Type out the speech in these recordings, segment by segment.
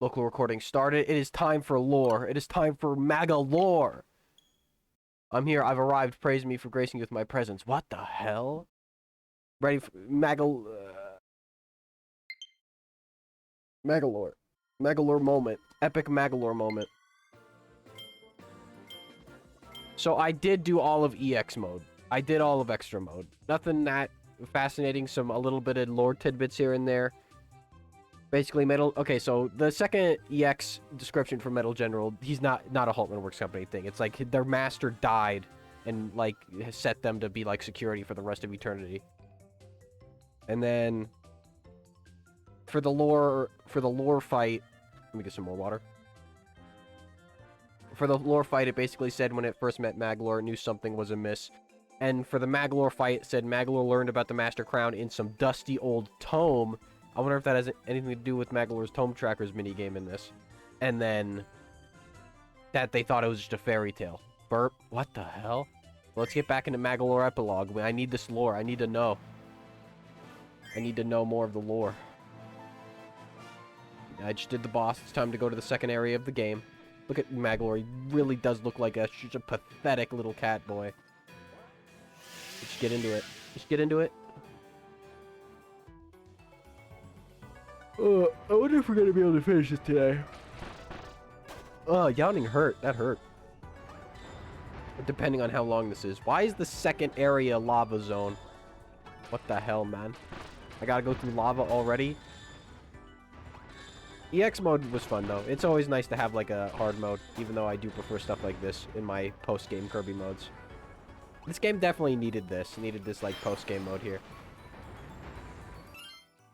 Local recording started. It is time for lore. It is time for MAGA lore. I'm here. I've arrived. Praise me for gracing you with my presence. What the hell? Ready for MAGA... MAGA lore. MAGA lore moment. Epic MAGA lore moment. So I did do all of EX mode. I did all of extra mode. Nothing that fascinating. A little bit of lore tidbits here and there. Basically, Metal... Okay, so the second EX description for Metal General, he's not a Haltman Works Company thing. It's like their master died and, like, has set them to be, like, security for the rest of eternity. And then... For the lore fight... Let me get some more water. For the lore fight, it basically said when it first met Maglor, it knew something was amiss. And for the Maglor fight, it said Maglor learned about the Master Crown in some dusty old tome. I wonder if that has anything to do with Maglor's Tome Trackers minigame in this. And then... that they thought it was just a fairy tale. Burp. What the hell? Let's get back into Maglor Epilogue. I need this lore. I need to know. I need to know more of the lore. I just did the boss. It's time to go to the second area of the game. Look at Maglor. He really does look like such a pathetic little cat boy. Just get into it. Just get into it. I wonder if we're going to be able to finish this today. Oh, yawning hurt. That hurt. Depending on how long this is. Why is the second area lava zone? What the hell, man? I gotta go through lava already? EX mode was fun, though. It's always nice to have, like, a hard mode, even though I do prefer stuff like this in my post-game Kirby modes. This game definitely needed this. Needed this, like, post-game mode here.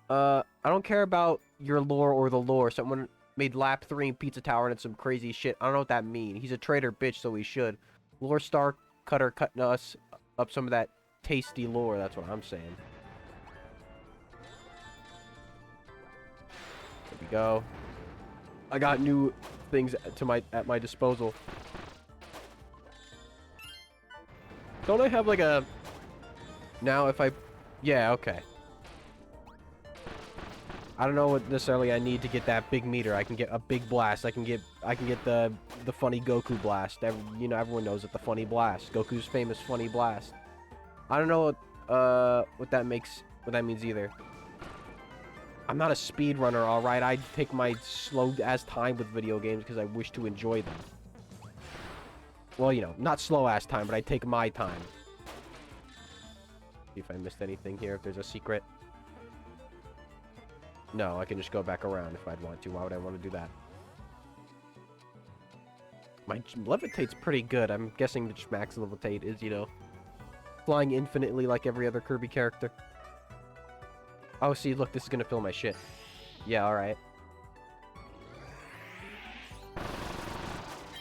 I don't care about your lore or the lore. Someone made Lap 3 in Pizza Tower and it's some crazy shit. I don't know what that means. He's a traitor bitch, so he should. Lore Star Cutter cutting us up some of that tasty lore. That's what I'm saying. There we go. I got new things at my disposal. Don't I have like a... Now if I... Yeah, okay. I don't know what necessarily I need to get that big meter. I can get a big blast. I can get the funny Goku blast. You know, everyone knows it, the funny blast. Goku's famous funny blast. I don't know what that means either. I'm not a speedrunner, alright? I take my slow-ass time with video games because I wish to enjoy them. Well, you know, not slow-ass time, but I take my time. See if I missed anything here, if there's a secret. No, I can just go back around if I'd want to. Why would I want to do that? My levitate's pretty good. I'm guessing that max levitate is, you know, flying infinitely like every other Kirby character. Oh, see, look, this is gonna fill my shit. Yeah, alright.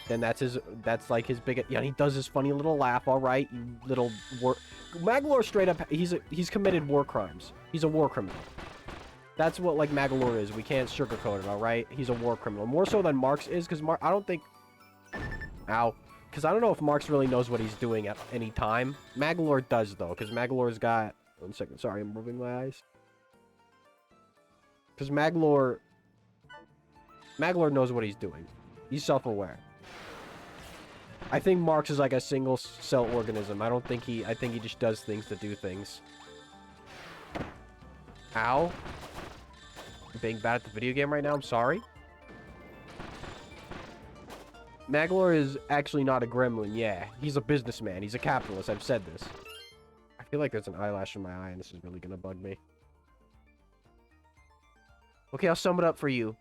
Then that's like his big... Yeah, he does his funny little laugh, alright, you little Maglor straight up, he's committed war crimes. He's a war criminal. That's what, like, Maglor is. We can't sugarcoat it, alright? He's a war criminal. More so than Marx is, because I don't think... Ow. Because I don't know if Marx really knows what he's doing at any time. Maglor does, though, because Maglor's got... One second, sorry, I'm moving my eyes. Because Maglor knows what he's doing. He's self-aware. I think Marx is like a single-cell organism. I think he just does things to do things. Ow. I'm being bad at the video game right now, I'm sorry. Maglor is actually not a gremlin, yeah. He's a businessman. He's a capitalist. I've said this. I feel like there's an eyelash in my eye, and this is really gonna bug me. Okay, I'll sum it up for you.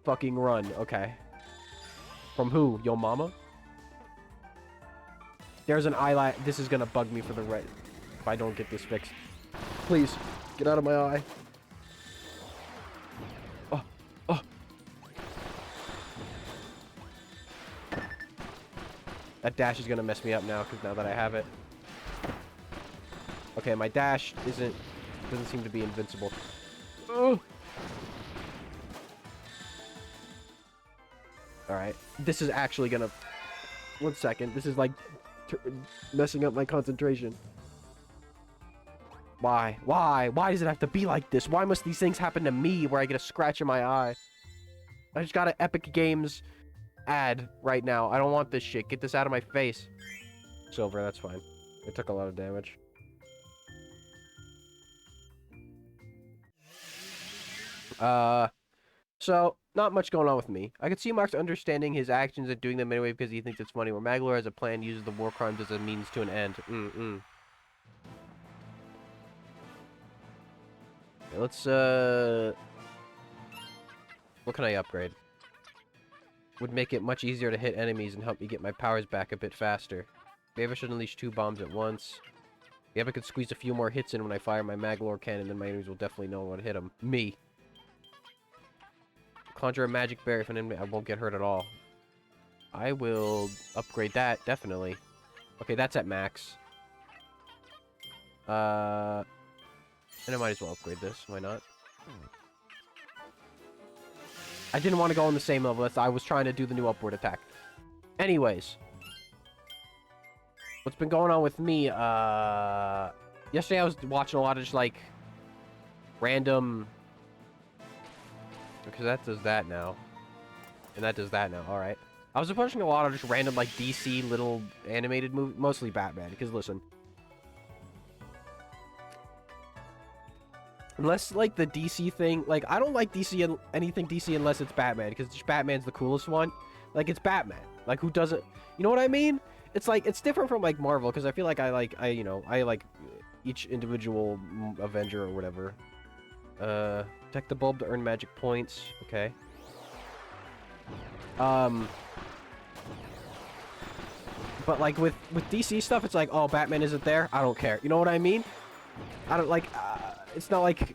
Fucking run. Okay. From who? Yo mama? There's an eyelash. This is gonna bug me for the right... If I don't get this fixed. Please, get out of my eye. Oh. Oh. That dash is gonna mess me up now, because now that I have it. Okay, my dash doesn't seem to be invincible. Oh. Alright, this is actually gonna... One second, this is like messing up my concentration. Why? Why? Why does it have to be like this? Why must these things happen to me where I get a scratch in my eye? I just got an Epic Games ad right now. I don't want this shit. Get this out of my face. Silver, that's fine. It took a lot of damage. So, not much going on with me. I could see Mark's understanding his actions and doing them anyway because he thinks it's funny, where Magolor has a plan, uses the war crimes as a means to an end. Okay, let's, what can I upgrade? Would make it much easier to hit enemies and help me get my powers back a bit faster. Maybe I should unleash 2 bombs at once. Maybe I could squeeze a few more hits in when I fire my Magolor cannon, then my enemies will definitely know when to hit them. Me. Conjure a magic berry if an enemy, I won't get hurt at all. I will upgrade that, definitely. Okay, that's at max. And I might as well upgrade this, why not? I didn't want to go on the same level. I was trying to do the new upward attack. Anyways. What's been going on with me, yesterday I was watching a lot of just, like, random... Because that does that now. And that does that now, alright. I was watching a lot of just random, like, DC little animated movies. Mostly Batman, because listen. Unless, like, the DC thing... Like, I don't like DC, anything DC unless it's Batman, because just Batman's the coolest one. Like, it's Batman. Like, who doesn't... You know what I mean? It's, like, it's different from, like, Marvel, because I feel like I like each individual Avenger or whatever. Protect the bulb to earn magic points. Okay. But, like, with DC stuff, it's like, oh, Batman isn't there? I don't care. You know what I mean? I don't, like, it's not like...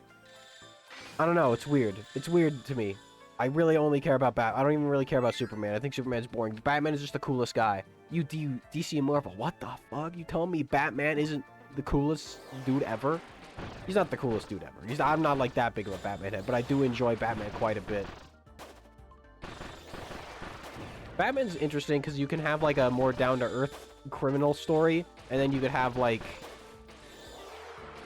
I don't know, it's weird. It's weird to me. I really only care about I don't even really care about Superman. I think Superman's boring. Batman is just the coolest guy. DC and Marvel, what the fuck? You telling me Batman isn't the coolest dude ever? He's not the coolest dude ever. I'm not, like, that big of a Batman head, but I do enjoy Batman quite a bit. Batman's interesting because you can have, like, a more down-to-earth criminal story, and then you could have, like...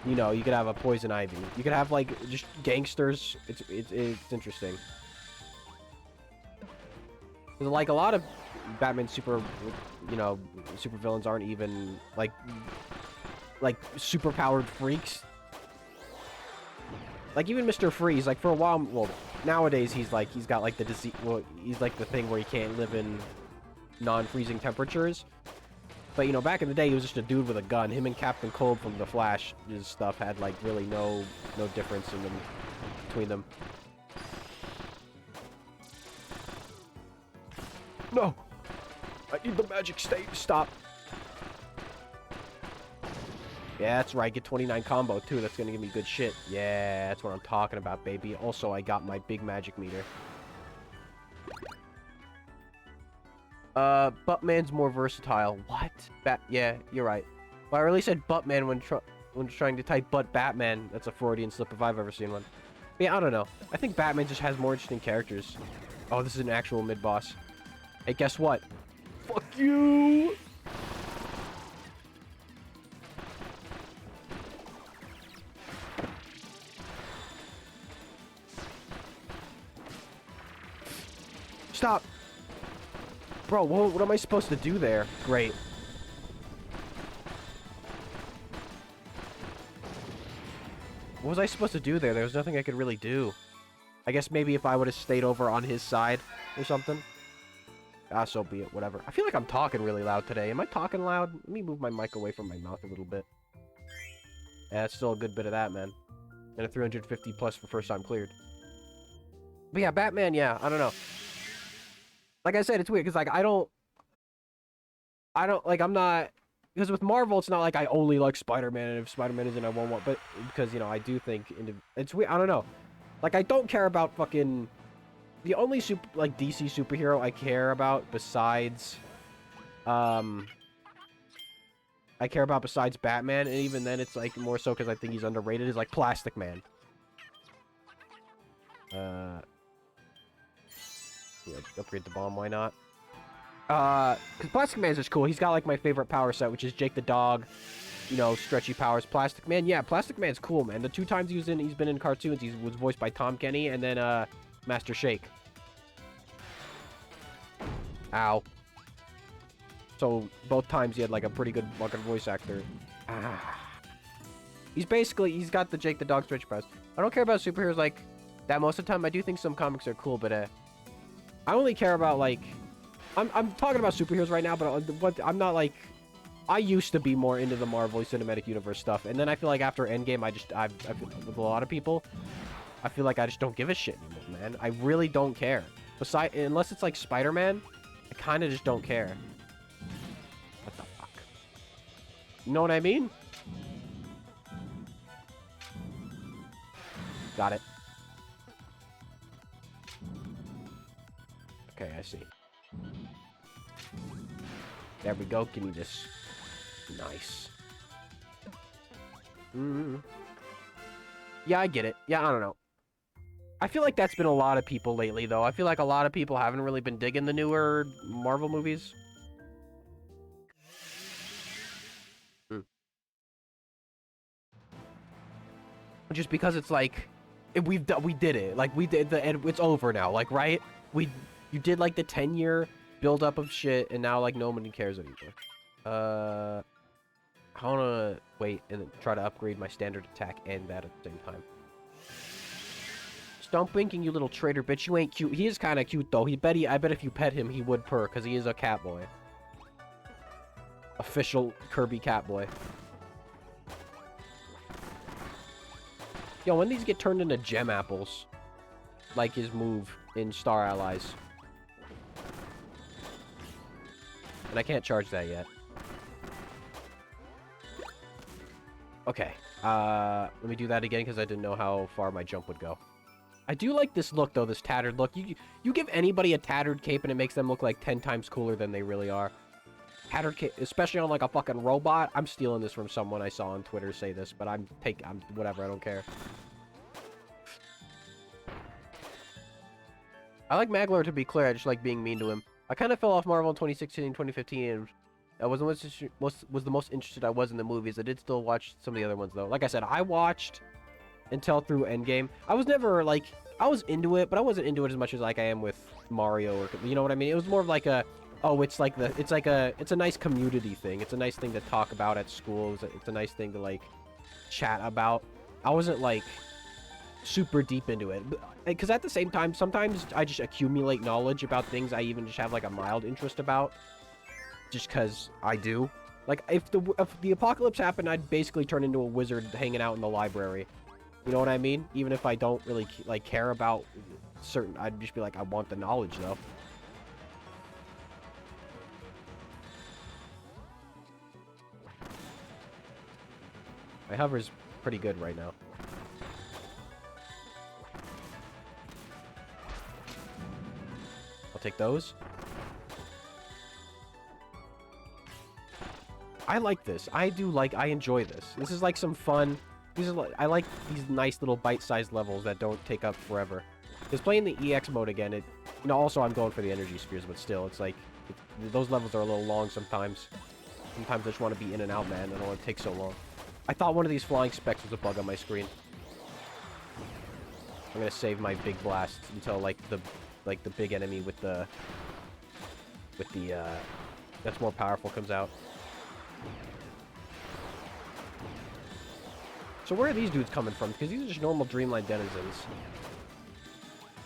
You know, you could have a Poison Ivy. You could have, like, just gangsters. It's interesting. Like, a lot of Batman super villains aren't even, like super-powered freaks. Like, even Mr. Freeze, like, for a while, well, nowadays he's got, like, the disease, well, he's, like, the thing where he can't live in non-freezing temperatures. But, you know, back in the day, he was just a dude with a gun. Him and Captain Cold from The Flash, his stuff had, like, really no difference in them, between them. No! I need the magic state. Stop. Yeah, that's right. Get 29 combo, too. That's gonna give me good shit. Yeah, that's what I'm talking about, baby. Also, I got my big magic meter. Buttman's more versatile. What? Yeah, you're right. Well, I really said Buttman when trying to type Butt Batman. That's a Freudian slip if I've ever seen one. But yeah, I don't know. I think Batman just has more interesting characters. Oh, this is an actual mid-boss. Hey, guess what? Fuck you! Stop! Bro, what am I supposed to do there? Great. What was I supposed to do there? There was nothing I could really do. I guess maybe if I would have stayed over on his side or something. Ah, so be it. Whatever. I feel like I'm talking really loud today. Am I talking loud? Let me move my mic away from my mouth a little bit. Yeah, it's still a good bit of that, man. And a 350 plus for first time cleared. But yeah, Batman, yeah. I don't know. Like I said, it's weird, because, like, I'm not... Because with Marvel, it's not like I only like Spider-Man, and if Spider-Man isn't, I won't want... But, because, you know, I do think... It's weird, I don't know. Like, I don't care about fucking... The only, DC superhero I care about besides... I care about besides Batman, and even then, it's, like, more so because I think he's underrated, is, like, Plastic Man. Yeah, upgrade the bomb, why not? Because Plastic Man's just cool. He's got, like, my favorite power set, which is Jake the Dog, you know, stretchy powers. Plastic Man, yeah, Plastic Man's cool, man. The 2 times he's been in cartoons, he was voiced by Tom Kenny, and then, Master Shake. Ow. So, both times he had, like, a pretty good fucking voice actor. Ah. He's got the Jake the Dog Stretch Press. I don't care about superheroes like that most of the time. I do think some comics are cool, but, I only care about, like... I'm talking about superheroes right now, but I'm not, like... I used to be more into the Marvel Cinematic Universe stuff, and then I feel like after Endgame, with a lot of people, I feel like I just don't give a shit anymore, man. I really don't care. Unless it's like Spider-Man, I kind of just don't care. What the fuck? You know what I mean? Got it. Okay, I see. There we go. Give me this. Nice. Yeah, I get it. Yeah, I don't know. I feel like that's been a lot of people lately, though. I feel like a lot of people haven't really been digging the newer Marvel movies. Just because it's like, we did it. Like, we did it's over now. Like, right? You did, like, the 10-year build-up of shit, and now, like, nobody cares anymore. I wanna wait and try to upgrade my standard attack and that at the same time. Stop winking, you little traitor bitch. You ain't cute. He is kind of cute, though. I bet if you pet him, he would purr, because he is a cat boy. Official Kirby cat boy. Yo, when these get turned into gem apples? Like his move in Star Allies. And I can't charge that yet. Okay. Let me do that again because I didn't know how far my jump would go. I do like this look, though, this tattered look. You give anybody a tattered cape and it makes them look like 10 times cooler than they really are. Tattered cape, especially on, like, a fucking robot. I'm stealing this from someone I saw on Twitter say this, but I'm whatever, I don't care. I like Maglar, to be clear. I just like being mean to him. I kind of fell off Marvel in 2016 and 2015. I was the most interested I was in the movies. I did still watch some of the other ones, though. Like I said, I watched until through Endgame. I was never, like... I was into it, but I wasn't into it as much as, like, I am with Mario or... You know what I mean? It was more of, like, a... Oh, it's a nice community thing. It's a nice thing to talk about at school. It's a nice thing to, like, chat about. I wasn't, like, super deep into it. Because at the same time, sometimes I just accumulate knowledge about things I even just have, like, a mild interest about. Just because I do. Like, if the apocalypse happened, I'd basically turn into a wizard hanging out in the library. You know what I mean? Even if I don't really, like, care about certain... I'd just be like, I want the knowledge, though. My hover's pretty good right now. I'll take those. I like this. I enjoy this. This is like some fun... I like these nice little bite-sized levels that don't take up forever. Because playing the EX mode again, you know, also I'm going for the energy spheres, but still, it's like... those levels are a little long sometimes. Sometimes I just want to be in and out, man. I don't want to take so long. I thought one of these flying specks was a bug on my screen. I'm gonna save my big blast until, like, the big enemy with the that's more powerful comes out. So where are these dudes coming from? Because these are just normal Dreamland denizens.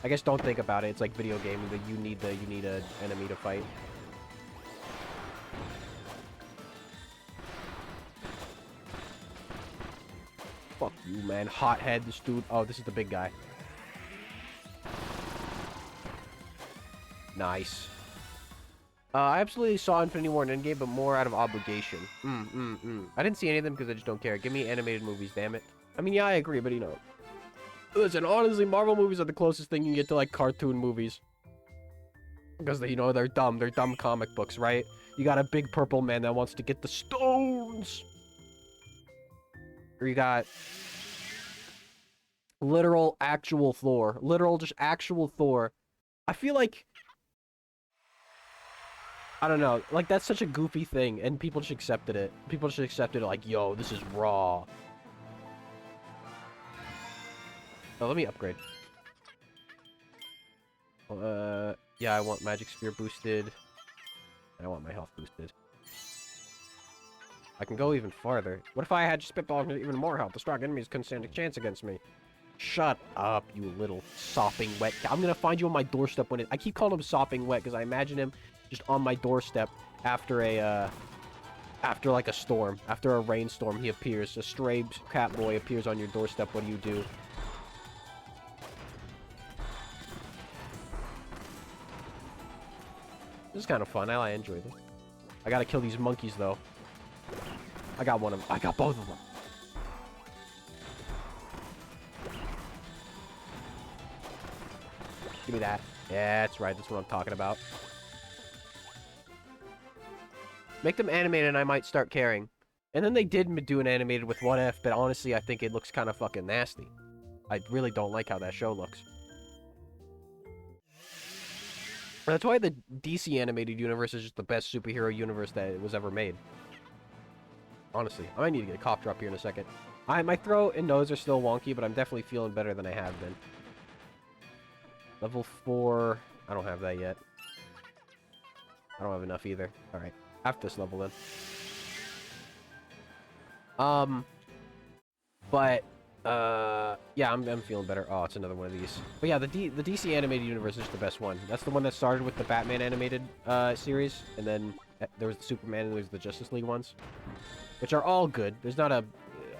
I guess don't think about it. It's like video gaming, but you need an enemy to fight. Fuck you, man. Hothead, this dude. Oh, this is the big guy. Nice. I absolutely saw Infinity War and Endgame, but more out of obligation. I didn't see any of them because I just don't care. Give me animated movies, damn it. I mean, yeah, I agree, but you know. Listen, honestly, Marvel movies are the closest thing you get to, like, cartoon movies. Because, you know, they're dumb. They're dumb comic books, right? You got a big purple man that wants to get the stones. Or you got... literal, actual Thor. Literal, just actual Thor. I feel like... I don't know. Like, that's such a goofy thing, and people just accepted it. People just accepted it like, yo, this is raw. Oh, let me upgrade. Yeah, I want Magic Sphere boosted. I want my health boosted. I can go even farther. What if I had spitball even more health? The strong enemies couldn't stand a chance against me. Shut up, you little sopping wet cat. I'm gonna find you on my doorstep when it... I keep calling him sopping wet because I imagine him just on my doorstep after a, after like a storm. After a rainstorm, he appears. A stray cat boy appears on your doorstep. What do you do? This is kind of fun. I enjoy this. I gotta kill these monkeys, though. I got one of them. I got both of them. Give me that. Yeah, that's right. That's what I'm talking about. Make them animated and I might start caring. And then they did do an animated with What If, but honestly, I think it looks kind of fucking nasty. I really don't like how that show looks. That's why the DC animated universe is just the best superhero universe that was ever made. Honestly, I might need to get a cough drop here in a second. My throat and nose are still wonky, but I'm definitely feeling better than I have been. Level 4. I don't have that yet. I don't have enough either. Alright. After this level then. Yeah, I'm feeling better. Oh, it's another one of these. But yeah, the DC animated universe is the best one. That's the one that started with the Batman animated series, and then there was the Superman and there was the Justice League ones, which are all good. There's not a...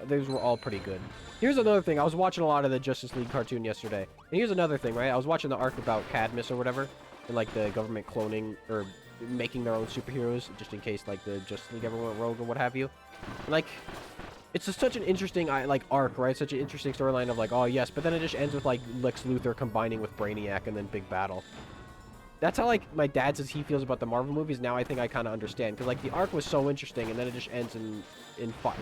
Those were all pretty good. Here's another thing. I was watching a lot of the Justice League cartoon yesterday. And here's another thing, right? I was watching the arc about Cadmus or whatever, and like the government cloning or making their own superheroes just in case like the Justice League ever went rogue or what have you. And, like, it's just such an interesting like arc, right? Such an interesting storyline of like, oh yes, but then it just ends with like Lex Luthor combining with Brainiac and then big battle. That's how like my dad says he feels about the Marvel movies. Now I think I kind of understand because like the arc was so interesting and then it just ends in fight.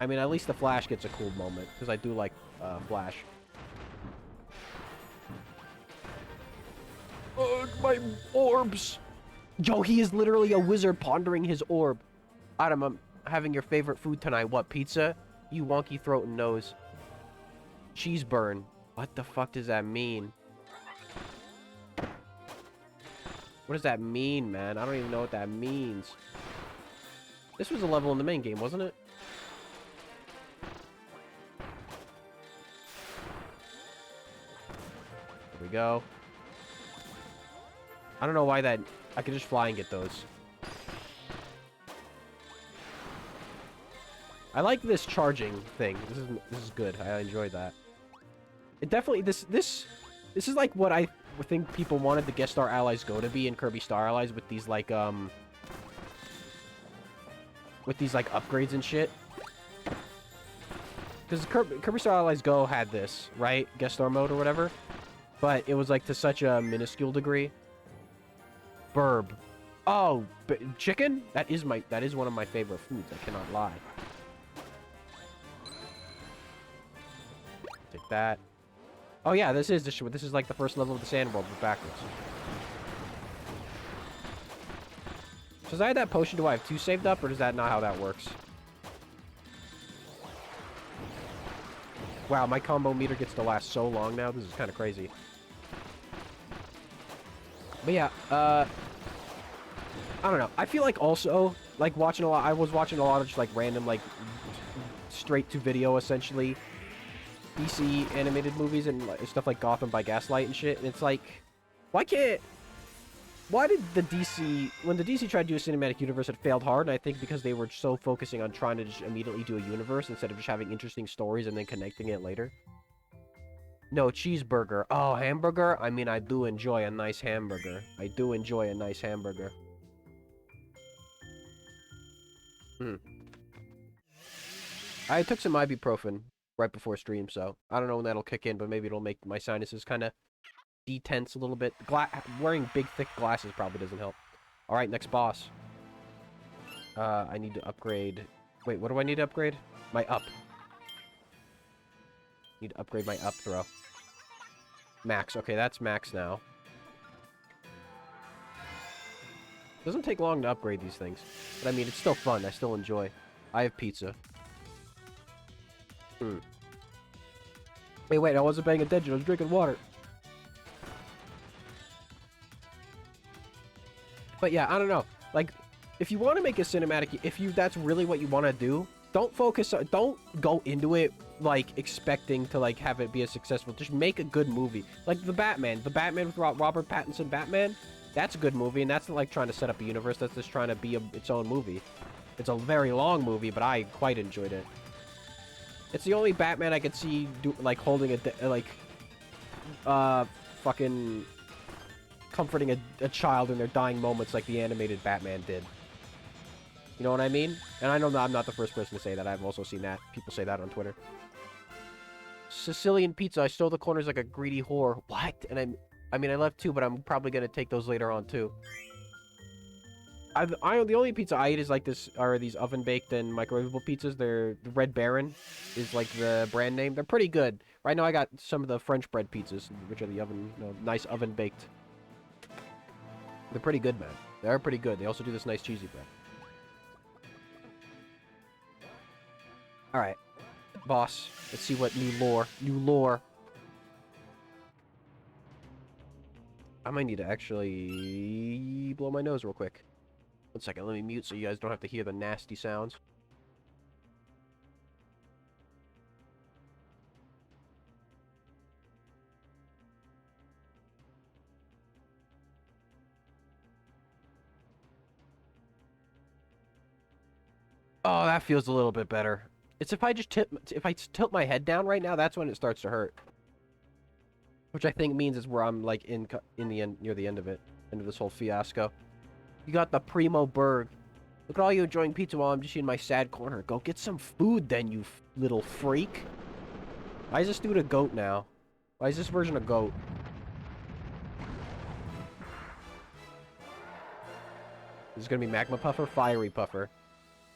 I mean, at least the Flash gets a cool moment because I do like Flash. My orbs! Yo, he is literally a wizard pondering his orb. Adam, I'm having your favorite food tonight. What, pizza? You wonky throat and nose. Cheese burn. What the fuck does that mean? What does that mean, man? I don't even know what that means. This was a level in the main game, wasn't it? There we go. I don't know why that... I could just fly and get those. I like this charging thing. This is good. I enjoyed that. It definitely... This is like what I think people wanted the guest star allies go to be in Kirby Star Allies with these like upgrades and shit. Because Kirby Star Allies Go had this, right? Guest star mode or whatever. But it was like to such a minuscule degree. Burb. Oh, chicken? That is one of my favorite foods. I cannot lie. Take that. Oh yeah, this is like the first level of the Sand World, but backwards. So as I had that potion, do I have 2 saved up, or is that not how that works? Wow, my combo meter gets to last so long now. This is kind of crazy. But yeah, I don't know. I feel like also, like watching a lot, I was watching a lot of just like random, like straight to video essentially DC animated movies and stuff like Gotham by Gaslight and shit. And it's like, why did the DC, when the DC tried to do a cinematic universe, it failed hard. And I think because they were so focusing on trying to just immediately do a universe instead of just having interesting stories and then connecting it later. No, cheeseburger. Oh, hamburger? I mean, I do enjoy a nice hamburger. I do enjoy a nice hamburger. I took some ibuprofen right before stream, so I don't know when that'll kick in, but maybe it'll make my sinuses kind of detense a little bit. Wearing big, thick glasses probably doesn't help. Alright, next boss. I need to upgrade... Wait, what do I need to upgrade? My up. Need to upgrade my up throw. Max. Okay, that's max now. Doesn't take long to upgrade these things. But I mean, it's still fun. I still enjoy. I have pizza. Hey, wait, I wasn't paying attention. I was drinking water. But yeah, I don't know. Like, if you want to make a cinematic, that's really what you want to do, don't go into it like expecting to like have it be a successful. Just make a good movie. Like the Batman with Robert Pattinson Batman. That's a good movie, and that's not like trying to set up a universe. That's just trying to be its own movie. It's a very long movie, but I quite enjoyed it. It's the only Batman I could see like holding fucking comforting a child in their dying moments like the animated Batman did. You know what I mean? And I know that I'm not the first person to say that. I've also seen that. People say that on Twitter. Sicilian pizza. I stole the corners like a greedy whore. What? And I mean, I left two, but I'm probably going to take those later on, too. The only pizza I eat is like this, are these oven-baked and microwavable pizzas. The Red Baron is like the brand name. They're pretty good. Right now I got some of the French bread pizzas, which are the nice oven-baked. They're pretty good, man. They're pretty good. They also do this nice cheesy bread. Alright. Boss. Let's see what new lore. I might need to actually blow my nose real quick. 1 second, let me mute so you guys don't have to hear the nasty sounds. Oh, that feels a little bit better. It's if I tilt my head down right now, that's when it starts to hurt. Which I think means is where I'm like in the end, near the end of this whole fiasco. You got the Primo Berg. Look at all you enjoying pizza while I'm just in my sad corner. Go get some food then, you little freak. Why is this dude a goat now? Why is this version a goat? This is gonna be Magma Puffer, Fiery Puffer.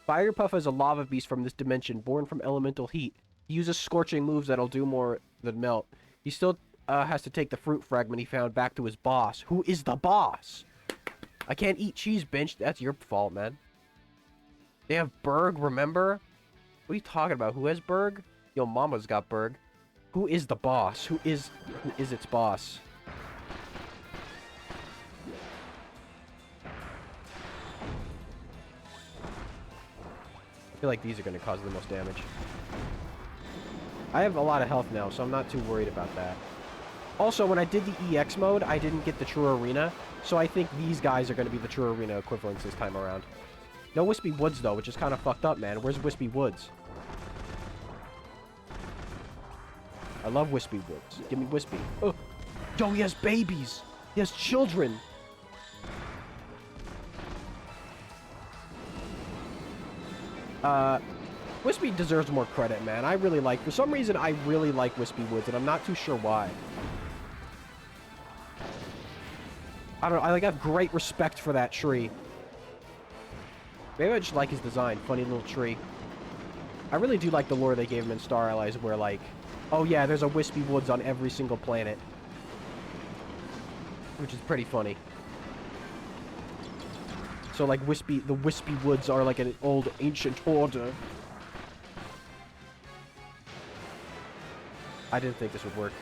Fiery Puffer is a lava beast from this dimension, born from elemental heat. He uses scorching moves that'll do more than melt. He still has to take the fruit fragment he found back to his boss. Who is the boss? I can't eat cheese, Bench. That's your fault, man. They have Berg, remember? What are you talking about? Who has Berg? Yo, Mama's got Berg. Who is the boss? Who is its boss? I feel like these are going to cause the most damage. I have a lot of health now, so I'm not too worried about that. Also, when I did the EX mode, I didn't get the True Arena, so I think these guys are going to be the True Arena equivalents this time around. No Wispy Woods, though, which is kind of fucked up, man. Where's Wispy Woods? I love Wispy Woods. Give me Wispy. Oh. Yo, he has babies! He has children! Wispy deserves more credit, man. For some reason, I really like Wispy Woods, and I'm not too sure why. I don't know, I have great respect for that tree. Maybe I just like his design. Funny little tree. I really do like the lore they gave him in Star Allies, where like, oh yeah, there's a Wispy Woods on every single planet. Which is pretty funny. So like the Wispy Woods are like an old ancient order. I didn't think this would work.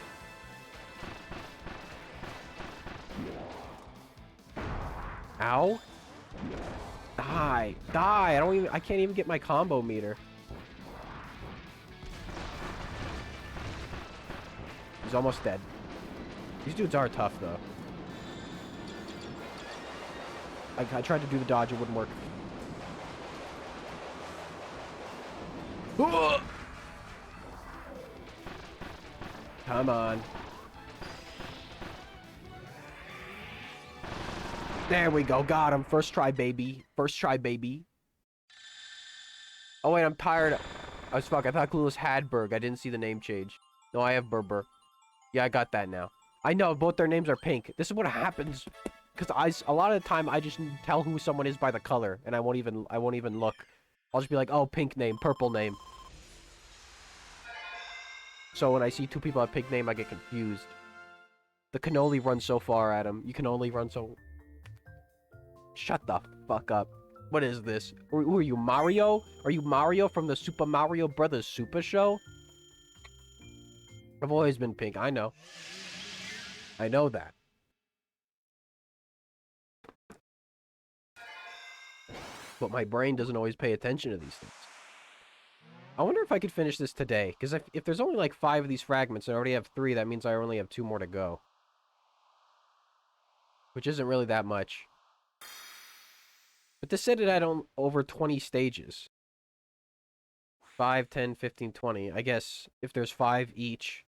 Ow. Die. Die. I can't even get my combo meter. He's almost dead. These dudes are tough, though. I tried to do the dodge, it wouldn't work. Come on. There we go. Got him. First try, baby. First try, baby. Oh, wait. I'm tired. I thought Clueless had Berg. I didn't see the name change. No, I have Berber. Yeah, I got that now. I know. Both their names are pink. This is what happens. Because a lot of the time, I just tell who someone is by the color. And I won't even look. I'll just be like, oh, pink name, purple name. So when I see two people have pink name, I get confused. The can only run so far, Adam. You can only run so... Shut the fuck up. What is this? Who are you, Mario? Are you Mario from the Super Mario Brothers Super Show? I've always been pink. I know. I know that. But my brain doesn't always pay attention to these things. I wonder if I could finish this today. Because if there's only like 5 of these fragments and I already have 3, that means I only have 2 more to go. Which isn't really that much. But this said it had over 20 stages. 5, 10, 15, 20. I guess if there's 5 each.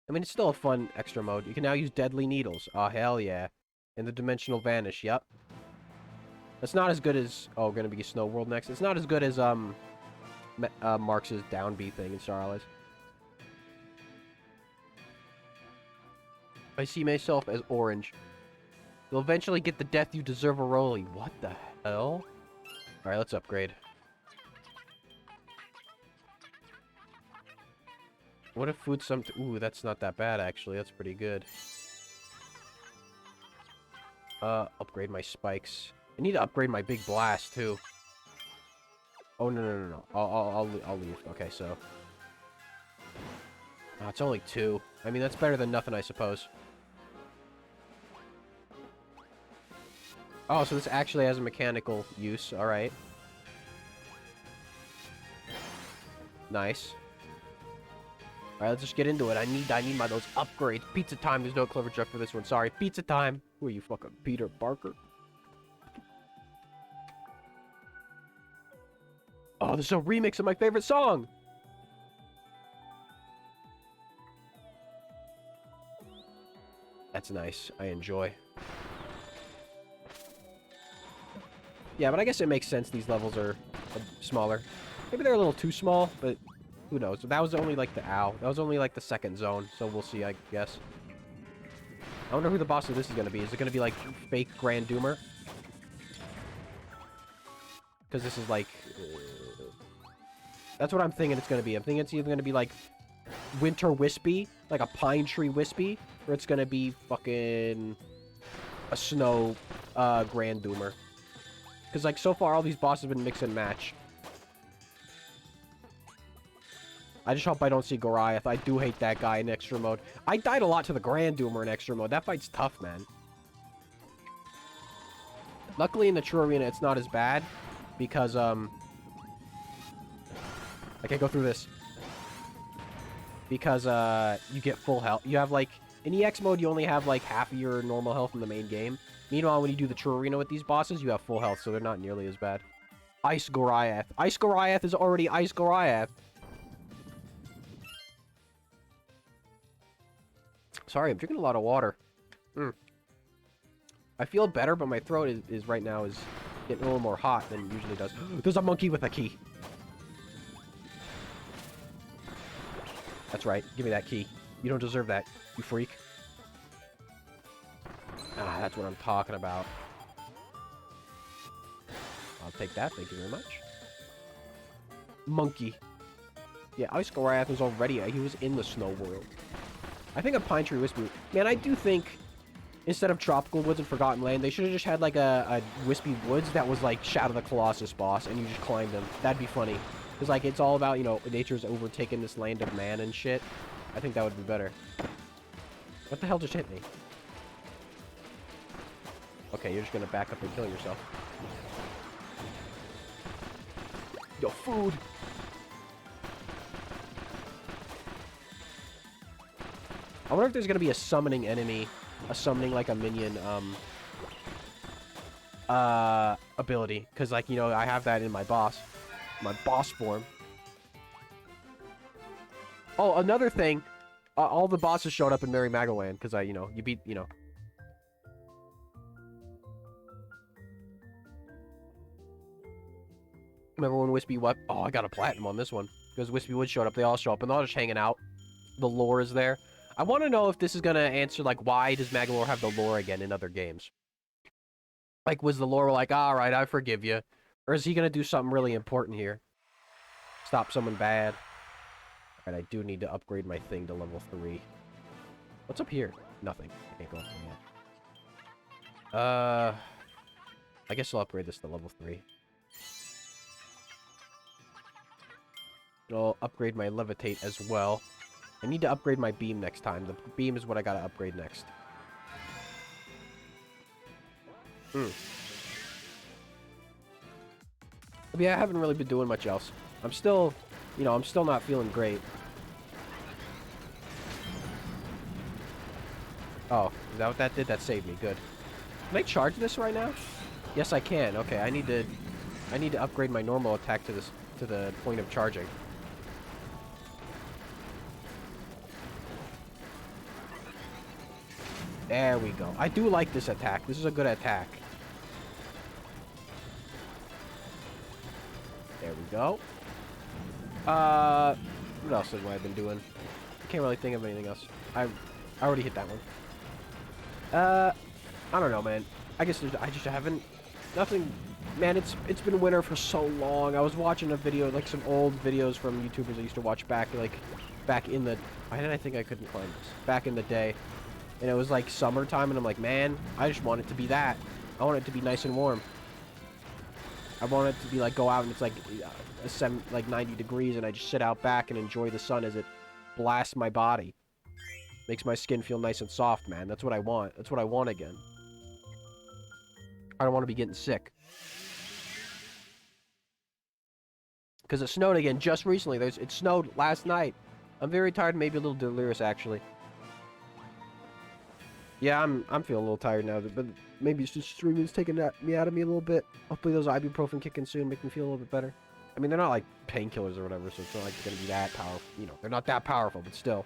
I mean, it's still a fun extra mode. You can now use Deadly Needles. Oh, hell yeah. And the Dimensional Vanish, yep. It's not as good as... Oh, gonna be Snow World next. It's not as good as, Mark's down B thing in Star Allies. I see myself as orange. You'll eventually get the death you deserve, Aroli. What the hell? Alright, let's upgrade. What if food something... Ooh, that's not that bad, actually. That's pretty good. Upgrade my spikes. I need to upgrade my big blast, too. Oh, no. I'll leave. Okay, so... Oh, it's only 2. I mean, that's better than nothing, I suppose. Oh, so this actually has a mechanical use. Alright. Nice. Alright, let's just get into it. I need those upgrades. Pizza time. There's no clever joke for this one. Sorry. Pizza time. Who are you, fucking Peter Parker? Oh, this is a remix of my favorite song! That's nice. I enjoy. Yeah, but I guess it makes sense these levels are smaller. Maybe they're a little too small, but who knows? That was only like the ow. That was only like the second zone, so we'll see, I guess. I wonder who the boss of this is going to be. Is it going to be like fake Grand Doomer? Because this is like... That's what I'm thinking it's going to be. I'm thinking it's either going to be like Winter Wispy, like a Pine Tree Wispy, or it's going to be fucking a Snow Grand Doomer. Because like so far all these bosses have been mix and match. I just hope I don't see Goliath. I do hate that guy in extra mode. I died a lot to the Grand Doomer in extra mode. That fight's tough, man. Luckily in the True Arena it's not as bad. Because, I can't go through this. Because, you get full health. You have, like... In EX mode, you only have, like, half of your normal health in the main game. Meanwhile, when you do the True Arena with these bosses, you have full health, so they're not nearly as bad. Ice Goliath. Ice Goliath is already Ice Goliath. Sorry, I'm drinking a lot of water. I feel better, but my throat is right now is getting a little more hot than it usually does. There's a monkey with a key. That's right. Give me that key. You don't deserve that, you freak. Ah, that's what I'm talking about. I'll take that. Thank you very much. Monkey. Yeah, Ice Goliath was already... He was in the Snow World. I think a Pine Tree Wispy... Man, I do think... Instead of Tropical Woods and Forgotten Land, they should have just had, like, a Wispy Woods that was, like, Shadow the Colossus boss, and you just climbed them. That'd be funny. Because, like, it's all about, you know, nature's overtaken this land of man and shit. I think that would be better. What the hell just hit me? Okay, you're just gonna back up and kill yourself. Yo, food! I wonder if there's gonna be a summoning enemy. A summoning, like, a minion, ability. Because, like, you know, I have that in my boss. My boss form. Oh, another thing. All the bosses showed up in Merry Magoland. Because, you know, you beat, you know. Remember when Wispy what? Oh, I got a platinum on this one. Because Wispy Wood showed up. They all show up. And they're all just hanging out. The lore is there. I want to know if this is going to answer, like, why does Magolor have the lore again in other games? Like, was the lore like, alright, I forgive you? Or is he going to do something really important here? Stop someone bad? Alright, I do need to upgrade my thing to level 3. What's up here? Nothing. I can't go up there yet. I guess I'll upgrade this to level 3. I'll upgrade my levitate as well. I need to upgrade my beam next time. The beam is what I gotta upgrade next. I mean, I haven't really been doing much else. I'm still, you know, I'm still not feeling great. Oh, is that what that did? That saved me. Good. Can I charge this right now? Yes, I can. Okay, I need to upgrade my normal attack to the point of charging. There we go. I do like this attack. This is a good attack. There we go. What else have I been doing? I can't really think of anything else. I already hit that one. I don't know, man. I guess I just haven't... Nothing... Man, it's been winter for so long. I was watching a video, like some old videos from YouTubers I used to watch back in the... Why did I think I couldn't climb this? Back in the day. And it was like summertime, and I'm like, man, I just want it to be that. I want it to be nice and warm. I want it to be like, go out and it's like, like 90 degrees, and I just sit out back and enjoy the sun as it blasts my body. Makes my skin feel nice and soft, man. That's what I want. That's what I want again. I don't want to be getting sick. Because it snowed again just recently. It snowed last night. I'm very tired, maybe a little delirious, actually. Yeah, I'm feeling a little tired now, but maybe it's just streaming's taking me out of me a little bit. Hopefully those ibuprofen kick in soon, make me feel a little bit better. I mean, they're not like painkillers or whatever, so it's not like it's gonna be that powerful. You know, they're not that powerful, but still.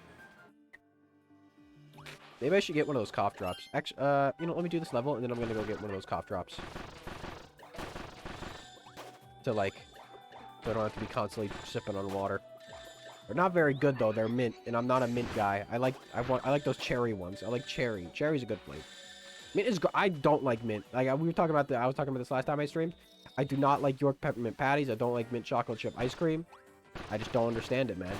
Maybe I should get one of those cough drops. Actually, you know, let me do this level, and then I'm gonna go get one of those cough drops. So like, so I don't have to be constantly sipping on water. They're not very good though. They're mint, and I'm not a mint guy. I like those cherry ones. I like cherry. Cherry's a good flavor. Mint is good. I don't like mint. Like I was talking about this last time I streamed. I do not like York peppermint patties. I don't like mint chocolate chip ice cream. I just don't understand it, man.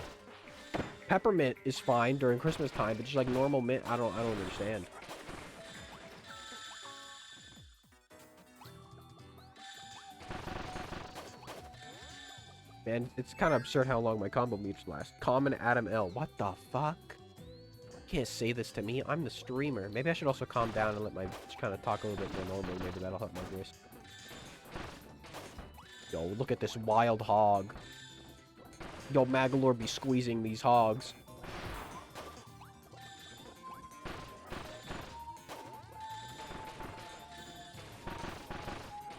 Peppermint is fine during Christmas time, but just like normal mint, I don't understand. Man, it's kind of absurd how long my combo meets last. Common Adam L. What the fuck? You can't say this to me. I'm the streamer. Maybe I should also calm down and let my kind of talk a little bit more normally. Maybe that'll help my voice. Yo, look at this wild hog. Yo, Magolor be squeezing these hogs.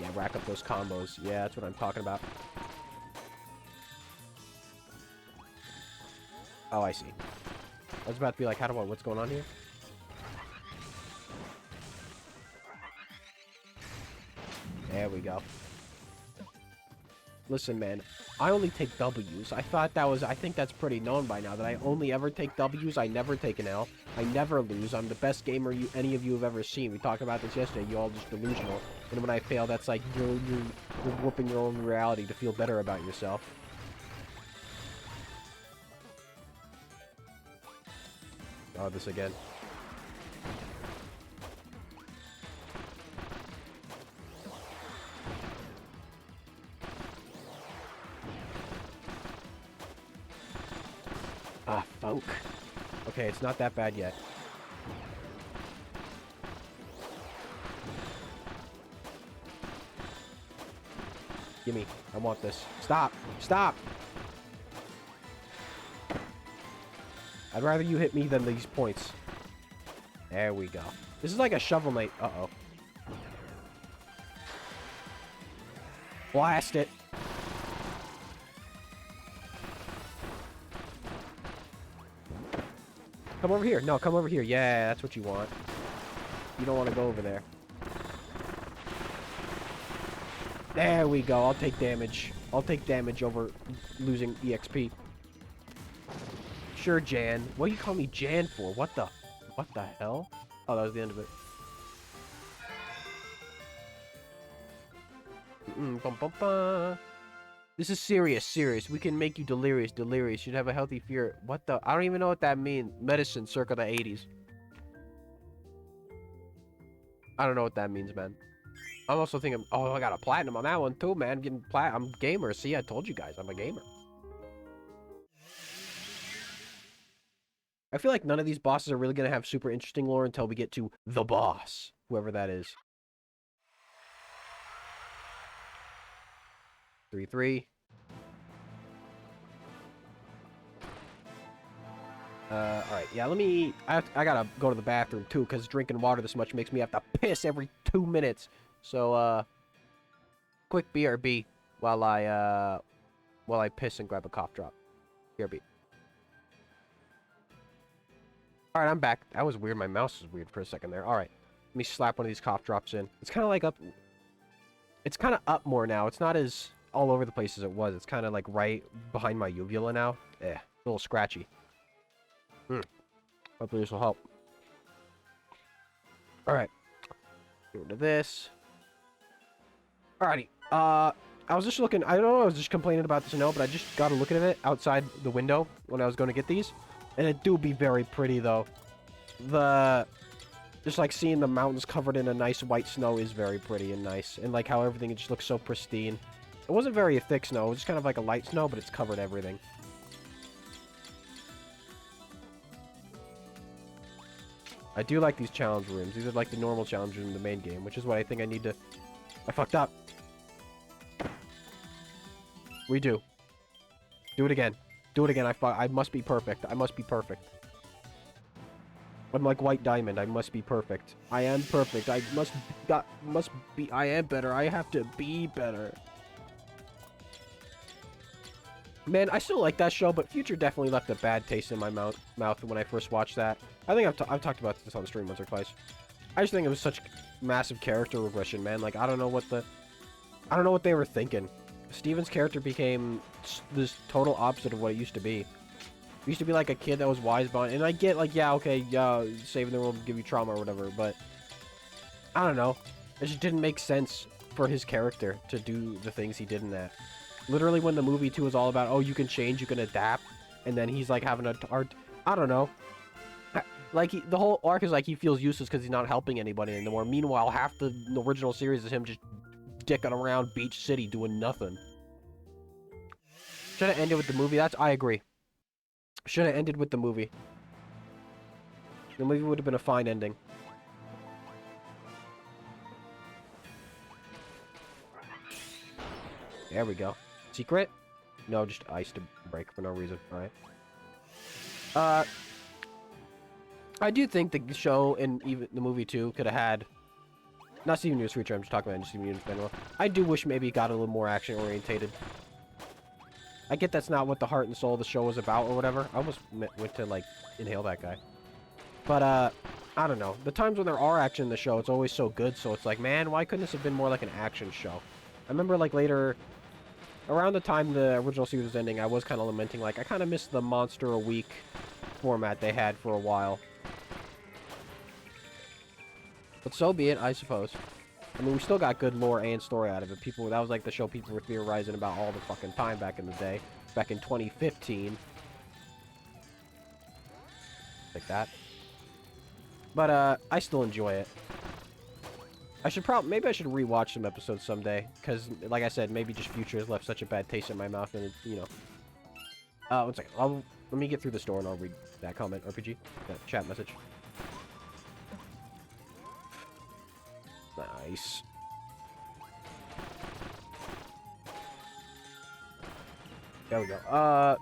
Yeah, rack up those combos. Yeah, that's what I'm talking about. Oh, I see. I was about to be like, what's going on here? There we go. Listen, man, I only take W's. I think that's pretty known by now, that I only ever take W's. I never take an L. I never lose. I'm the best gamer any of you have ever seen. We talked about this yesterday. You all just delusional. And when I fail, that's like, you're warping your own reality to feel better about yourself. Oh, this again. Ah, folk. Okay, it's not that bad yet. Gimme. I want this. Stop! Stop! I'd rather you hit me than these points. There we go. This is like a Shovel Knight. Uh-oh. Blast it. Come over here. No, come over here. Yeah, that's what you want. You don't want to go over there. There we go. I'll take damage. I'll take damage over losing EXP. Sure, Jan. What do you call me Jan for? What the hell? Oh, that was the end of it. Bum, bum, bum. This is serious. We can make you delirious. You'd have a healthy fear. What the? I don't even know what that means. Medicine circa the 80s. I don't know what that means, man. I'm also thinking, oh, I got a platinum on that one too, man. I'm gamer. See, I told you guys, I'm a gamer. I feel like none of these bosses are really going to have super interesting lore until we get to the boss, whoever that is. 3-3. Alright, yeah, I gotta go to the bathroom, too, because drinking water this much makes me have to piss every 2 minutes. So, quick BRB while I piss and grab a cough drop. BRB. Alright, I'm back. That was weird. My mouse was weird for a second there. Alright, let me slap one of these cough drops in. It's kind of like up... It's kind of up more now. It's not as all over the place as it was. It's kind of like right behind my uvula now. A little scratchy. Hopefully this will help. Alright. Go to this. Alrighty. I was just looking... I don't know, I was just complaining about this, but I just got a look at it outside the window when I was going to get these. And it do be very pretty, though. Just, like, seeing the mountains covered in a nice white snow is very pretty and nice. And, like, how everything just looks so pristine. It wasn't very thick snow. It was just kind of like a light snow, but it's covered everything. I do like these challenge rooms. These are like the normal challenge rooms in the main game, which is what I think I need to... I fucked up. Redo. Do it again. Do it again. I must be perfect. I must be perfect. I'm like White Diamond. I must be perfect. I am perfect. I must be... I am better. I have to be better. Man, I still like that show, but Future definitely left a bad taste in my mouth when I first watched that. I think I've talked about this on the stream once or twice. I just think it was such massive character regression, man. Like, I don't know what they were thinking. Steven's character became this total opposite of what it used to be. It used to be like a kid that was wise behind, and I get like, yeah, okay, yeah, saving the world will give you trauma or whatever, but I don't know. It just didn't make sense for his character to do the things he did in that. Literally, when the movie 2 is all about, oh, you can change, you can adapt, and then he's like having a art, I don't know. Like, the whole arc is like he feels useless because he's not helping anybody anymore. Meanwhile, half the original series is him just dicking around Beach City doing nothing. Should have ended with the movie. I agree. Should have ended with the movie. The movie would have been a fine ending. There we go. Secret? No, just ice to break for no reason. Alright. I do think the show and even the movie too could have had... Not Steven Universe Future, I'm just talking about Steven Universe in general. I do wish maybe it got a little more action orientated. I get that's not what the heart and soul of the show was about or whatever. I almost went to, like, inhale that guy. But, I don't know. The times when there are action in the show, it's always so good, so it's like, man, why couldn't this have been more like an action show? I remember, like, later... Around the time the original series was ending, I was kind of lamenting, like, I kind of missed the Monster a Week format they had for a while. But so be it, I suppose. I mean, we still got good lore and story out of it. That was like the show people were theorizing about all the fucking time back in the day. Back in 2015. Like that. But, I still enjoy it. Maybe I should rewatch some episodes someday. Because, like I said, maybe just Future has left such a bad taste in my mouth and, you know. One second. Let me get through the store and I'll read that comment, RPG. That chat message. Nice. There we go.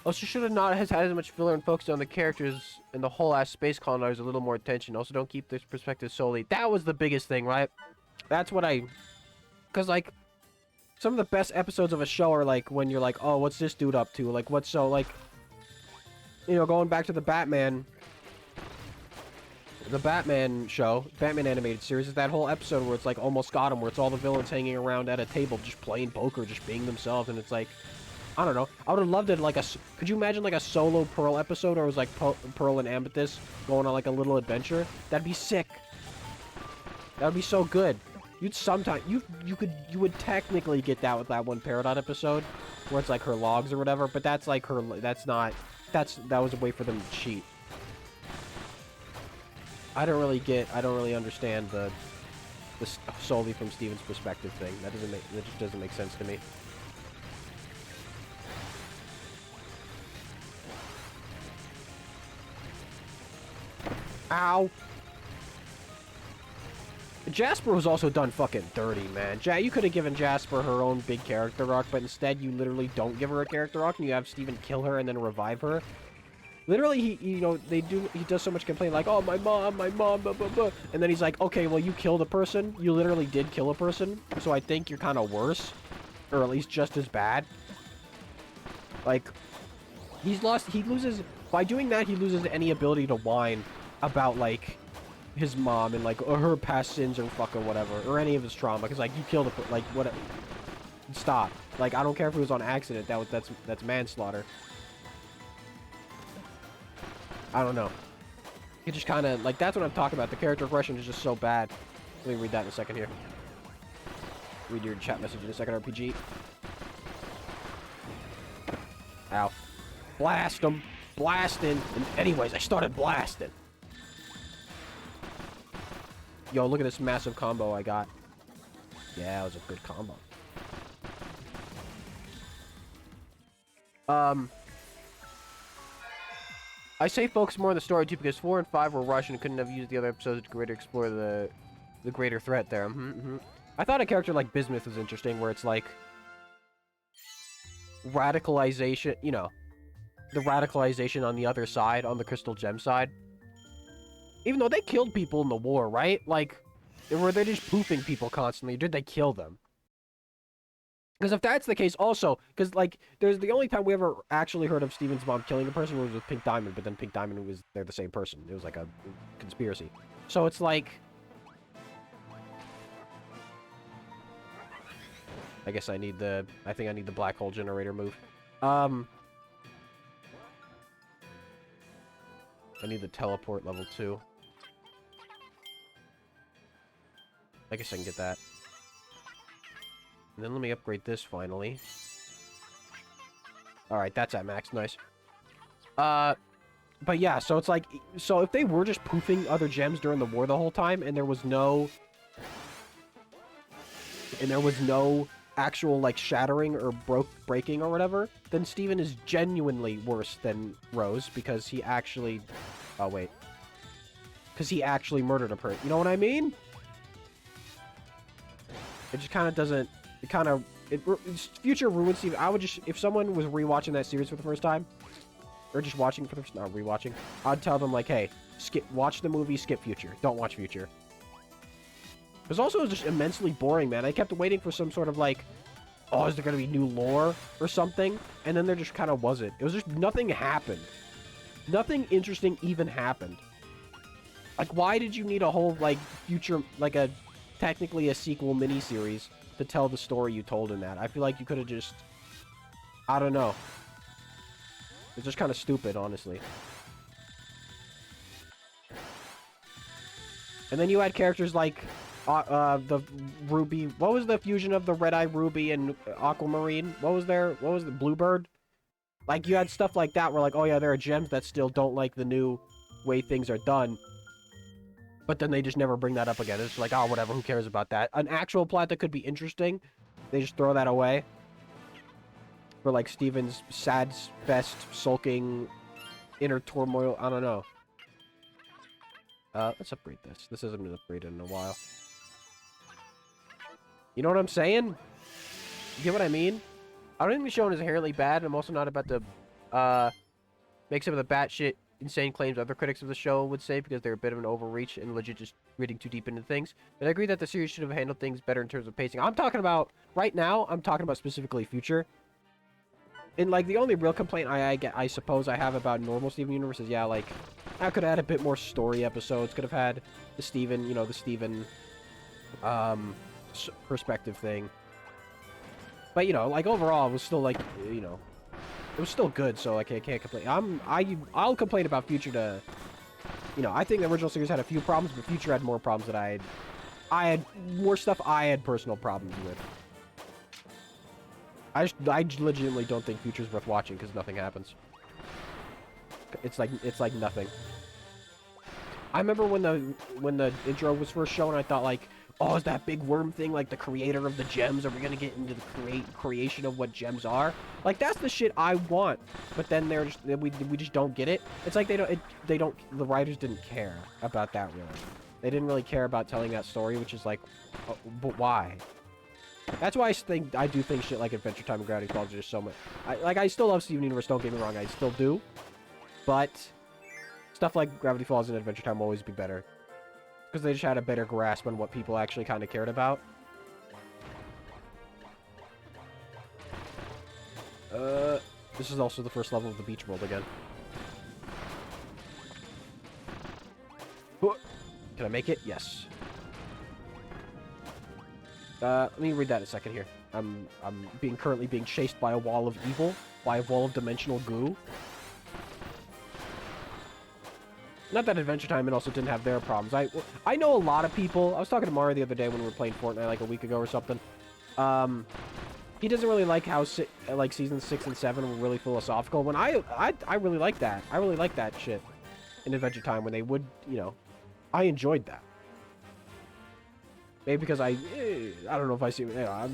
Also should have not had as much filler and focused on the characters and the whole ass space colonizers a little more attention. Also don't keep this perspective solely. That was the biggest thing, right? That's what because, like, some of the best episodes of a show are, like, when you're like, oh, what's this dude up to? Like, what's so, like, you know, going back to the Batman show, Batman animated series, is that whole episode where it's like Almost Got Him, where it's all the villains hanging around at a table just playing poker, just being themselves, and it's like, I don't know. I would have loved it like could you imagine like a solo Pearl episode, or it was like Pearl and Amethyst going on like a little adventure? That'd be sick. That would be so good. You would technically get that with that one Peridot episode, where it's like her logs or whatever, but that's like that was a way for them to cheat. I don't really understand the solely from Steven's perspective thing. That just doesn't make sense to me. Ow! Jasper was also done fucking dirty, man. You could have given Jasper her own big character arc, but instead you literally don't give her a character arc, and you have Steven kill her and then revive her. Literally, he does so much complaint, like, oh, my mom, blah, blah, blah. And then he's like, okay, well, you killed a person. You literally did kill a person, so I think you're kind of worse. Or at least just as bad. Like, he loses, by doing that, he loses any ability to whine about, like, his mom and, like, her past sins or fucking whatever, or any of his trauma, because, like, you killed a, like, what, stop. Like, I don't care if it was on accident, that's manslaughter. I don't know. It just kind of, like, that's what I'm talking about. The character progression is just so bad. Let me read that in a second here. Read your chat message in a second, RPG. Ow. Blast him. Blasting. And anyways, I started blasting. Yo, look at this massive combo I got. Yeah, it was a good combo. I say focus more on the story too because 4 and 5 were rushed and couldn't have used the other episodes to greater explore the greater threat there. I thought a character like Bismuth was interesting, where it's like radicalization, you know, the radicalization on the other side, on the Crystal Gem side. Even though they killed people in the war, right? Like, were they just poofing people constantly, or did they kill them? Because if that's the case, also, because, like, there's the only time we ever actually heard of Steven's mom killing a person was with Pink Diamond, but then Pink Diamond was, they're the same person. It was like a conspiracy. So it's like, I guess I think I need the black hole generator move. I need the teleport level 2. I guess I can get that. And then let me upgrade this finally. Alright, that's at max. Nice. But yeah, so it's like, so if they were just poofing other gems during the war the whole time, and there was no actual, like, shattering or breaking or whatever, then Steven is genuinely worse than Rose, because he actually... Oh, wait. Because he actually murdered a person. You know what I mean? It just kind of doesn't... It kind of... Future ruins Steven. I would just... If someone was rewatching that series for the first time, or just watching for the first... Not rewatching. I'd tell them, like, hey, watch the movie, skip Future. Don't watch Future. It was also just immensely boring, man. I kept waiting for some sort of, like, oh, is there going to be new lore or something? And then there just kind of wasn't. It was just nothing happened. Nothing interesting even happened. Like, why did you need a whole, like, future, like, technically a sequel miniseries to tell the story you told in that? I feel like you could have just, I don't know. It's just kind of stupid, honestly. And then you had characters like... the Ruby... What was the fusion of the Red-Eye Ruby and Aquamarine? What was the Bluebird? Like, you had stuff like that where, like, oh yeah, there are gems that still don't like the new way things are done. But then they just never bring that up again. It's like, oh, whatever, who cares about that? An actual plot that could be interesting, they just throw that away. For, like, Steven's sad, best, sulking, inner turmoil. I don't know. Let's upgrade this. This hasn't been upgraded in a while. You know what I'm saying? You get what I mean? I don't think the show is inherently bad. I'm also not about to make some of the batshit insane claims other critics of the show would say, because they're a bit of an overreach and legit just reading too deep into things. But I agree that the series should have handled things better in terms of pacing. I'm talking about, right now, I'm talking about specifically Future. And, like, the only real complaint I suppose I have about normal Steven Universe is, yeah, like, I could have had a bit more story episodes, could have had the Steven, you know, the Steven, perspective thing. But, you know, like, overall, it was still, like, you know, it was still good, so, like, I can't complain. I'll complain about Future to, you know, I think the original series had a few problems, but Future had more problems that I had more stuff I had personal problems with. I legitimately don't think Future's worth watching because nothing happens. It's like nothing. I remember when the intro was first shown, I thought, like, oh, is that big worm thing like the creator of the gems? Are we gonna get into the creation of what gems are? Like, that's the shit I want. But then we just don't get it. It's like the writers didn't care about that really. They didn't really care about telling that story, which is like, but why? That's why I do think shit like Adventure Time and Gravity Falls are just so much. I still love Steven Universe, don't get me wrong, I still do. But stuff like Gravity Falls and Adventure Time will always be better. Because they just had a better grasp on what people actually kind of cared about. This is also the first level of the beach world again. Can I make it? Yes. Let me read that in a second here. I'm currently being chased by a wall of evil, by a wall of dimensional goo. Not that Adventure Time and also didn't have their problems. I know a lot of people. I was talking to Mario the other day when we were playing Fortnite like a week ago or something. He doesn't really like how like season 6 and 7 were really philosophical. When I really like that. I really like that shit in Adventure Time when they would, you know, I enjoyed that. Maybe because I don't know if I see, you know,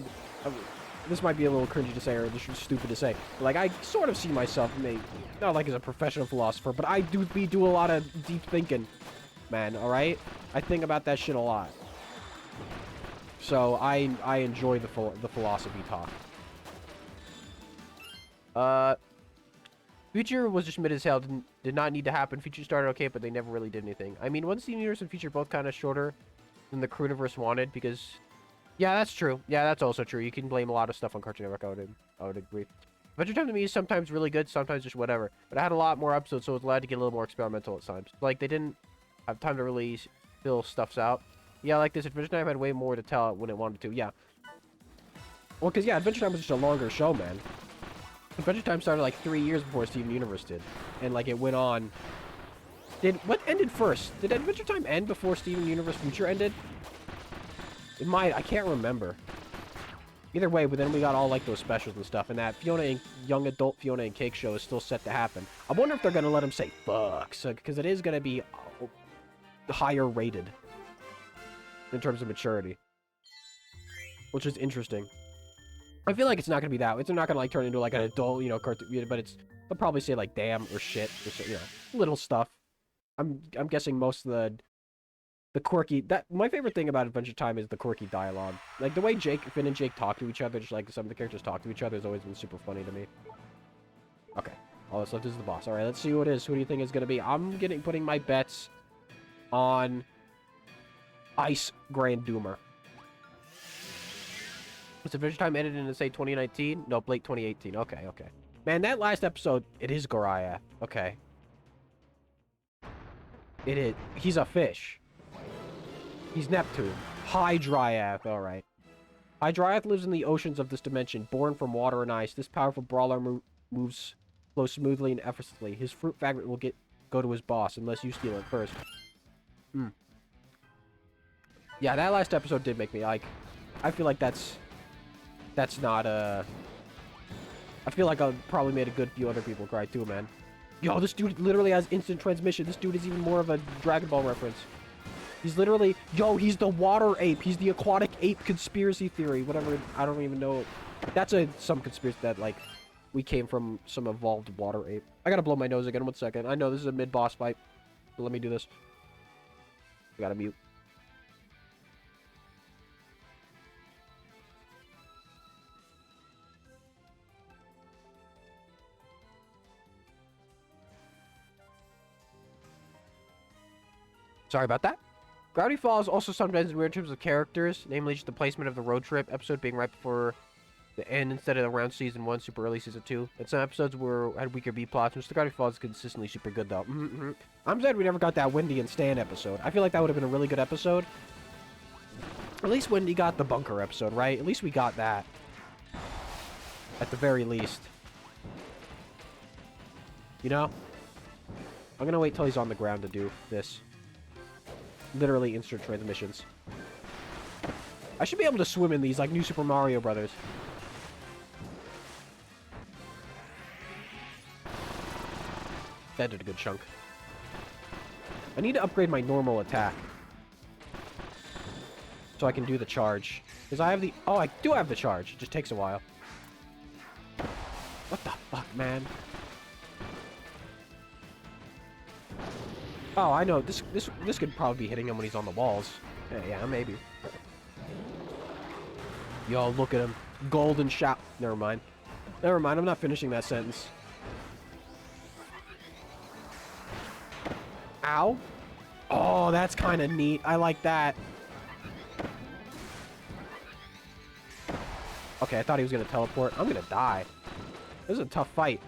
this might be a little cringy to say or just stupid to say. But like, I sort of see myself, maybe, not like as a professional philosopher, but I do a lot of deep thinking, man, alright? I think about that shit a lot. So, I enjoy the philosophy talk. Future was just mid as hell, did not need to happen. Future started okay, but they never really did anything. I mean, One Steven Universe and Future both kind of shorter than the Crewniverse wanted, because... Yeah, that's true. Yeah, that's also true. You can blame a lot of stuff on Cartoon Network, I would agree. Adventure Time to me is sometimes really good, sometimes just whatever. But I had a lot more episodes, so it was allowed to get a little more experimental at times. Like, they didn't have time to really fill stuffs out. Yeah, like this, Adventure Time had way more to tell when it wanted to, yeah. Well, because, yeah, Adventure Time was just a longer show, man. Adventure Time started, like, 3 years before Steven Universe did. And, like, it went on... What ended first? Did Adventure Time end before Steven Universe Future ended? It might. I can't remember. Either way, but then we got all, like, those specials and stuff. And that young adult Fiona and Cake show is still set to happen. I wonder if they're going to let him say fuck. So, because it is going to be higher rated. In terms of maturity. Which is interesting. I feel like it's not going to be that. It's not going to, like, turn into, like, an adult, you know, cartoon. But they'll probably say, like, damn or shit. Or, you know, little stuff. I'm guessing most of the quirky... My favorite thing about Adventure Time is the quirky dialogue. Like, the way Finn and Jake talk to each other, just like some of the characters talk to each other, has always been super funny to me. Okay. All that's left is the boss. Alright, let's see who it is. Who do you think is going to be? I'm putting my bets on Ice Grand Doomer. Was Adventure Time edited in, say, 2019? No, late 2018. Okay, okay. Man, that last episode, it is Goriath. Okay. It is. He's a fish. He's Neptune. Hydriath. Alright. Hydriath lives in the oceans of this dimension, born from water and ice. This powerful brawler flows smoothly and effortlessly. His fruit fragment will go to his boss, unless you steal it first. Yeah, that last episode did make me, like... I feel like that's not, I feel like I probably made a good few other people cry too, man. Yo, this dude literally has instant transmission. This dude is even more of a Dragon Ball reference. He's literally... Yo, he's the water ape. He's the aquatic ape conspiracy theory. Whatever. I don't even know. That's some conspiracy that, like, we came from some evolved water ape. I gotta blow my nose again. 1 second. I know this is a mid-boss fight. But let me do this. I gotta mute. Sorry about that. Gravity Falls also sometimes in weird terms of characters, namely just the placement of the road trip episode being right before the end instead of around season 1, super early season 2. And some episodes had weaker B plots, which the Gravity Falls is consistently super good though. I'm sad we never got that Wendy and Stan episode. I feel like that would have been a really good episode. At least Wendy got the bunker episode, right? At least we got that. At the very least. You know? I'm gonna wait till he's on the ground to do this. Literally instant transmissions. I should be able to swim in these like New Super Mario Brothers. That did a good chunk. I need to upgrade my normal attack. so I can do the charge. Because I have the... Oh, I do have the charge. It just takes a while. What the fuck, man? Oh, I know. This could probably be hitting him when he's on the walls. Yeah, maybe. Yo, look at him. Golden shot. Never mind. Never mind. I'm not finishing that sentence. Ow. Oh, that's kind of neat. I like that. Okay, I thought he was going to teleport. I'm going to die. This is a tough fight.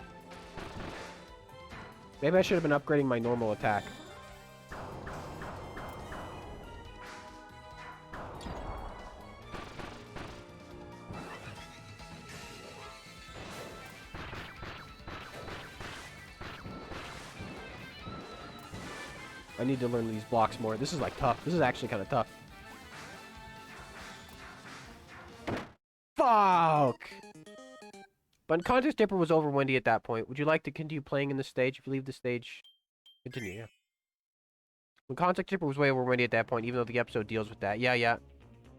Maybe I should have been upgrading my normal attack. I need to learn these blocks more. This is like tough. This is actually kind of tough. Fuck! But Context Dipper was over Wendy at that point. Would you like to continue playing in the stage? If you leave the stage, continue, yeah. When Context Dipper was way over Wendy at that point, even though the episode deals with that. Yeah.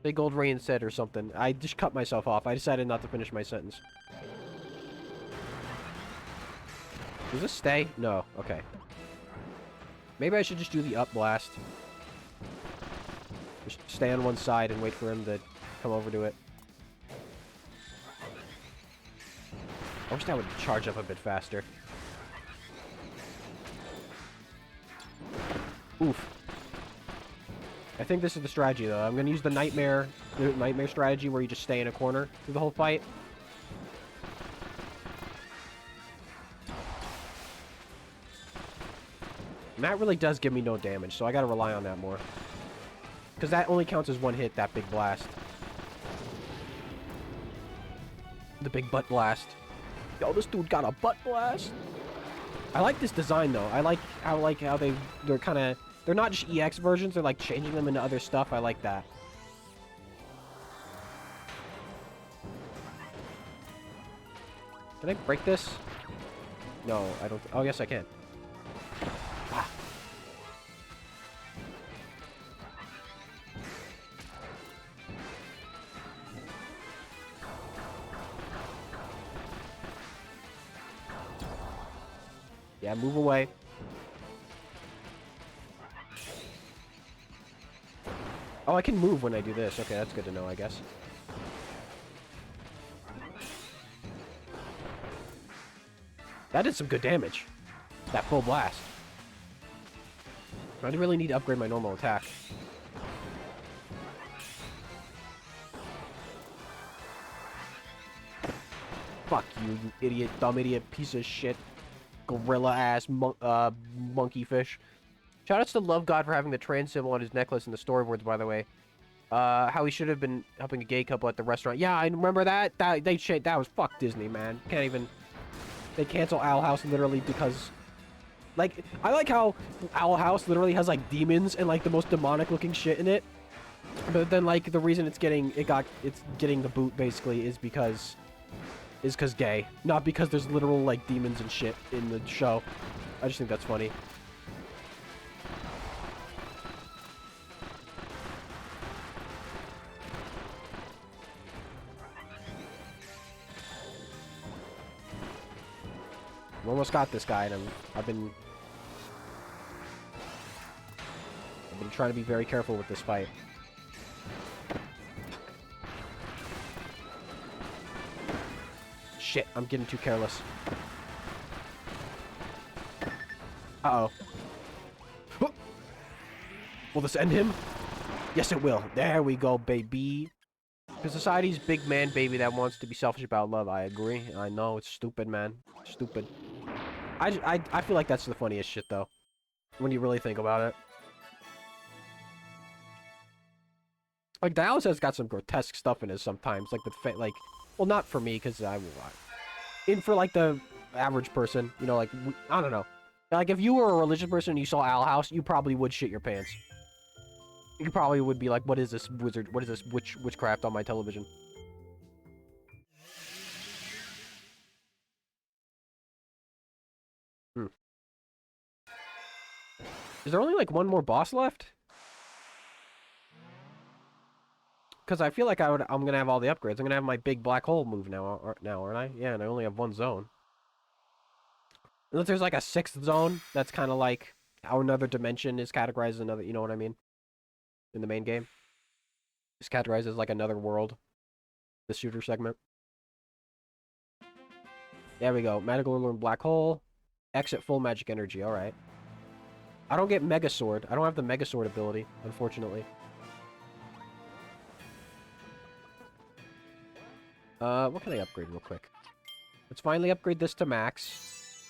Big old rain said or something. I just cut myself off. I decided not to finish my sentence. Does this stay? No. Okay. Maybe I should just do the up blast. Just stay on one side and wait for him to come over to it. I wish that would charge up a bit faster. Oof. I think this is the strategy, though. I'm going to use the nightmare strategy where you just stay in a corner through the whole fight. And that really does give me no damage, so I got to rely on that more. Because that only counts as one hit, that big blast. The big butt blast. Yo, this dude got a butt blast. I like this design, though. I like how they're kind of... They're not just EX versions, they're like changing them into other stuff. I like that. Can I break this? No, I don't... Oh, yes, I can. Ah. Yeah, move away. Oh, I can move when I do this. Okay, that's good to know, I guess. That did some good damage. That full blast. I really need to upgrade my normal attack. Fuck you, you idiot, dumb idiot, piece of shit. Gorilla-ass monkey fish. Shoutouts to Love God for having the trans symbol on his necklace in the storyboards, by the way. How he should have been helping a gay couple at the restaurant. Yeah, I remember that. That was fuck Disney, man. Can't even... They cancel Owl House literally because... Like, I like how Owl House literally has, like, demons and, like, the most demonic-looking shit in it. But then, like, the reason it's getting the boot, basically, is because gay. Not because there's literal, like, demons and shit in the show. I just think that's funny. We almost got this guy, and I've been trying to be very careful with this fight. Shit, I'm getting too careless. Uh-oh. Will this end him? Yes, it will. There we go, baby. Because society's big man baby that wants to be selfish about love. I agree. I know, it's stupid, man. Stupid. I feel like that's the funniest shit, though. When you really think about it. Like, Dallas has got some grotesque stuff in it sometimes. Like, well, not for me, because for, like, the average person. You know, like, I don't know. Like, if you were a religious person and you saw Owl House, you probably would shit your pants. You probably would be like, what is this wizard? What is this witchcraft on my television? Is there only, like, one more boss left? because I feel like I'm gonna have all the upgrades. I'm gonna have my big black hole move now, aren't I? Yeah, and I only have one zone. Unless there's like a sixth zone that's kind of like how another dimension is categorized as another. You know what I mean? In the main game, it's categorized as like another world. The shooter segment. There we go. Magical Lure black hole. Exit full magic energy. All right. I don't get Mega Sword. I don't have the Mega Sword ability, unfortunately. What can I upgrade real quick? Let's finally upgrade this to max.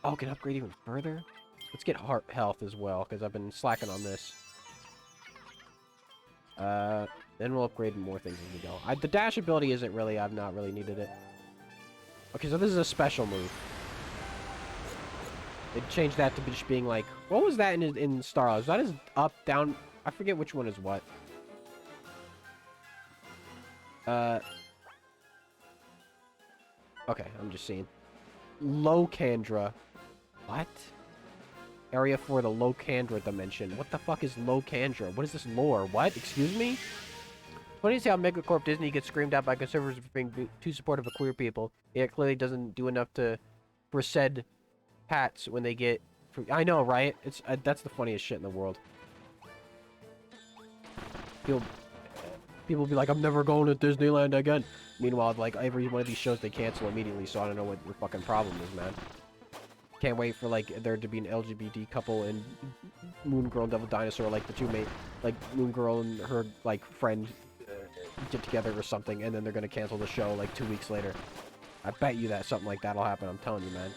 Oh, can I upgrade even further? Let's get heart health as well, because I've been slacking on this. Then we'll upgrade more things as we go. The dash ability isn't really, I've not really needed it. Okay, so this is a special move. It changed that to just being like, what was that in Star? Was that his up, down? I forget which one is what. Okay, I'm just seeing. Locandra. What? Area for the Locandra dimension. What the fuck is Locandra? What is this lore? What? Excuse me? Funny to see how Megacorp Disney gets screamed at by conservatives for being too supportive of queer people. Yet clearly doesn't do enough for said hats when they get... I know, right? It's that's the funniest shit in the world. People be like, I'm never going to Disneyland again. Meanwhile, like, every one of these shows they cancel immediately, so I don't know what your fucking problem is, man. Can't wait for, like, there to be an LGBT couple in Moon Girl and Devil Dinosaur, like, the two like, Moon Girl and her, like, friend get together or something, and then they're gonna cancel the show, like, 2 weeks later. I bet you that something like that'll happen, I'm telling you, man.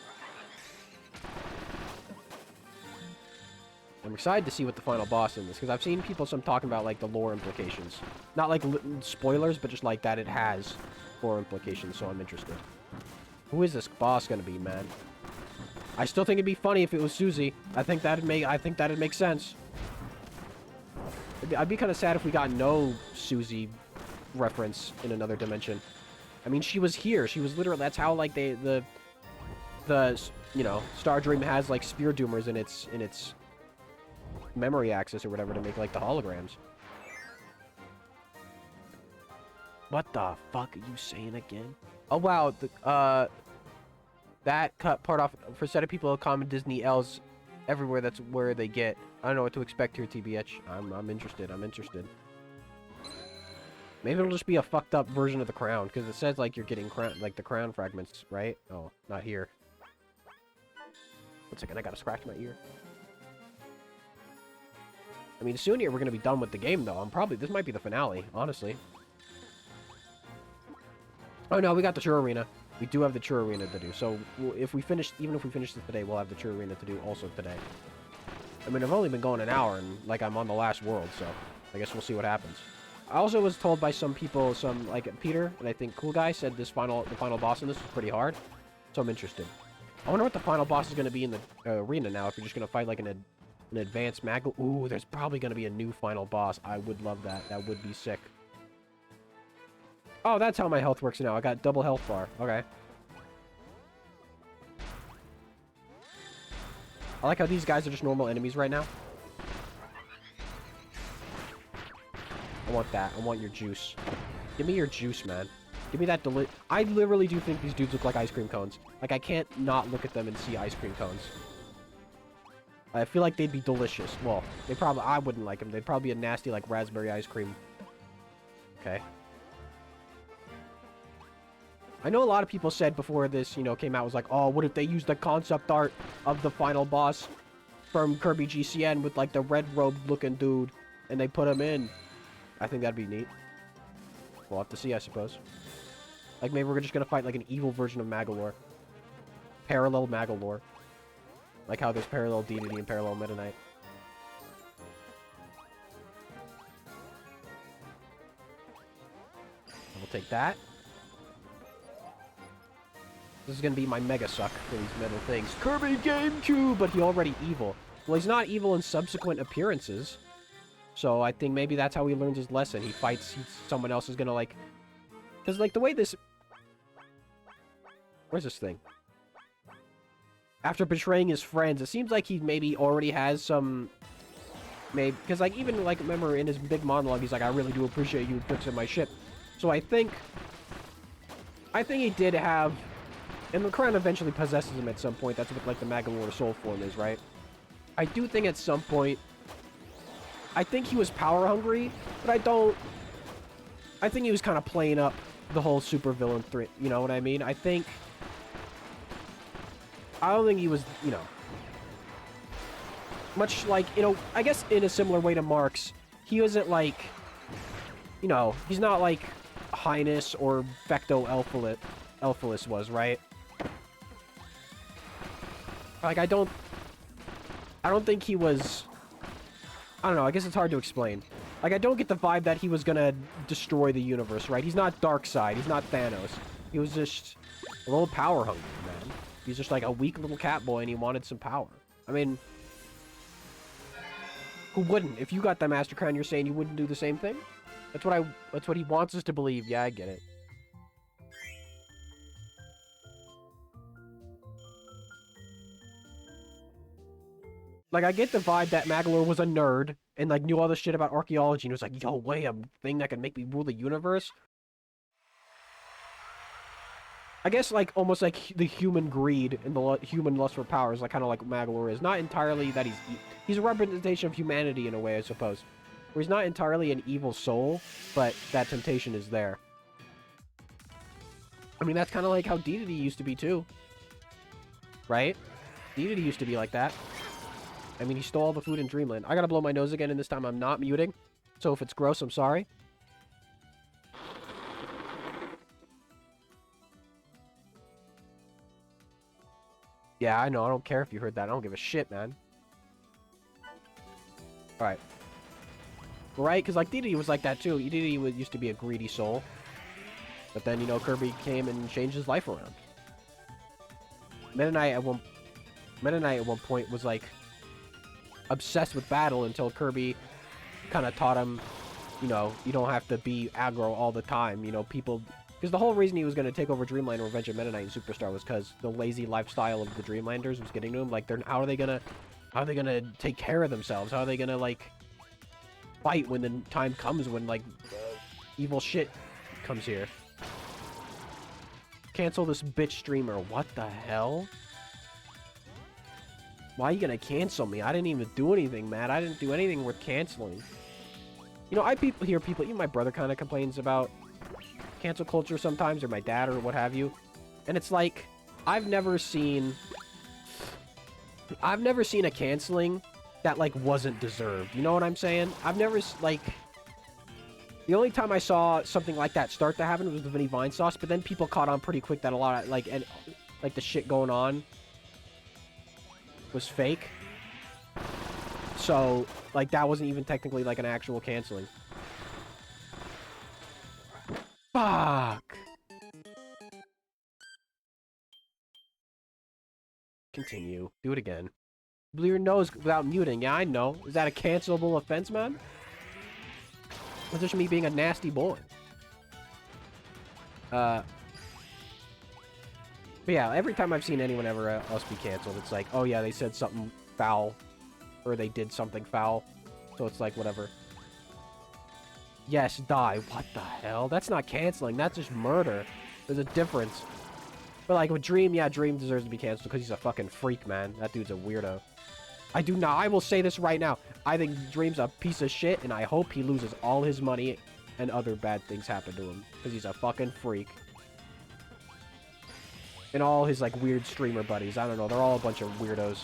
I'm excited to see what the final boss in this, because I've seen people talking about, like, the lore implications. Not, like, spoilers, but just, like, that it has lore implications, so I'm interested. Who is this boss gonna be, man? I still think it'd be funny if it was Susie. I think that'd make sense. I'd be kind of sad if we got no Susie reference in another dimension. I mean, she was here. She was literally... That's how, like, the you know, Star Dream has, like, Spear Doomers in its memory access or whatever to make, like, the holograms. What the fuck are you saying again? Oh, wow. That cut part off for a set of people common Disney L's everywhere. That's where they get. I don't know what to expect here, TBH. I'm interested. I'm interested. Maybe it'll just be a fucked up version of the crown, because it says, like, you're getting like, the crown fragments, right? Oh, not here. 1 second, I gotta scratch my ear. I mean, soon here we're gonna be done with the game, though. This might be the finale, honestly. Oh, no, we got the Chur Arena. We do have the Chur Arena to do. So, even if we finish this today, we'll have the Chur Arena to do also today. I mean, I've only been going an hour, and, like, I'm on the last world, so I guess we'll see what happens. I also was told by some people, like, Peter, and I think Cool Guy, said the final boss in this was pretty hard. So I'm interested. I wonder what the final boss is going to be in the arena now, if you're just going to fight, like, an advanced mag... Ooh, there's probably going to be a new final boss. I would love that. That would be sick. Oh, that's how my health works now. I got double health bar. Okay. I like how these guys are just normal enemies right now. I want that. I want your juice. Give me your juice, man. Give me that I literally do think these dudes look like ice cream cones. Like, I can't not look at them and see ice cream cones. I feel like they'd be delicious. Well, I wouldn't like them. They'd probably be a nasty, like, raspberry ice cream. Okay. I know a lot of people said before this, you know, came out, was like, oh, what if they used the concept art of the final boss from Kirby GCN with, like, the red robe looking dude, and they put him in. I think that'd be neat. We'll have to see, I suppose. Like, maybe we're just gonna fight, like, an evil version of Magolor. Parallel Magolor. Like how there's parallel Dedede and parallel Meta Knight. We'll take that. This is gonna be my Mega Suck for these metal things. Kirby GameCube! But he's already evil. Well, he's not evil in subsequent appearances. So I think maybe that's how he learns his lesson. He fights someone else is gonna, like... Because, like, the way this... Where's this thing? After betraying his friends, it seems like he maybe already has some maybe, because like even like remember in his big monologue, he's like, I really do appreciate you fixing my ship. So I think he did have, and the Crown eventually possesses him at some point. That's what like the Magolor soul form is, right? I do think at some point, I think he was power hungry, but I think he was kind of playing up the whole supervillain threat. You know what I mean? I don't think he was, you know, much like, you know, I guess in a similar way to Marx, he wasn't like, you know, he's not like Highness or Vecto Elphalus was, right? Like, I don't think he was, I don't know, I guess it's hard to explain. Like, I don't get the vibe that he was gonna destroy the universe, right? He's not Darkseid, he's not Thanos. He was just a little power hungry, man. He's just like a weak little cat boy and he wanted some power. I mean, who wouldn't? If you got the Master Crown, you're saying you wouldn't do the same thing? That's what he wants us to believe. Yeah, I get it. Like, I get the vibe that Magolor was a nerd and, like, knew all this shit about archaeology and was like, yo, wait, a thing that can make me rule the universe? I guess, like, almost like the human greed and the human lust for power is, like, kind of like Magolor is. Not entirely that he's a representation of humanity in a way, I suppose. Where he's not entirely an evil soul, but that temptation is there. I mean, that's kind of like how Dedede used to be, too. Right? Dedede used to be like that. I mean, he stole all the food in Dreamland. I gotta blow my nose again, and this time I'm not muting. So if it's gross, I'm sorry. Yeah, I know. I don't care if you heard that. I don't give a shit, man. Alright. Right? Because, like, Dedede was like that, too. Dedede used to be a greedy soul. But then, you know, Kirby came and changed his life around. Meta Knight at one point was, like, obsessed with battle until Kirby kind of taught him, you know, you don't have to be aggro all the time. You know, people... Because the whole reason he was going to take over Dreamland and Revenge of Meta Knight and Superstar was because the lazy lifestyle of the Dreamlanders was getting to him. Like, how are they gonna take care of themselves? How are they gonna, like, fight when the time comes when, like, evil shit comes here? Cancel this bitch streamer. What the hell? Why are you gonna cancel me? I didn't even do anything, Matt. I didn't do anything worth canceling. You know, I hear people, even my brother kind of complains about cancel culture sometimes, or my dad, or what have you. And it's like, I've never seen a canceling that, like, wasn't deserved. You know what I'm saying? I've never, like... The only time I saw something like that start to happen was the Vinny Vine sauce, but then people caught on pretty quick that a lot of, like, and, like, the shit going on was fake. So, like, that wasn't even technically, like, an actual canceling. Fuck! Continue. Do it again. Blew your nose without muting. Yeah, I know. Is that a cancelable offense, man? That's just me being a nasty boy. But yeah, every time I've seen anyone ever else be canceled, it's like, oh yeah, they said something foul. Or they did something foul. So it's like, whatever. Yes, die. What the hell? That's not canceling. That's just murder. There's a difference. But like with Dream, yeah, Dream deserves to be canceled because he's a fucking freak, man. That dude's a weirdo. I will say this right now. I think Dream's a piece of shit, and I hope he loses all his money and other bad things happen to him. Because he's a fucking freak. And all his, like, weird streamer buddies. I don't know. They're all a bunch of weirdos.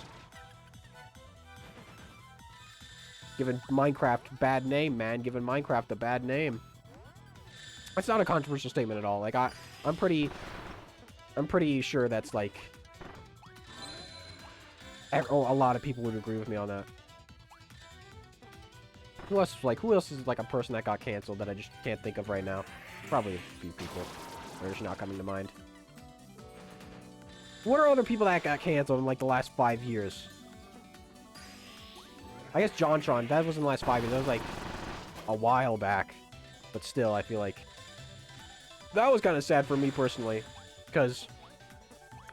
Giving Minecraft bad name, man. Giving Minecraft a bad name. That's not a controversial statement at all. Like, I'm pretty sure that's, like... a lot of people would agree with me on that. Who else is, like, a person that got canceled that I just can't think of right now? Probably a few people. They're just not coming to mind. What are other people that got canceled in, like, the last 5 years? I guess JonTron. That wasn't the last 5 years. That was, like, a while back. But still, I feel like... That was kind of sad for me, personally. Because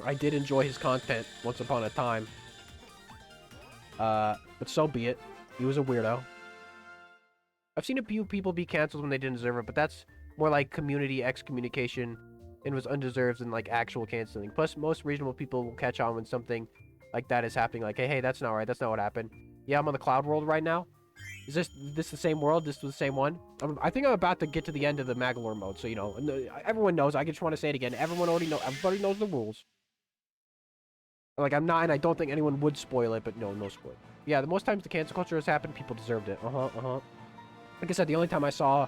I did enjoy his content once upon a time. But so be it. He was a weirdo. I've seen a few people be canceled when they didn't deserve it, but that's more like community excommunication and was undeserved than like actual canceling. Plus, most reasonable people will catch on when something like that is happening. Like, hey, that's not right. That's not what happened. Yeah, I'm on the cloud world right now. Is this the same world? This was the same one? I think I'm about to get to the end of the Magolor mode, so, you know, everyone knows. I just want to say it again. Everybody knows the rules. Like, I'm not, and I don't think anyone would spoil it, but no spoil. Yeah, the most times the cancel culture has happened, people deserved it. Like I said, the only time I saw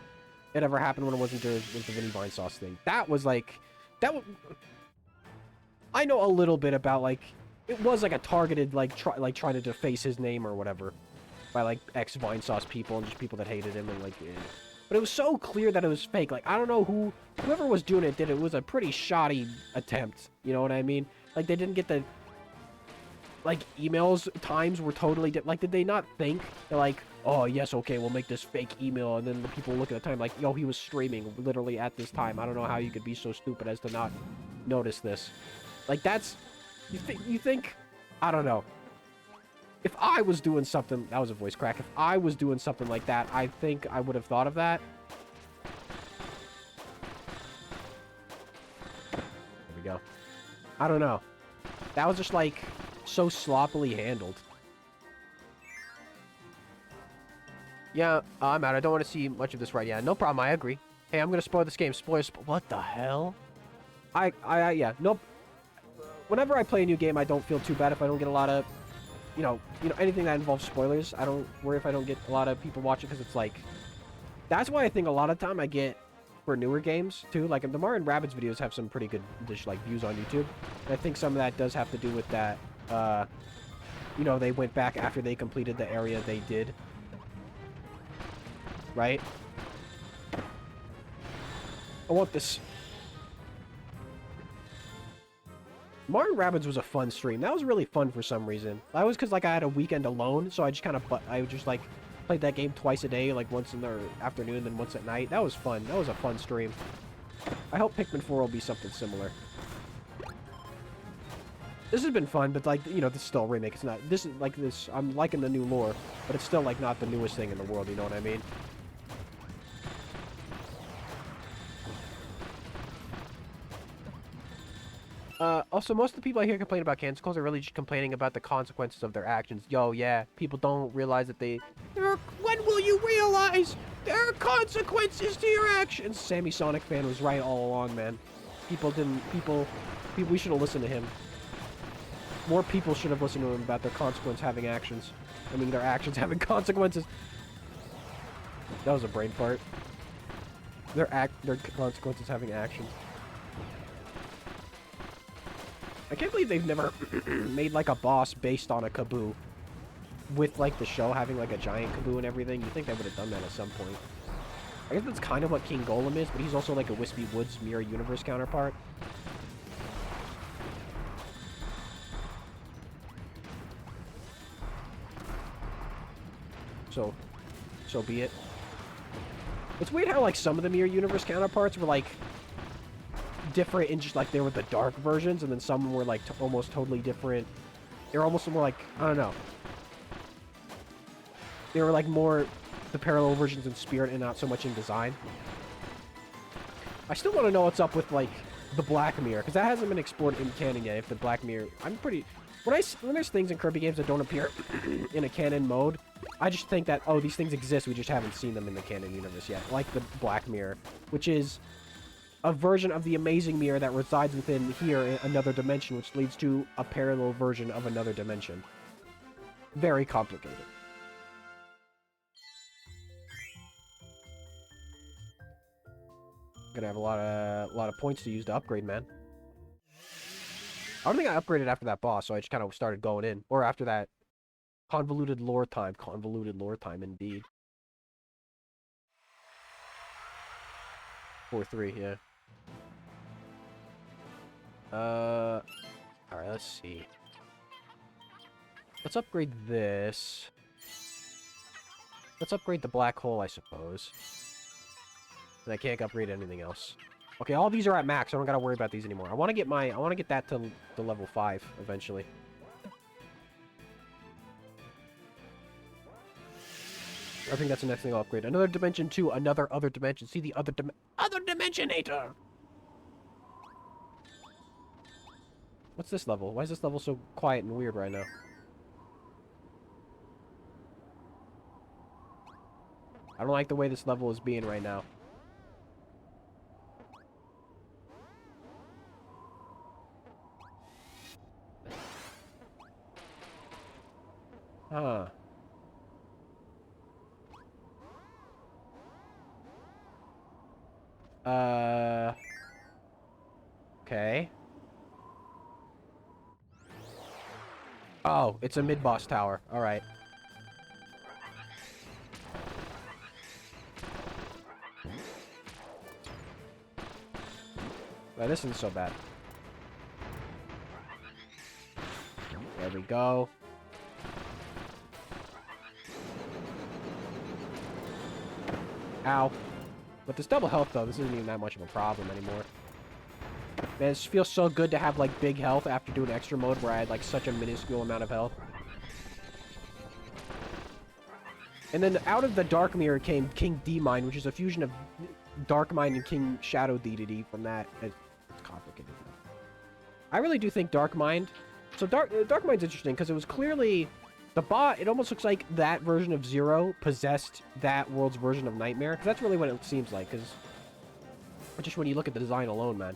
it ever happen when it wasn't yours was the Vinny Vinesauce thing. That was like, I know a little bit about, like, it was like a targeted, like, trying to deface his name or whatever by, like, ex-Vinesauce people and just people that hated him and, like, but it was so clear that it was fake. Like, I don't know whoever was doing it did it. It was a pretty shoddy attempt. You know what I mean? Like, they didn't get the, like, emails times were totally different. Like, did they not think they're like, oh yes, okay, we'll make this fake email, and then the people look at the time like, yo, he was streaming literally at this time. I don't know how you could be so stupid as to not notice this. Like, that's, you think, I don't know. If I was doing something, that was a voice crack. If I was doing something like that, I think I would have thought of that. There we go. I don't know. That was just like so sloppily handled. Yeah, I'm out. I don't want to see much of this right now. No problem. I agree. Hey, I'm gonna spoil this game. What the hell? Yeah. Nope. Whenever I play a new game, I don't feel too bad if I don't get a lot of, you know, anything that involves spoilers. I don't worry if I don't get a lot of people watching, because it's like, that's why I think a lot of time I get for newer games too. Like, the Mario and Rabbids videos have some pretty good like views on YouTube. And I think some of that does have to do with that. You know, they went back after they completed the area they did. Right? I want this. Mario Rabbids was a fun stream. That was really fun for some reason. That was because, like, I had a weekend alone, so I just kind of, I just, like, played that game twice a day, like, once in the afternoon and then once at night. That was fun. That was a fun stream. I hope Pikmin 4 will be something similar. This has been fun, but, like, you know, this is still a remake. It's not, this is, like, this, I'm liking the new lore, but it's still, like, not the newest thing in the world, you know what I mean? Also, most of the people I hear complain about cancel culture are really just complaining about the consequences of their actions. Yo, yeah, people don't realize that when will you realize there are consequences to your actions? Sammy Sonic fan was right all along, man. We should have listened to him. More people should have listened to him about their their actions having consequences. That was a brain fart. Their consequences having actions. I can't believe they've never made, like, a boss based on a Kaboo. With, like, the show having, like, a giant Kaboo and everything. You'd think they would have done that at some point. I guess that's kind of what King Golem is, but he's also, like, a Wispy Woods Mirror Universe counterpart. So be it. It's weird how, like, some of the Mirror Universe counterparts were, like, different in just, like, they were the dark versions, and then some were, like, almost totally different. They were almost more, like, I don't know. They were, like, more the parallel versions in spirit and not so much in design. I still want to know what's up with, like, the Black Mirror, because that hasn't been explored in canon yet, if the Black Mirror... When there's things in Kirby games that don't appear in a canon mode, I just think that, oh, these things exist, we just haven't seen them in the canon universe yet. Like the Black Mirror, which is a version of the Amazing Mirror that resides within here in another dimension, which leads to a parallel version of another dimension. Very complicated. Gonna have a lot of points to use to upgrade, man. I don't think I upgraded after that boss, so I just kind of started going in. Or after that convoluted lore time. Convoluted lore time, indeed. 4-3, yeah. Alright, let's see. Let's upgrade this. Let's upgrade the black hole, I suppose. And I can't upgrade anything else. Okay, all these are at max. I don't gotta worry about these anymore. I want to get that to level 5 eventually. I think that's the next thing I'll upgrade. Another dimension to another other dimension. See the other dimensionator. What's this level? Why is this level so quiet and weird right now? I don't like the way this level is being right now. Huh. Okay. Oh, it's a mid-boss tower. Alright. Well, this isn't so bad. There we go. Ow. With this double health, though, this isn't even that much of a problem anymore. Man, it feels so good to have, like, big health after doing extra mode where I had, like, such a minuscule amount of health. And then out of the Dark Mirror came King D-Mine, which is a fusion of Dark Mine and King Shadow Deity from that. It's complicated. I really do think Dark Mind... So Dark Mind's interesting, because it was clearly... The bot, it almost looks like that version of Zero possessed that world's version of Nightmare. Because that's really what it seems like, because... Just when you look at the design alone, man.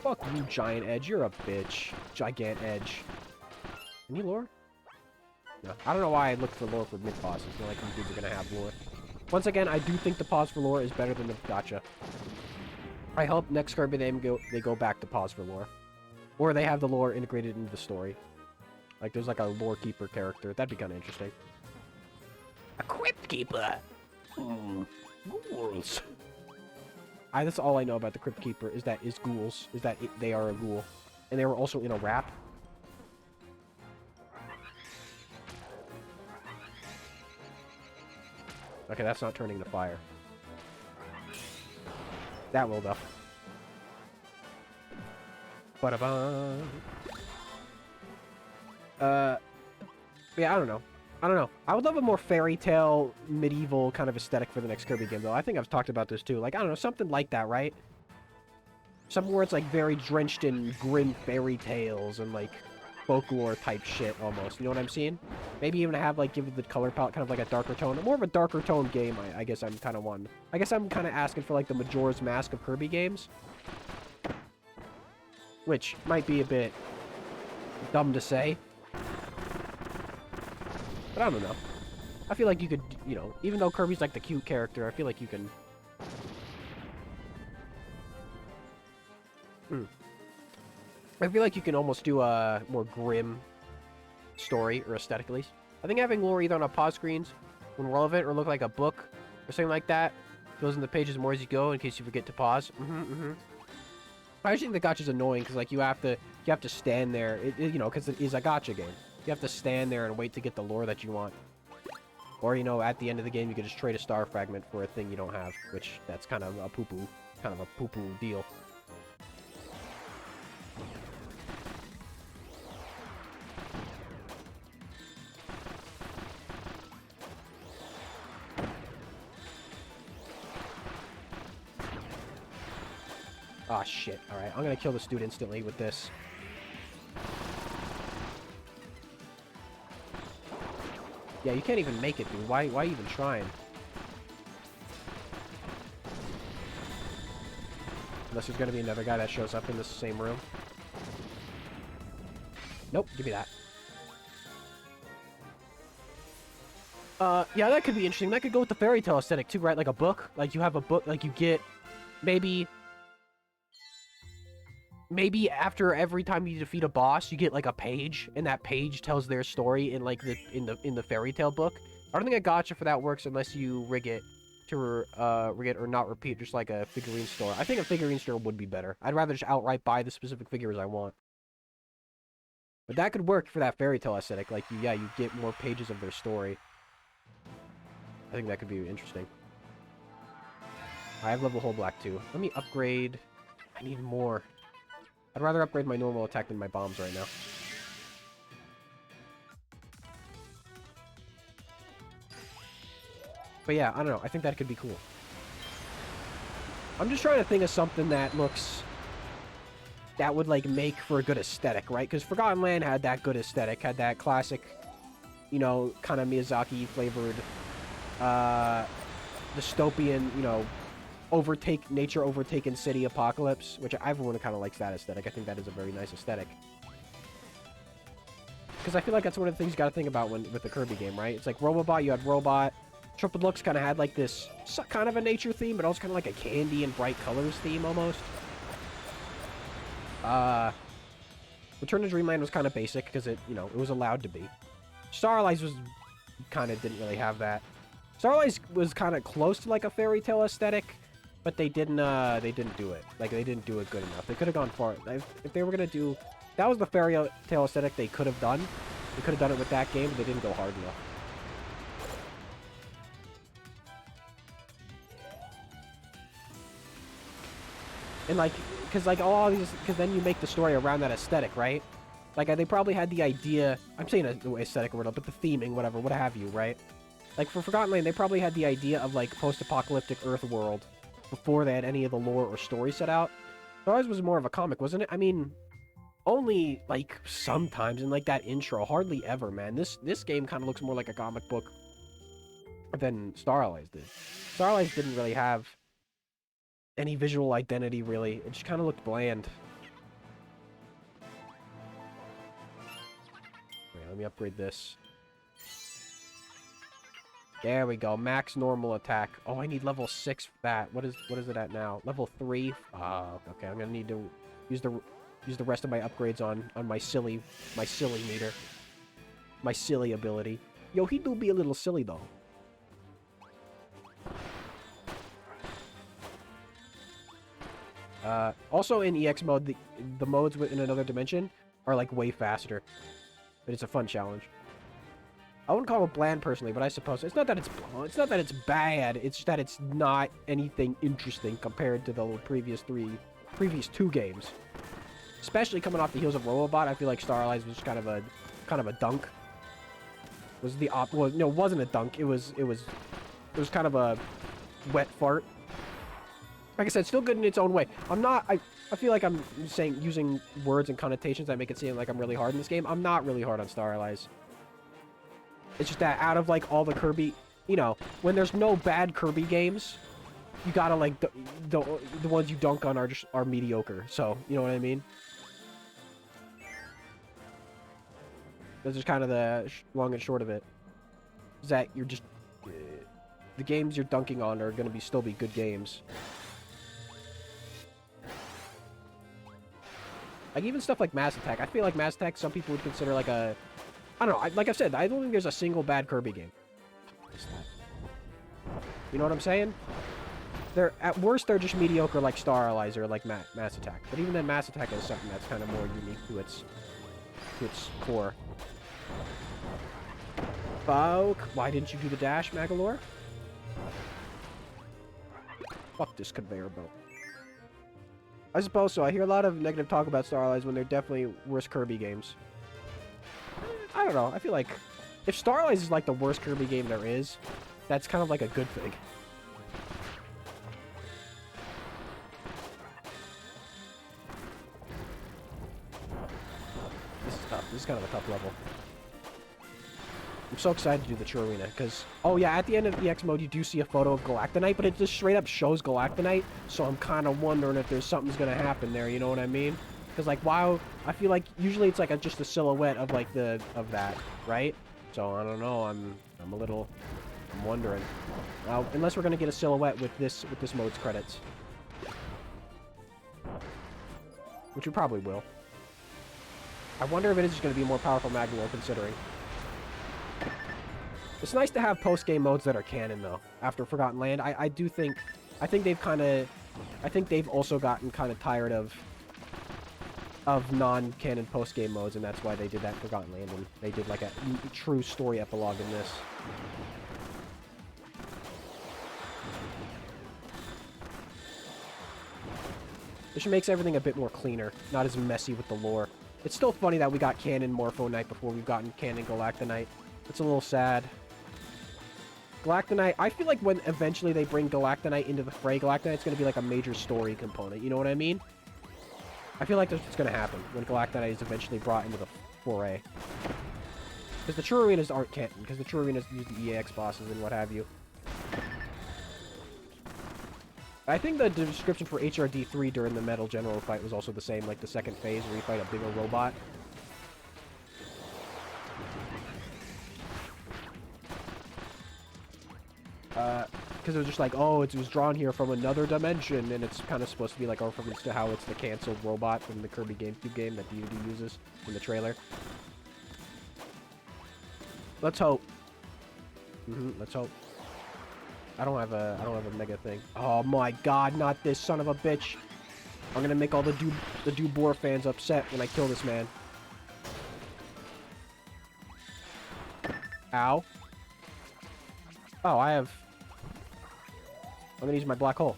Fuck you, Giant Edge. You're a bitch. Gigant Edge. Any lore? No. I don't know why I looked for lore for mid-bosses. I feel like these dudes are gonna have lore. Once again, I do think the pause for lore is better than the gacha. I hope next Kirby they go back to pause for lore. Or they have the lore integrated into the story. Like, there's like a lore keeper character. That'd be kind of interesting. A crypt keeper! Ghouls! That's all I know about the crypt keeper, is that it's ghouls. Is that they are a ghoul. And they were also in a rap. Okay, that's not turning to fire. That will, though. Ba-da-ba. Yeah, I don't know. I would love a more fairy tale, medieval kind of aesthetic for the next Kirby game, though. I think I've talked about this, too. Like, I don't know, something like that, right? Something where it's, like, very drenched in grim fairy tales and, like, folklore type shit, almost. You know what I'm saying? Maybe even have, like, give the color palette kind of like a darker tone. More of a darker tone game, I guess I'm kind of wanting. I guess I'm kind of asking for, like, the Majora's Mask of Kirby games. Which might be a bit dumb to say. But I don't know. I feel like you could, you know, even though Kirby's like the cute character, I feel like you can... I feel like you can almost do a more grim story, or aesthetic at least. I think having lore either on a pause screens, when relevant, or look like a book, or something like that, fills in the pages more as you go in case you forget to pause. I just think the gacha's annoying because, like, you have to stand there, you know, because it is a gacha game. You have to stand there and wait to get the lore that you want. Or, you know, at the end of the game, you could just trade a star fragment for a thing you don't have, which that's kind of a poo-poo deal. Ah, shit. Alright, I'm gonna kill this dude instantly with this. Yeah, you can't even make it, dude. Why even trying? Unless there's gonna be another guy that shows up in this same room. Nope, give me that. Yeah, that could be interesting. That could go with the fairy tale aesthetic, too, right? Like a book. Like, you have a book, like, you get... Maybe after every time you defeat a boss, you get like a page, and that page tells their story in like in the fairy tale book. I don't think a gacha for that works unless you rig it or not repeat, just like a figurine store. I think a figurine store would be better. I'd rather just outright buy the specific figures I want. But that could work for that fairy tale aesthetic. Like, you get more pages of their story. I think that could be interesting. I have level Whole Black too. Let me upgrade. I need more. I'd rather upgrade my normal attack than my bombs right now. But yeah, I don't know. I think that could be cool. I'm just trying to think of something that looks... that would, like, make for a good aesthetic, right? Because Forgotten Land had that good aesthetic. Had that classic, you know, kind of Miyazaki-flavored, dystopian, you know, nature overtaken city apocalypse, which everyone kind of likes that aesthetic. I think that is a very nice aesthetic. Because I feel like that's one of the things you got to think about with the Kirby game, right? It's like Robobot, you had Robot. Triple Deluxe kind of had like this kind of a nature theme, but also kind of like a candy and bright colors theme almost. Return to Dreamland was kind of basic because it, you know, it was allowed to be. Star Allies was kind of didn't really have that. Star Allies was kind of close to like a fairy tale aesthetic, but they didn't do it. Like they didn't do it good enough. They could have gone far. If they were gonna do, that was the fairy tale aesthetic they could have done. They could have done it with that game, but they didn't go hard enough. And like, because like all these, because then you make the story around that aesthetic, right? Like they probably had the idea. I'm saying aesthetic or whatever, but the theming, whatever, what have you, right? Like for Forgotten Land, they probably had the idea of like post-apocalyptic Earth world before they had any of the lore or story set out. Star Wars was more of a comic, wasn't it? I mean, only like sometimes in like that intro, hardly ever, man. This game kind of looks more like a comic book than Star Allies did. Star Allies didn't really have any visual identity, really. It just kind of looked bland. Wait, let me upgrade this. There we go. Max normal attack. Oh, I need level 6 for that. What is it at now? Level 3? Okay, I'm gonna need to use the rest of my upgrades on my silly meter. My silly ability. Yo, he do be a little silly though. Also in EX mode, the modes in another dimension are like way faster. But it's a fun challenge. I wouldn't call it bland personally, but I suppose it's not that it's bad. It's just that it's not anything interesting compared to the previous two games. Especially coming off the heels of Robobot, I feel like Star Allies was kind of a dunk. Well, no, it wasn't a dunk. It was kind of a wet fart. Like I said, still good in its own way. I feel like I'm using words and connotations that make it seem like I'm really hard in this game. I'm not really hard on Star Allies. It's just that out of like all the Kirby, you know, when there's no bad Kirby games, you gotta like the ones you dunk on are mediocre. So you know what I mean? That's just kind of the long and short of it. Is that you're just the games you're dunking on are gonna still be good games. Like, even stuff like Mass Attack. I feel like Mass Attack, some people would consider like a... I don't know. Like I've said, I don't think there's a single bad Kirby game. What is that? You know what I'm saying? At worst, they're just mediocre like Star Allies or like Mass Attack. But even then, Mass Attack is something that's kind of more unique to its core. Fuck. Why didn't you do the dash, Magolor? Fuck this conveyor belt. I suppose so. I hear a lot of negative talk about Star Allies when they're definitely worst Kirby games. I don't know. I feel like if Star Allies is like the worst Kirby game there is, that's kind of like a good thing. This is tough. This is kind of a tough level. I'm so excited to do the True Arena, because... Oh, yeah, at the end of EX mode, you do see a photo of Galactonite, but it just straight up shows Galactonite, so I'm kind of wondering if there's something's going to happen there, you know what I mean? Because, like, wow, I feel like usually it's, like, just a silhouette of, like, of that, right? So, I don't know, I'm wondering. Unless we're going to get a silhouette with this mode's credits. Which we probably will. I wonder if it is just going to be a more powerful Magolor, considering. It's nice to have post-game modes that are canon, though, after Forgotten Land. I think they've also gotten kind of tired of non-canon post-game modes, and that's why they did that Forgotten Land, and they did, like, a true story epilogue in this. This makes everything a bit more cleaner, not as messy with the lore. It's still funny that we got Canon Morpho Knight before we've gotten Canon Galactonite. It's a little sad. Galactonite, I feel like when eventually they bring Galactonite into the fray, Galactonite's going to be like a major story component. You know what I mean? I feel like that's what's going to happen when Galactonite is eventually brought into the foray. Because the true arenas aren't canon, because the true arenas use the EX bosses and what have you. I think the description for HRD3 during the Metal General fight was also the same, like the second phase where you fight a bigger robot. Because it was just like, oh, it was drawn here from another dimension, and it's kind of supposed to be like a reference to how it's the canceled robot from the Kirby GameCube game that DoD uses in the trailer. Let's hope. Let's hope. I don't have a mega thing. Oh my god, not this son of a bitch. I'm gonna make all the Dubor fans upset when I kill this man. Ow. Oh, I'm gonna use my black hole.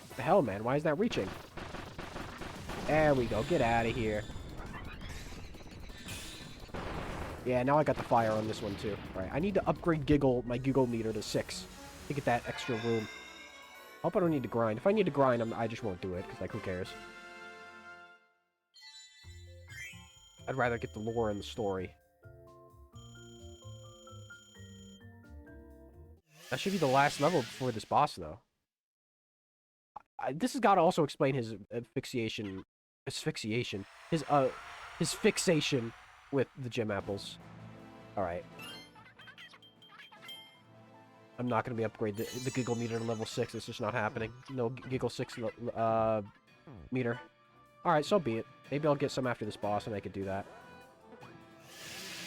What the hell, man? Why is that reaching? There we go. Get out of here. Yeah, now I got the fire on this one, too. Alright, I need to upgrade my Giggle meter to 6 to get that extra room. Hope I don't need to grind. If I need to grind, I just won't do it, because, like, who cares? I'd rather get the lore and the story. That should be the last level before this boss, though. This has got to also explain his fixation with the gem apples. Alright. I'm not going to be upgrade the Giggle meter to level 6. It's just not happening. No Giggle 6 meter. Alright, so be it. Maybe I'll get some after this boss and I could do that.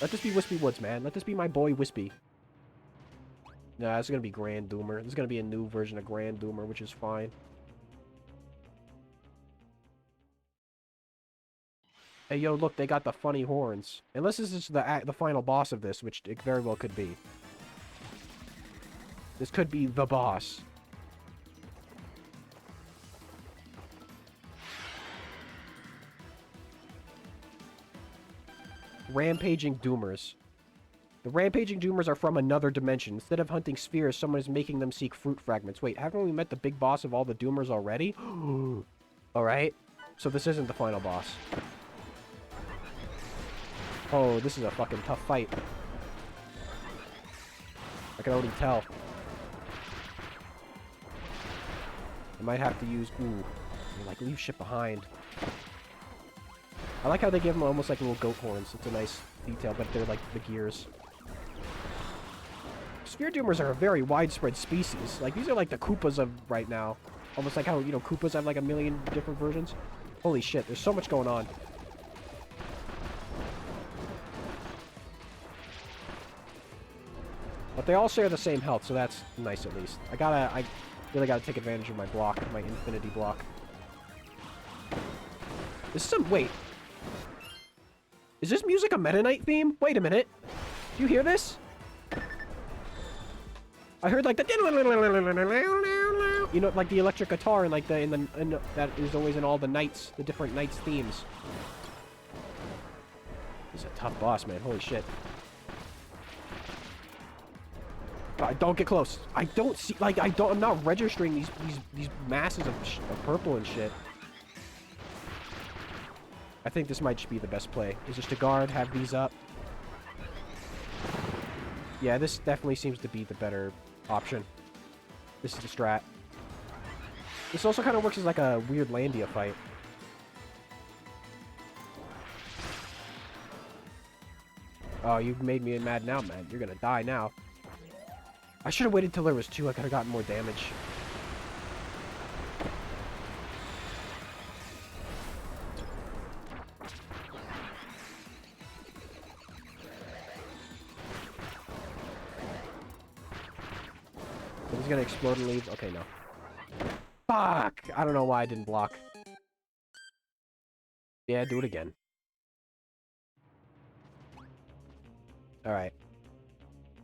Let this be Wispy Woods, man. Let this be my boy Wispy. Nah, this is going to be Grand Doomer. This is going to be a new version of Grand Doomer, which is fine. Hey, yo, look, they got the funny horns. Unless this is the final boss of this, which it very well could be. This could be the boss. Rampaging Doomers. The Rampaging Doomers are from another dimension. Instead of hunting spheres, someone is making them seek fruit fragments. Wait, haven't we met the big boss of all the Doomers already? Alright. So this isn't the final boss. Oh, this is a fucking tough fight. I can already tell. I might have to use... Ooh. Like, leave shit behind. I like how they give them almost like little goat horns. It's a nice detail, but they're like the gears. Sphere Doomers are a very widespread species. Like, these are like the Koopas of right now. Almost like how, you know, Koopas have like a million different versions. Holy shit, there's so much going on. But they all share the same health, so that's nice at least. I really gotta take advantage of my block, my infinity block. This is some... Wait. Is this music a Meta Knight theme? Wait a minute. Do you hear this? I heard like the... You know, like the electric guitar and like that is always in all the Knights, the different Knights themes. This is a tough boss, man. Holy shit. Don't get close. I don't see, like, I'm not registering these masses of purple and shit. I think this might just be the best play. Is just to guard, have these up. Yeah, this definitely seems to be the better option. This is the strat. This also kind of works as like a weird Landia fight. Oh, you've made me mad now, man. You're gonna die now. I should have waited till there was 2. I could have gotten more damage. Is he gonna explode and leave? Okay, no. Fuck! I don't know why I didn't block. Yeah, do it again. Alright.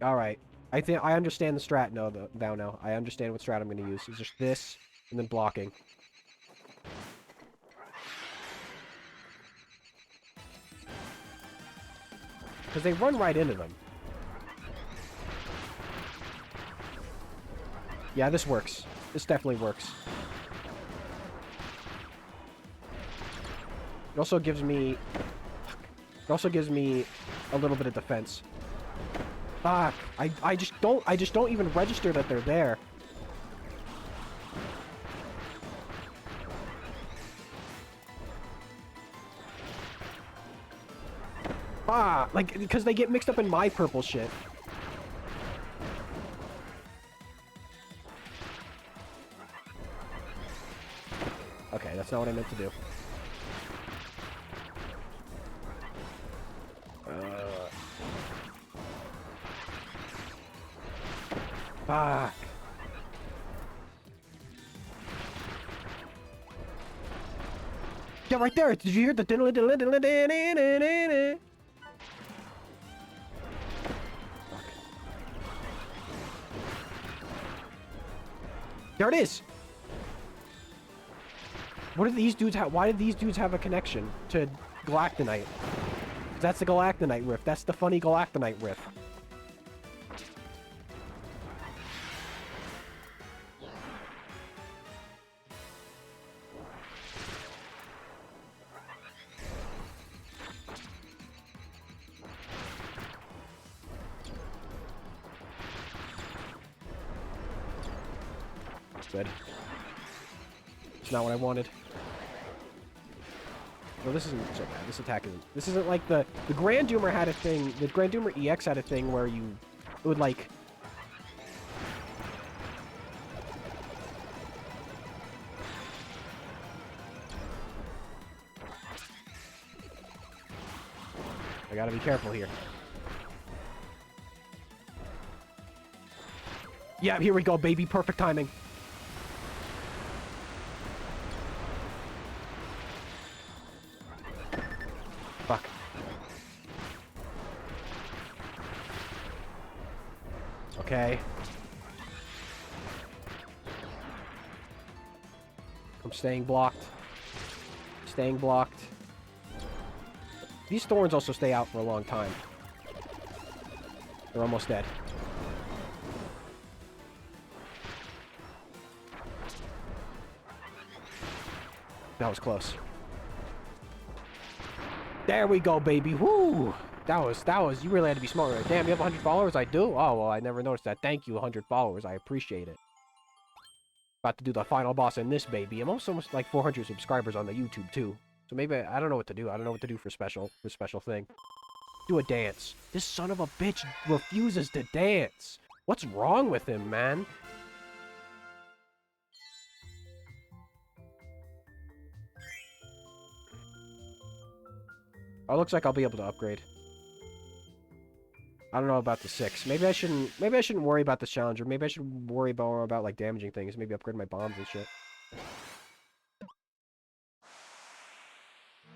Alright. I think I understand the strat now. I understand what strat I'm gonna use. It's just this, and then blocking. Because they run right into them. Yeah, this works. This definitely works. It also gives me... It also gives me a little bit of defense. Fuck. I just don't even register that they're there. Ah, like, because they get mixed up in my purple shit. Okay, that's not what I meant to do. Fuck. Yeah, right there. Did you hear the... There it is! What do these dudes have? Why did these dudes have a connection to Galactonite? That's the Galactonite riff. That's the funny Galactonite riff. Good. It's not what I wanted. Well, this isn't so bad. This attack isn't... This isn't like the Grand Doomer had a thing... The Grand Doomer EX had a thing where you... It would, like... I gotta be careful here. Yeah, here we go, baby. Perfect timing. Fuck. Okay. I'm staying blocked. Staying blocked. These thorns also stay out for a long time. They're almost dead. That was close. There we go, baby. Woo! That was, you really had to be smart right. Damn, you have 100 followers? I do? Oh, well, I never noticed that. Thank you, 100 followers. I appreciate it. About to do the final boss in this, baby. I'm also almost like 400 subscribers on the YouTube, too. So maybe, I don't know what to do. I don't know what to do for special thing. Do a dance. This son of a bitch refuses to dance. What's wrong with him, man? Oh, looks like I'll be able to upgrade. I don't know about the 6. Maybe I shouldn't worry about this challenger. Maybe I should worry more about like damaging things. Maybe upgrade my bombs and shit.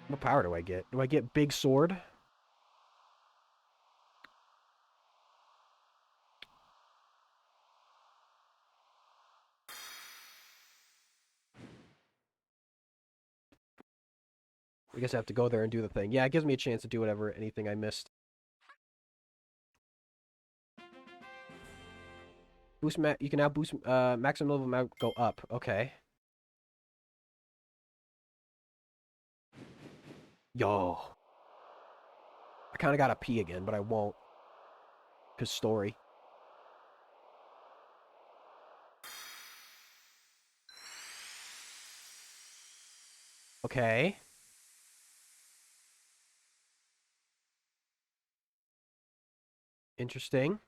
What power do I get? Do I get big sword? I guess I have to go there and do the thing. Yeah, it gives me a chance to do anything I missed. Boost you can now boost maximum level amount go up. Okay. Yo. I kind of got to pee again, but I won't. Cause story. Okay. Interesting.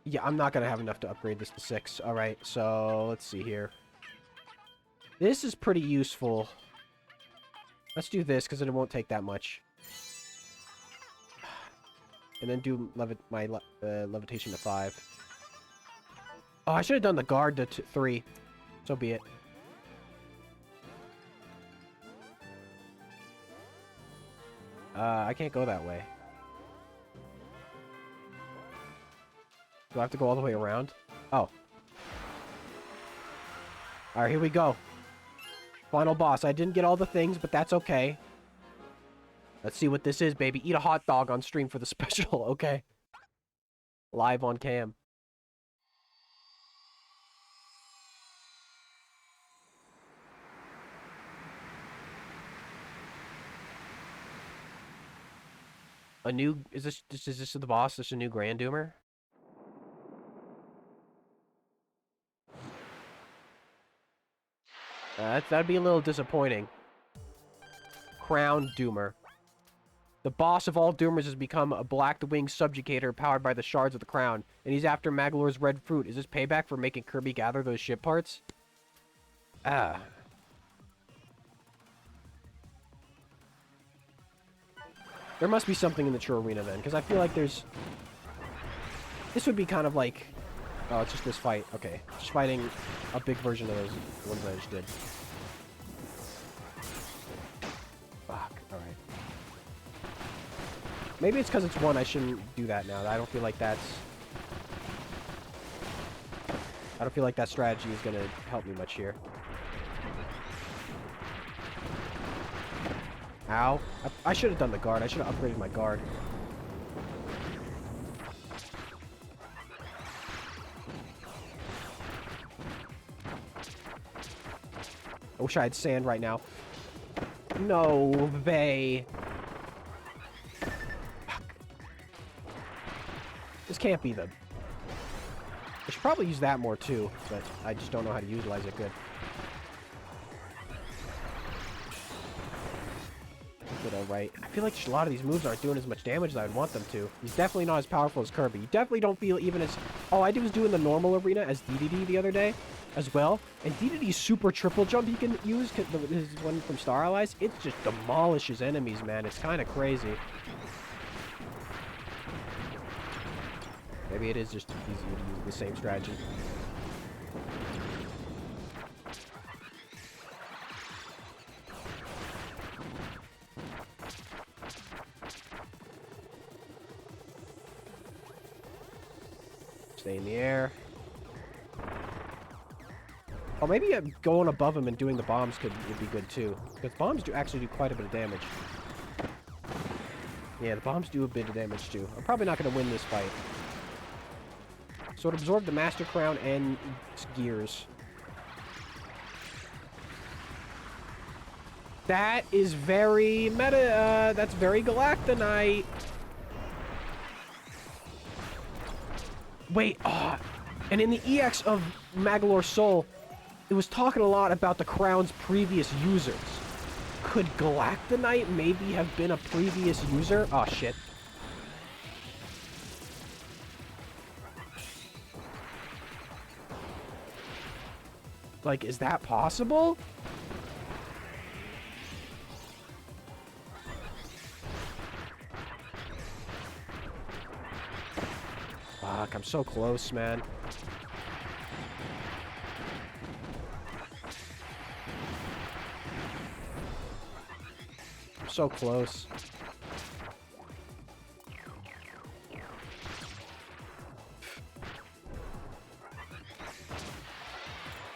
Yeah, I'm not gonna have enough to upgrade this to 6. Alright, so let's see here. This is pretty useful. Let's do this, because it won't take that much. And then do my levitation to 5. Oh, I should have done the guard to 3. So be it. I can't go that way. Do I have to go all the way around? Oh. Alright, here we go. Final boss. I didn't get all the things, but that's okay. Let's see what this is, baby. Eat a hot dog on stream for the special, okay? Live on cam. A new... Is this the boss? Is this a new Grand Doomer? That'd be a little disappointing. Crown Doomer. The boss of all Doomers has become a black-winged subjugator powered by the shards of the crown, and he's after Magolor's red fruit. Is this payback for making Kirby gather those ship parts? Ah. There must be something in the true arena then, because I feel like there's... This would be kind of like... Oh, it's just this fight. Okay. Just fighting a big version of those ones I just did. Fuck. Alright. Maybe it's because it's one I shouldn't do that now. I don't feel like that's... I don't feel like that strategy is going to help me much here. Ow. I should have done the guard. I should have upgraded my guard. I wish I had sand right now. No way. Fuck. This can't be the... I should probably use that more too, but I just don't know how to utilize it good. Good, alright. I feel like a lot of these moves aren't doing as much damage as I would want them to. He's definitely not as powerful as Kirby. You definitely don't feel even as... Oh, I was doing the normal arena as DDD the other day as well. And DDD's super triple jump he can use, his one from Star Allies, it just demolishes enemies, man. It's kind of crazy. Maybe it is just easier to use the same strategy. Stay in the air. Oh, maybe going above him and doing the bombs would be good too. Because bombs actually do quite a bit of damage. Yeah, the bombs do a bit of damage too. I'm probably not going to win this fight. So it absorbed the Master Crown and its gears. That is very meta. That's very Galactonite. Wait, and in the EX of Magolor Soul, it was talking a lot about the Crown's previous users. Could Galactonite maybe have been a previous user? Oh, shit. Like, is that possible? Fuck, I'm so close, man. I'm so close.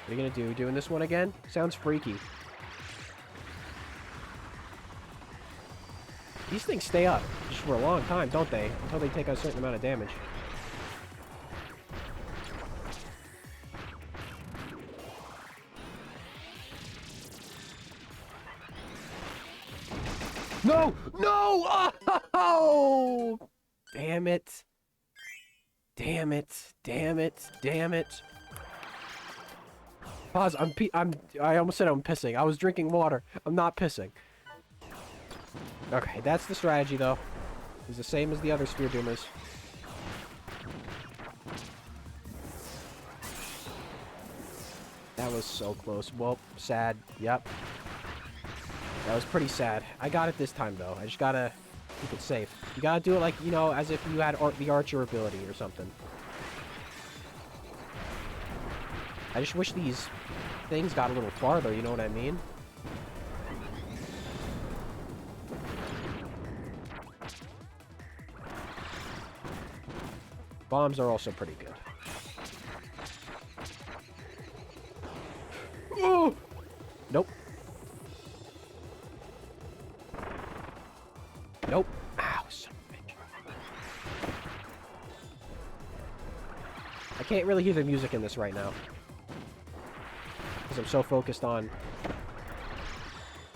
What are you gonna do? Doing this one again? Sounds freaky. These things stay up just for a long time, don't they? Until they take a certain amount of damage. No! No! Oh! Damn it. Damn it. Damn it. Damn it. Pause. I almost said I'm pissing. I was drinking water. I'm not pissing. Okay, that's the strategy, though. It's the same as the other Sphere Doomers. That was so close. Well, sad. Yep. That was pretty sad. I got it this time, though. I just gotta keep it safe. You gotta do it like, you know, as if you had the Archer ability or something. I just wish these things got a little farther, you know what I mean? Bombs are also pretty good. Oh! Nope. Nope. Ow, son of a bitch. I can't really hear the music in this right now. Because I'm so focused on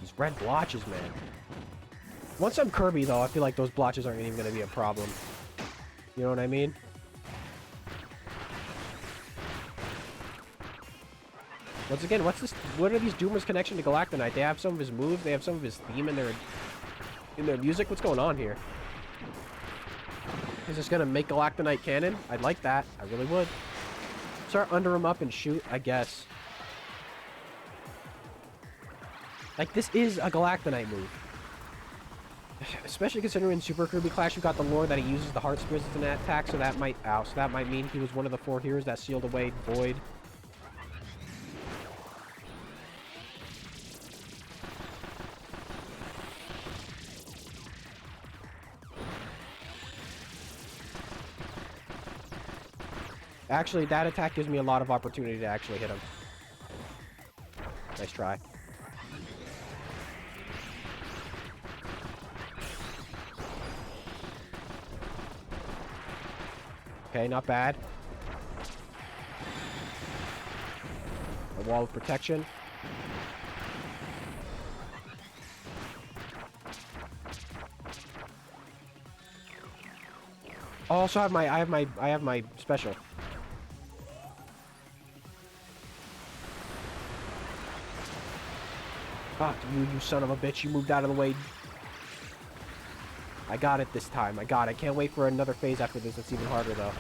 these red blotches, man. Once I'm Kirby, though, I feel like those blotches aren't even going to be a problem. You know what I mean? Once again, what's this? What are these Doomer's connection to Galactonite? They have some of his moves. They have some of his theme in their music. What's going on here? Is this gonna make Galactonite canon? I'd like that. I really would. Start under him up and shoot, I guess. Like, this is a Galactonite move. Especially considering in Super Kirby Clash you got the lore that he uses the Heart Spears as an attack, so that might... Ow, so that might mean he was one of the 4 heroes that sealed away Void. Actually, that attack gives me a lot of opportunity to actually hit him. Nice try. Okay, not bad. A wall of protection. I also have I have my special. Fuck you son of a bitch. You moved out of the way. I got it this time. I got it. Can't wait for another phase after this. It's even harder, though.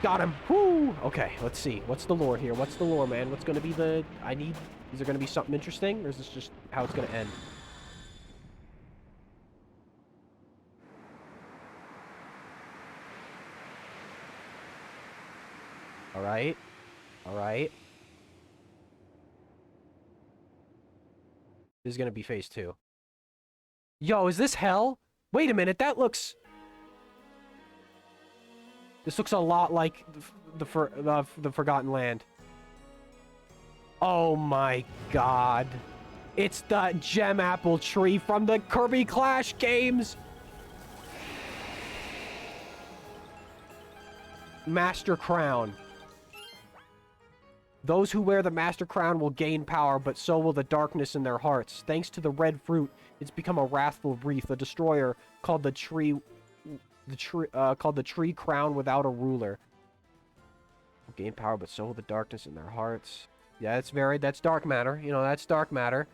Got him. Woo! Okay, let's see. What's the lore here? What's the lore, man? What's going to be the... Is there going to be something interesting? Or is this just how it's going to end? Alright. Alright. This is gonna be phase 2. Yo, is this hell? Wait a minute, that looks... This looks a lot like the Forgotten Land. Oh my god. It's the Gem Apple tree from the Kirby Clash games! Master Crown. Those who wear the Master Crown will gain power, but so will the darkness in their hearts. Thanks to the red fruit, it's become a wrathful wreath, a destroyer called the tree crown without a ruler. Will gain power, but so will the darkness in their hearts. Yeah, that's dark matter. You know, that's dark matter.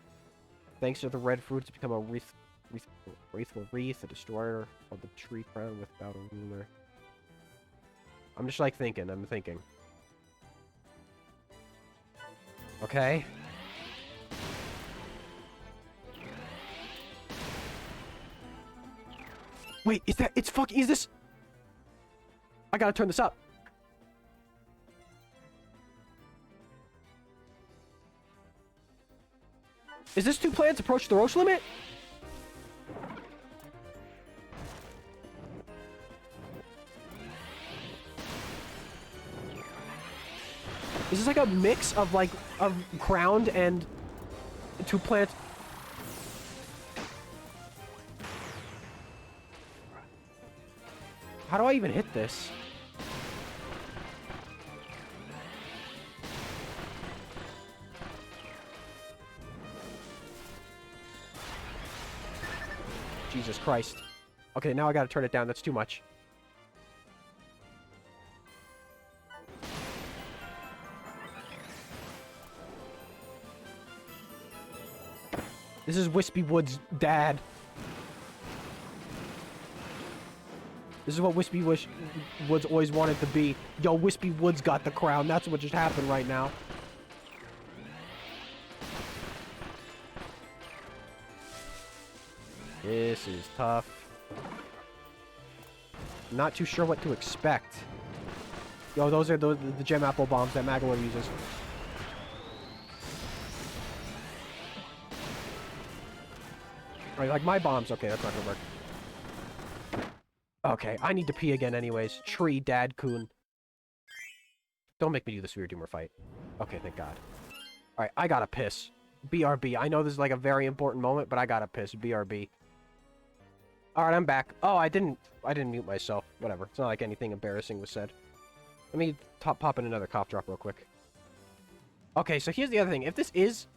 Thanks to the red fruit, it's become a wrathful wreath, a destroyer called the tree crown without a ruler. I'm just like thinking. I'm thinking. Okay. Wait, is this? I gotta turn this up. Is this 2 planets approach the Roche limit? Is this like a mix of Crowned and 2 planets? How do I even hit this? Jesus Christ. Okay, now I gotta turn it down. That's too much. This is Wispy Wood's dad. This is what Wispy Woods always wanted to be. Yo, Wispy Woods got the crown. That's what just happened right now. This is tough. Not too sure what to expect. Yo, those are the Gem Apple bombs that Magolor uses. Right, like my bombs. Okay, that's not gonna work. Okay, I need to pee again anyways. Tree Dad Coon. Don't make me do the Sphere Doomer fight. Okay, thank God. Alright, I gotta piss. BRB. I know this is like a very important moment, but I gotta piss. BRB. Alright, I'm back. Oh, I didn't mute myself. Whatever. It's not like anything embarrassing was said. Let me pop in another cough drop real quick. Okay, so here's the other thing. If this is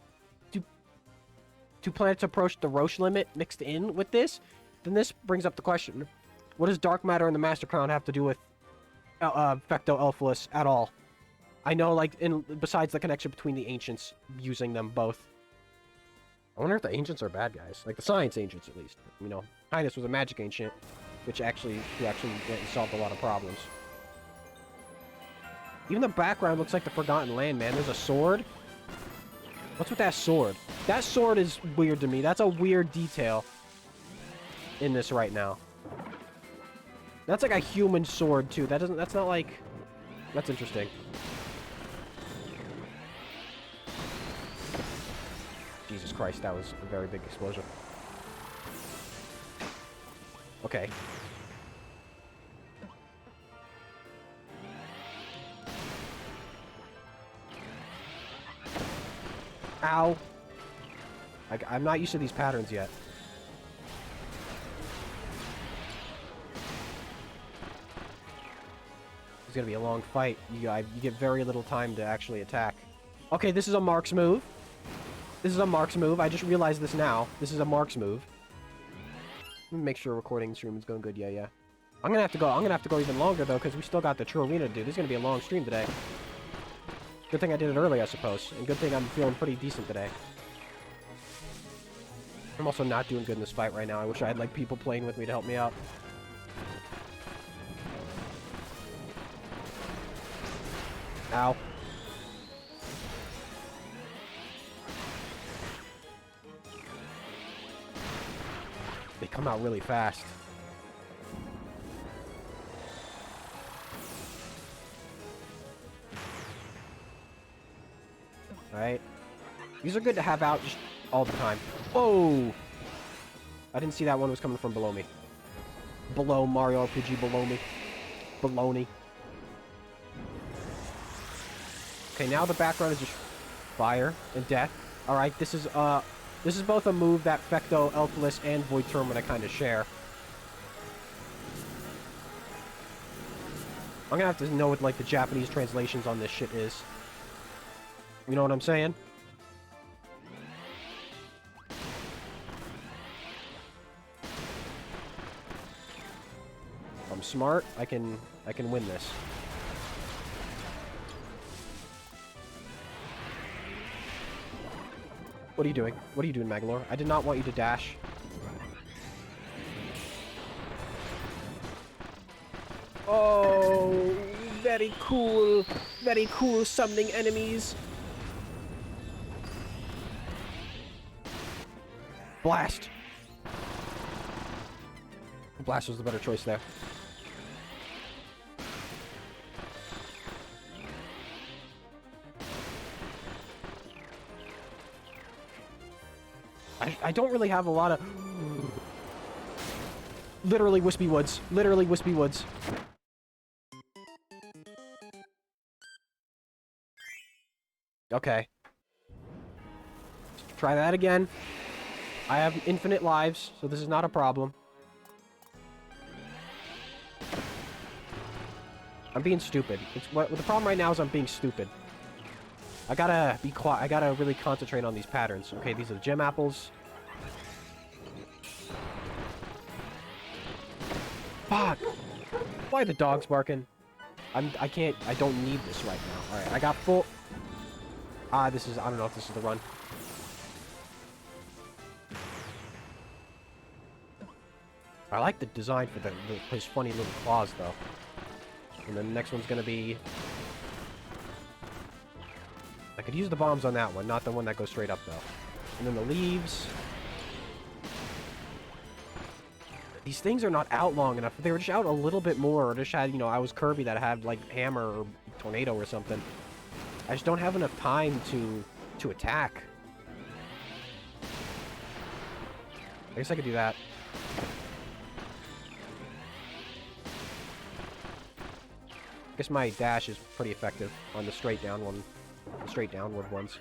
two planets approach the Roche limit mixed in with this, then this brings up the question. What does dark matter and the Master Crown have to do with Fecto Elfilis at all? I know, like, besides the connection between the Ancients using them both. I wonder if the Ancients are bad guys. Like, the Science Ancients, at least. You know, Highness was a Magic Ancient, who actually went and solved a lot of problems. Even the background looks like the Forgotten Land, man. There's a sword. What's with that sword? That sword is weird to me. That's a weird detail in this right now. That's like a human sword, too. That's not like... That's interesting. Jesus Christ, that was a very big explosion. Okay. Ow. I'm not used to these patterns yet. It's gonna be a long fight. You get very little time to actually attack. Okay, this is a Mark's move. This is a Mark's move. I just realized this now. This is a Mark's move. Let me make sure recording stream is going good. Yeah. I'm gonna have to go even longer though, because we still got the True Arena to do. This is gonna be a long stream today. Good thing I did it early, I suppose. And good thing I'm feeling pretty decent today. I'm also not doing good in this fight right now. I wish I had, like, people playing with me to help me out. Ow. They come out really fast. Alright. These are good to have out just all the time. Whoa! I didn't see that one was coming from below me. Below Mario RPG, below me. Baloney. Okay, now the background is just fire and death. Alright, this is both a move that Fecto Elfilis and Void Termina kind of share. I'm gonna have to know what, like, the Japanese translations on this shit is. You know what I'm saying? If I'm smart, I can win this. What are you doing? What are you doing, Magolor? I did not want you to dash. Oh, very cool. Very cool summoning enemies. Blast! Blast was the better choice there. I don't really have a lot of... Literally Wispy Woods. Literally Wispy Woods. Okay. Let's try that again. I have infinite lives, so this is not a problem. I'm being stupid. The problem right now is I'm being stupid. I gotta be quiet. I gotta really concentrate on these patterns. Okay, these are the gem apples. Fuck! Why are the dogs barking? I don't need this right now. Alright, I got full... I don't know if this is the run. I like the design for his funny little claws, though. And then the next one's gonna be... I could use the bombs on that one, not the one that goes straight up, though. And then the leaves... These things are not out long enough. If they were just out a little bit more, or just had, you know, I was Kirby that had, like, Hammer or Tornado or something. I just don't have enough time to attack. I guess I could do that. I guess my dash is pretty effective on the straight down one, the straight downward ones.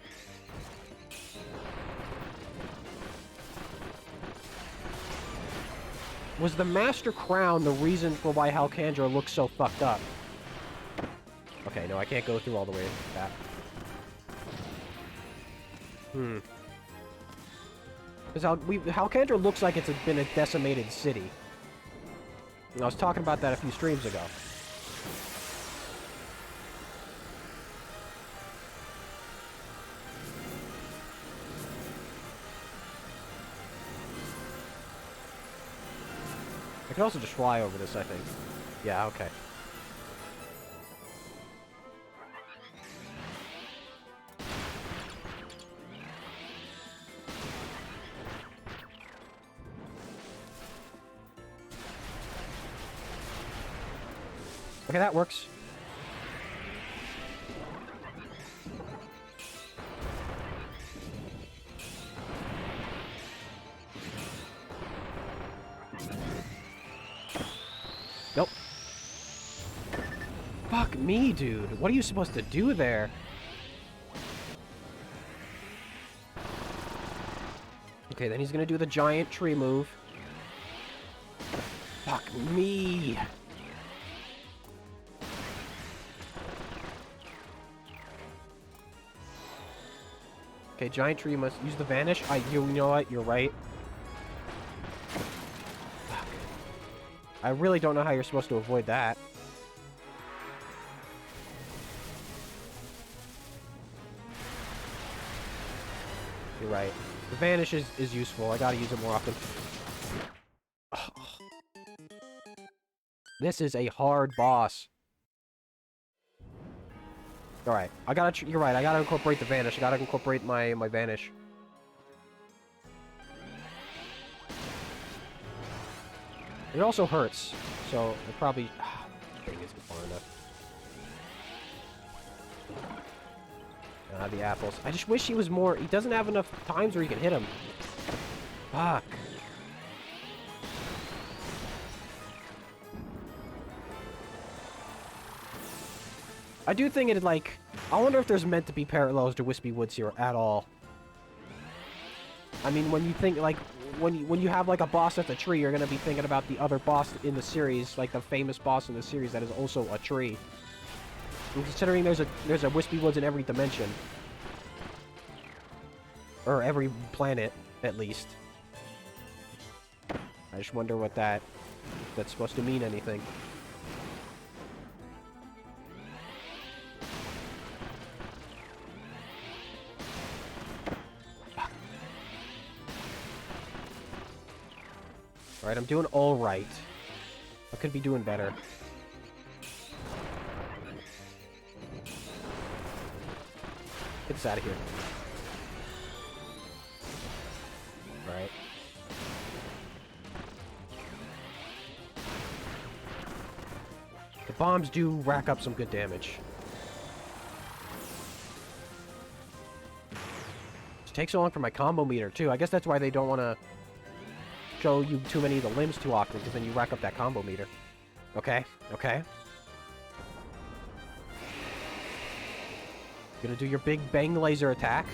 Was the Master Crown the reason for why Halcandra looks so fucked up? Okay, no, I can't go through all the way to that. Because Halcandra looks like it's been a decimated city. And I was talking about that a few streams ago. I could also just fly over this, I think. Yeah, okay. Okay, that works. Nope. Fuck me, dude. What are you supposed to do there? Okay, then he's gonna do the giant tree move. Fuck me. Okay, giant tree must use the vanish. You know what? You're right. Fuck. I really don't know how you're supposed to avoid that. You're right. The vanish is useful. I gotta use it more often. Ugh. This is a hard boss. Alright, you're right, I gotta incorporate the vanish. I gotta incorporate my vanish. It also hurts, so it probably... thing isn't far enough. The apples. I just wish he was more... He doesn't have enough times where he can hit him. Fuck. I do think it, like... I wonder if there's meant to be parallels to Wispy Woods here at all. I mean, when you think, like... When you have, like, a boss that's a tree, you're gonna be thinking about the other boss in the series, like the famous boss in the series that is also a tree. And considering there's a Wispy Woods in every dimension. Or every planet, at least. I just wonder what that's supposed to mean anything. Alright, I'm doing alright. I could be doing better. Get this out of here. Alright. The bombs do rack up some good damage. It takes so long for my combo meter, too. I guess that's why they don't want to show you too many of the limbs too often, because then you rack up that combo meter. Okay, okay. Gonna do your big bang laser attack.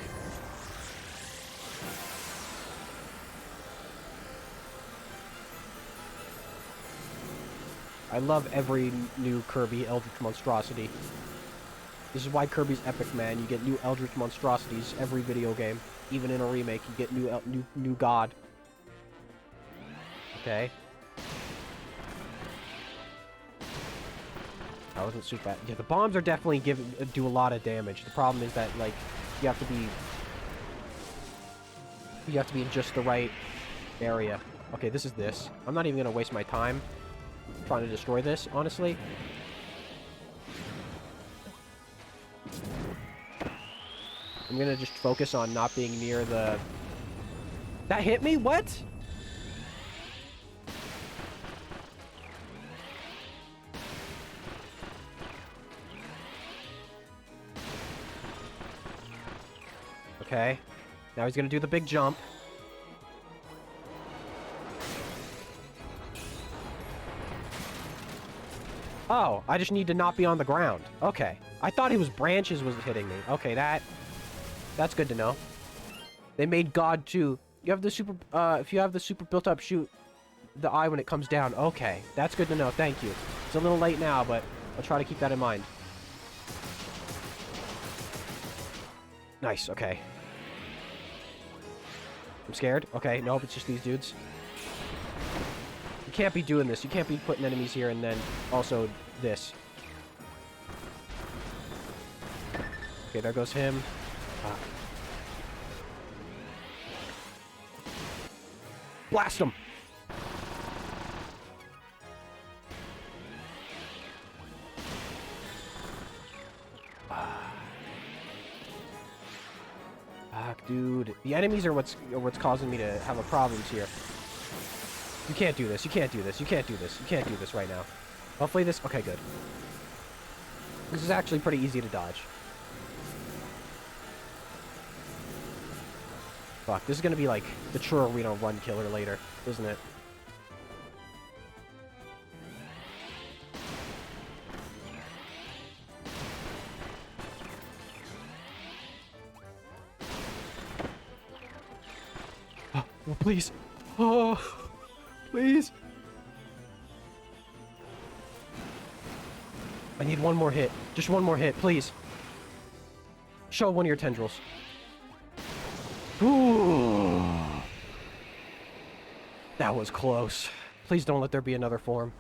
I love every new Kirby Eldritch Monstrosity. This is why Kirby's epic, man. You get new Eldritch Monstrosities every video game. Even in a remake, you get new god. Okay. That wasn't super bad. Yeah, the bombs are definitely do a lot of damage. The problem is that, like, you have to be in just the right area. Okay, this is this. I'm not even gonna waste my time trying to destroy this, honestly. I'm gonna just focus on not being near the... That hit me? What? Okay. Now he's gonna do the big jump. Oh, I just need to not be on the ground. Okay. I thought it was branches was hitting me. Okay, that's good to know. They made God too. You have the super, if you have the super built up, shoot the eye when it comes down. Okay, that's good to know. Thank you. It's a little late now, but I'll try to keep that in mind. Nice, okay. I'm scared. Okay, nope, it's just these dudes. You can't be doing this. You can't be putting enemies here and then also this. Okay, there goes him. Blast him! Fuck, dude. The enemies are what's causing me to have a problems here. You can't do this. You can't do this. You can't do this. You can't do this right now. Hopefully this... Okay, good. This is actually pretty easy to dodge. Fuck, this is gonna be like the true arena run killer later, isn't it? Oh, please. Oh, please. I need one more hit. Just one more hit, please. Show one of your tendrils. Ooh. That was close. Please don't let there be another form.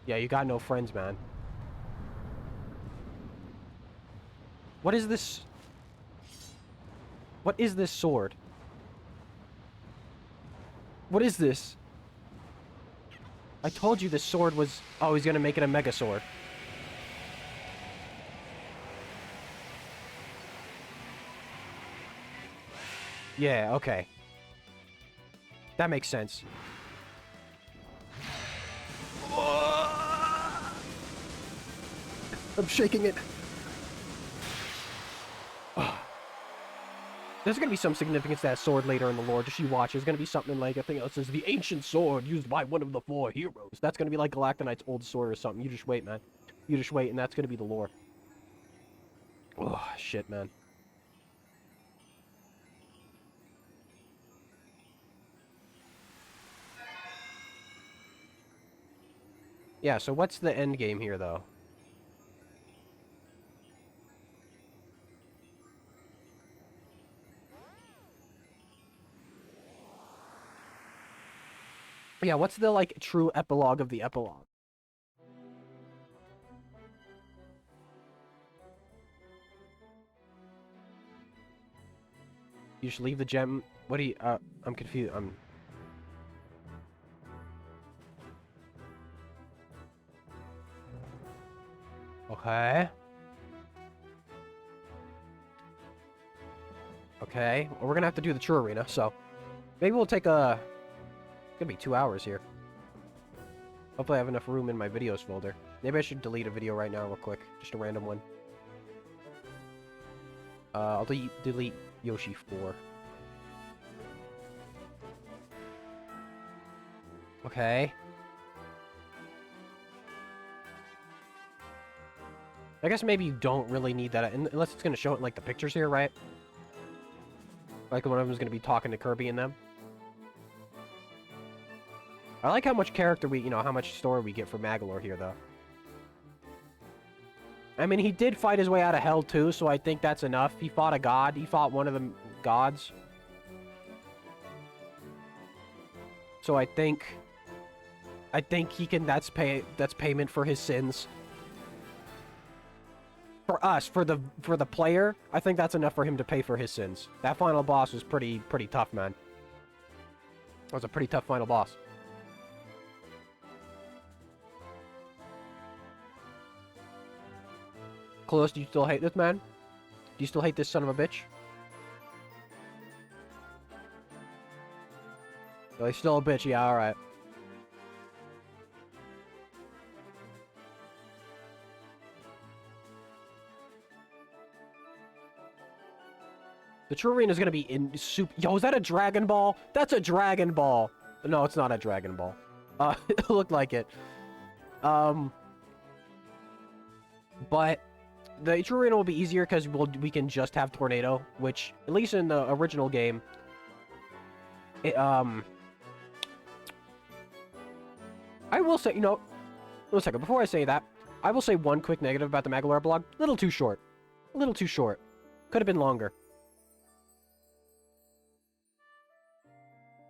Yeah, you got no friends, man. What is this? What is this sword? What is this? I told you this sword was... Oh, he's gonna make it a mega sword. Yeah, okay. That makes sense. I'm shaking it. There's gonna be some significance to that sword later in the lore. Just you watch. There's gonna be something like, I think it says, the ancient sword used by one of the 4 heroes. That's gonna be like Galactonite's old sword or something. You just wait, man. You just wait, and that's gonna be the lore. Oh, shit, man. Yeah, so what's the end game here, though? Yeah, what's the, like, true epilogue of the epilogue? You just leave the gem... What do you... I'm confused. Okay. Okay. Well, we're gonna have to do the true arena, so... Maybe we'll take a... It's gonna be 2 hours here. Hopefully I have enough room in my videos folder. Maybe I should delete a video right now real quick. Just a random one. I'll delete Yoshi 4. Okay. I guess maybe you don't really need that, unless it's gonna show it in, like, the pictures here, right? Like, one of them's gonna be talking to Kirby and them. I like how much character we, how much story we get for Magolor here, though. I mean, he did fight his way out of hell, too, so I think that's enough. He fought a god. He fought one of the gods. So I think he can, that's payment for his sins. For us, for the player, I think that's enough for him to pay for his sins. That final boss was pretty tough, man. That was a pretty tough final boss. Close, do you still hate this, man? Do you still hate this son of a bitch? Oh, he's still a bitch, yeah, alright. The True Arena is gonna be in soup. Yo, is that a Dragon Ball? That's a Dragon Ball. No, it's not a Dragon Ball. It looked like it. But the True Arena will be easier because we can just have Tornado, which, at least in the original game, it, I will say, you know, one second, before I say that, I will say one quick negative about the Magolor epilogue. A little too short. A little too short. Could have been longer.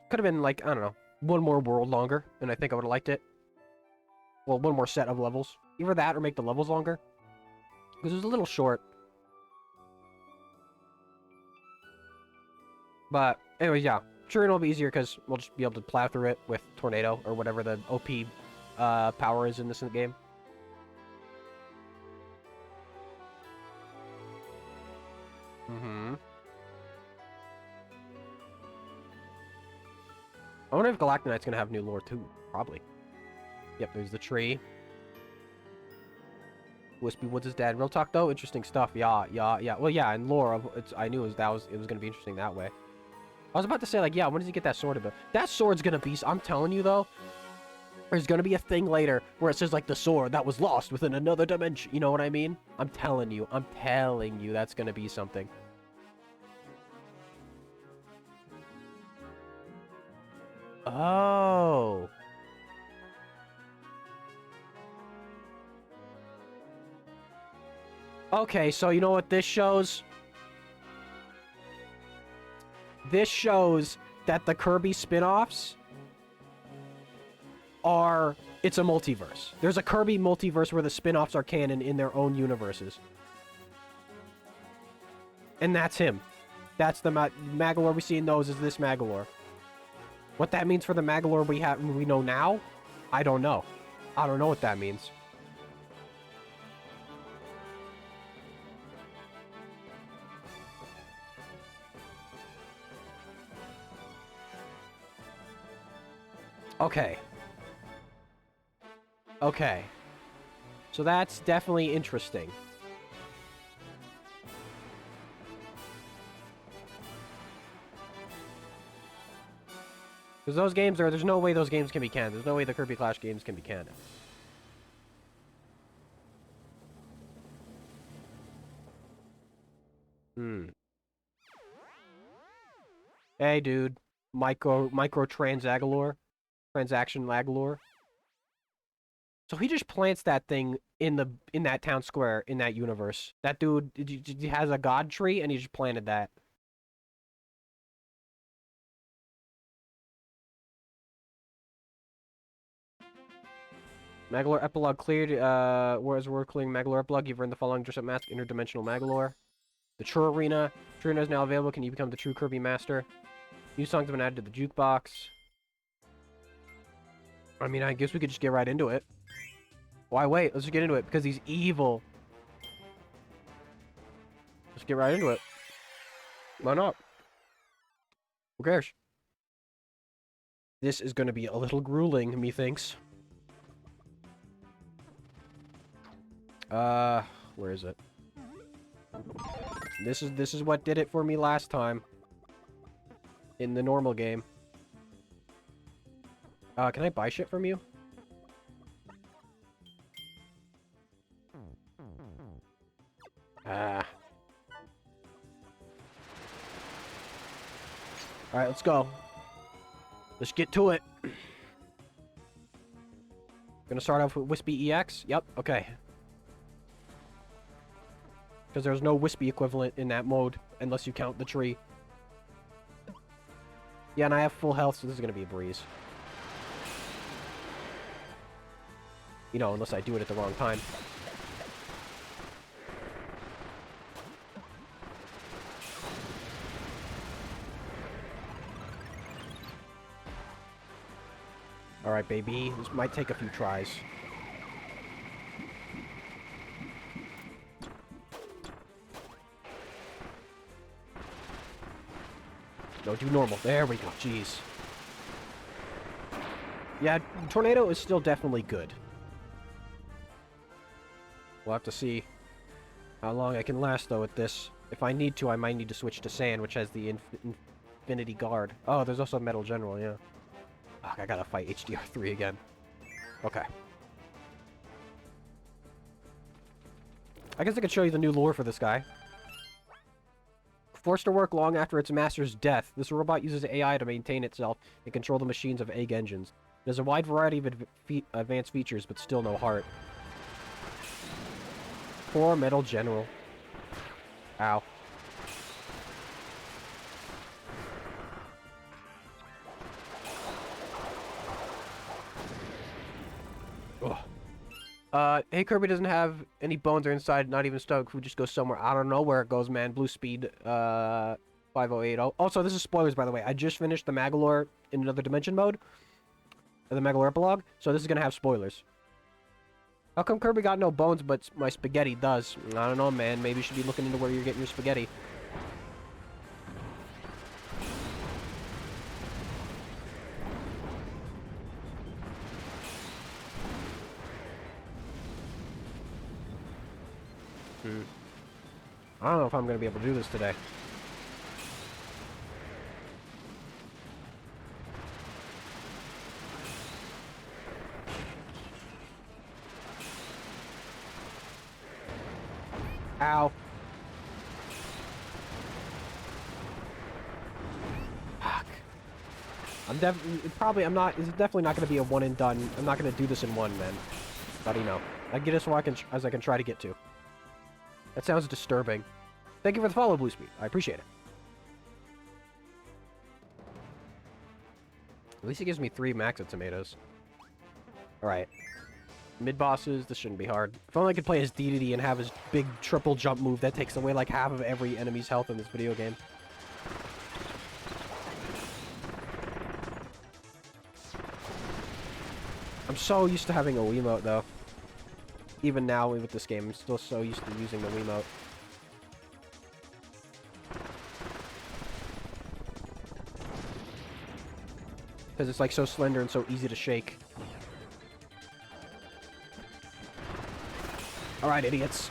Could have been, like, I don't know, one more world longer, and I think I would have liked it. Well, one more set of levels. Either that or make the levels longer. Because it was a little short. But, anyways, yeah. Sure, it'll be easier because we'll just be able to plow through it with Tornado, or whatever the OP power is in this game. I wonder if Galactonite's gonna have new lore too. Probably. Yep, there's the tree. Wispy Woods' dad. Real talk though, interesting stuff. Yeah. Well, yeah, and lore. I knew it was gonna be interesting that way. I was about to say, like, yeah, when does he get that sword? But that sword's gonna be. I'm telling you though, there's gonna be a thing later where it says like the sword that was lost within another dimension. You know what I mean? I'm telling you, that's gonna be something. Oh. Okay, so you know what this shows? This shows that the Kirby spin-offs are... It's a multiverse. There's a Kirby multiverse where the spin-offs are canon in their own universes. And that's him. That's the Magolor we see in those is this Magolor. What that means for the Magolor we know now, I don't know. I don't know what that means. Okay. Okay. So that's definitely interesting. Because those games there's no way those games can be canon. There's no way the Kirby Clash games can be canon. Hey, dude. Transaction Lagalore. So he just plants that thing in that town square, in that universe. That dude he has a god tree, and he just planted that. Magolor epilogue cleared. Whereas we're clearing Magolor epilogue, you've earned the following dress-up mask: Interdimensional Magolor. The True Arena. True Arena is now available. Can you become the true Kirby Master? New songs have been added to the jukebox. I mean, I guess we could just get right into it. Why wait? Let's just get into it, because he's evil. Let's get right into it. Why not? Who cares? This is going to be a little grueling, methinks. Where is it? This is what did it for me last time. In the normal game. Can I buy shit from you? Alright, let's go. Let's get to it. Gonna start off with Wispy EX? Yep, okay. Because there's no Wispy equivalent in that mode, unless you count the tree. Yeah, and I have full health, so this is gonna be a breeze. You know, unless I do it at the wrong time. Alright, baby. This might take a few tries. No, do normal. There we go. Jeez. Yeah, Tornado is still definitely good. We'll have to see how long I can last, though, with this. If I need to, I might need to switch to Sand, which has the Infinity Guard. Oh, there's also a Metal General, yeah. Oh, I gotta fight HDR3 again. Okay. I guess I could show you the new lore for this guy. Forced to work long after its master's death, this robot uses AI to maintain itself and control the machines of egg engines. It has a wide variety of advanced features, but still no heart. Poor Metal General. Ow. Ugh. Hey, Kirby doesn't have any bones or inside, not even stomach food, just goes somewhere. I don't know where it goes, man. Blue Speed, 5080. Also, this is spoilers, by the way. I just finished the Magolor in Another Dimension mode. The Magolor epilogue, so this is gonna have spoilers. How come Kirby got no bones, but my spaghetti does? I don't know, man. Maybe you should be looking into where you're getting your spaghetti. I don't know if I'm gonna be able to do this today. Ow. Fuck. It's definitely not gonna be a one and done. I'm not gonna do this in one, man. But you know, I get as far as I can try to get to. That sounds disturbing. Thank you for the follow, Blue Speed. I appreciate it. At least it gives me 3 max of tomatoes. Alright. Mid-bosses, this shouldn't be hard. If only I could play as Dedede and have his big triple jump move that takes away like half of every enemy's health in this video game. I'm so used to having a Wiimote, though. Even now with this game, I'm still so used to using the Wiimote. Because it's like so slender and so easy to shake. Alright, idiots.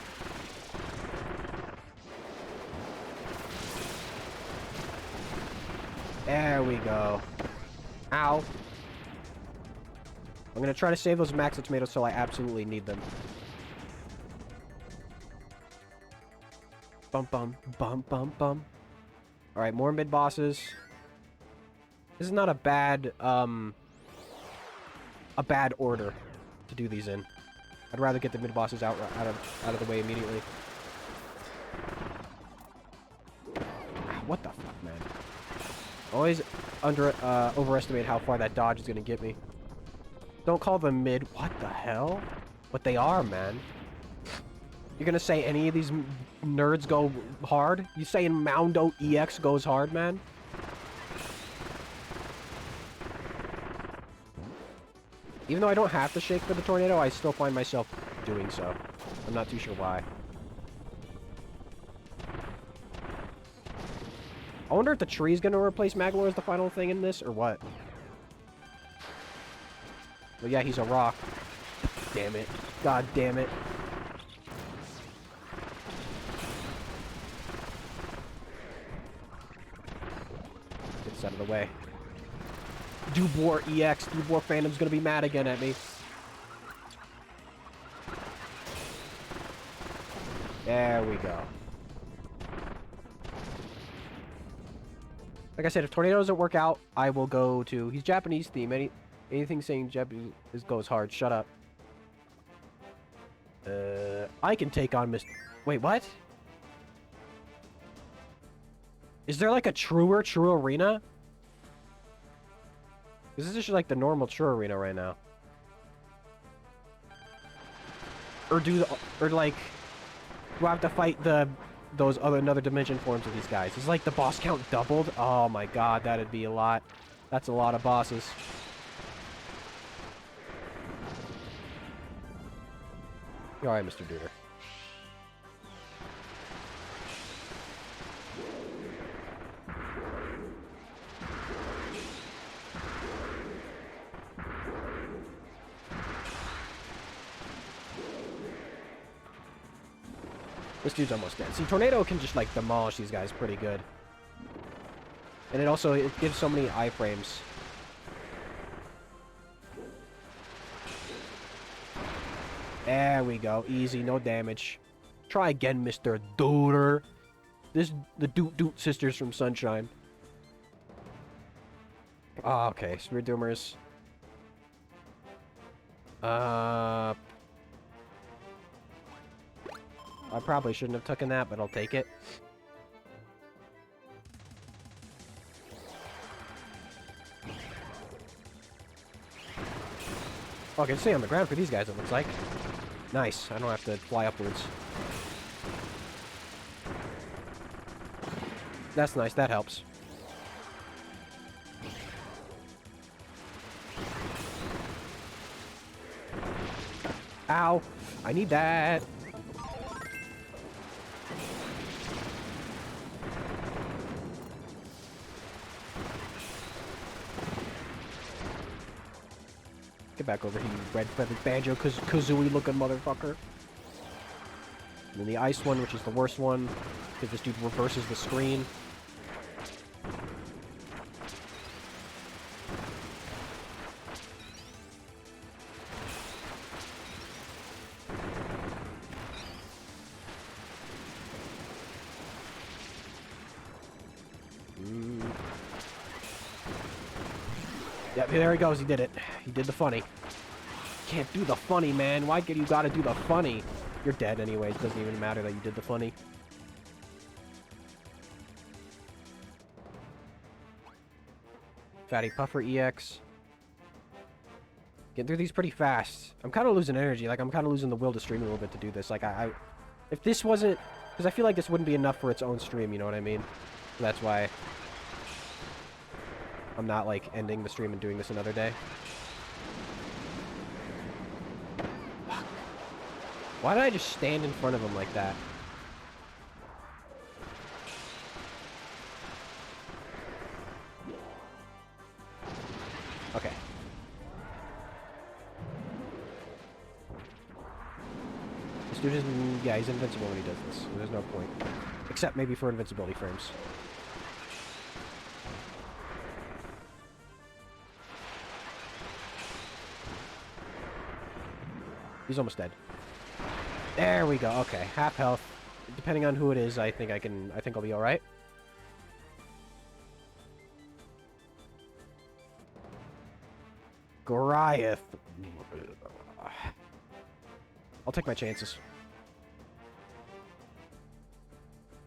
There we go. Ow. I'm gonna try to save those max of tomatoes till I absolutely need them. Bum bum bum bum bum. Alright, more mid-bosses. This is not a bad order to do these in. I'd rather get the mid-bosses out of the way immediately. What the fuck, man? Always overestimate how far that dodge is gonna get me. Don't call them mid. What the hell? But they are, man. You're gonna say any of these nerds go hard? You saying Moundo EX goes hard, man? Even though I don't have to shake for the tornado, I still find myself doing so. I'm not too sure why. I wonder if the tree's gonna replace Magolor as the final thing in this, or what? Well, yeah, he's a rock. Damn it. God damn it. Get this out of the way. Dubor EX. Dubor Phantom's gonna be mad again at me. There we go. Like I said, if Tornado doesn't work out, I will go to... He's Japanese theme. Anything saying Japanese goes hard. Shut up. I can take on Mr... Wait, what? Is there like a True Arena? This is just like the normal True Arena right now. Or do I have to fight those another dimension forms of these guys? Is like the boss count doubled? Oh my god, that'd be a lot. That's a lot of bosses. You alright, Mr. Duder? This dude's almost dead. See, Tornado can just, like, demolish these guys pretty good. And it gives so many iframes. There we go. Easy, no damage. Try again, Mr. Duder. The Doot sisters from Sunshine. Oh, okay. Spirit Doomers. I probably shouldn't have taken that, but I'll take it. Oh, I can stay on the ground for these guys, it looks like. Nice. I don't have to fly upwards. That's nice. That helps. Ow. I need that. Get back over here, you red-feathered Banjo-Kazooie looking motherfucker. And then the ice one, which is the worst one, because this dude reverses the screen. Yep, there he goes. He did it. He did the funny. Can't do the funny, man. Why you gotta do the funny? You're dead anyways. Doesn't even matter that you did the funny. Fatty Puffer EX. Getting through these pretty fast. I'm kind of losing energy. Like, I'm kind of losing the will to stream a little bit to do this. Like, if this wasn't... Because I feel like this wouldn't be enough for its own stream, you know what I mean? So that's why... I'm not, like, ending the stream and doing this another day. Fuck. Why did I just stand in front of him like that? Okay. This dude isn't... Yeah, he's invincible when he does this. So there's no point. Except maybe for invincibility frames. He's almost dead. There we go. Okay, half health. Depending on who it is, I think I'll be all right. Goliath. I'll take my chances.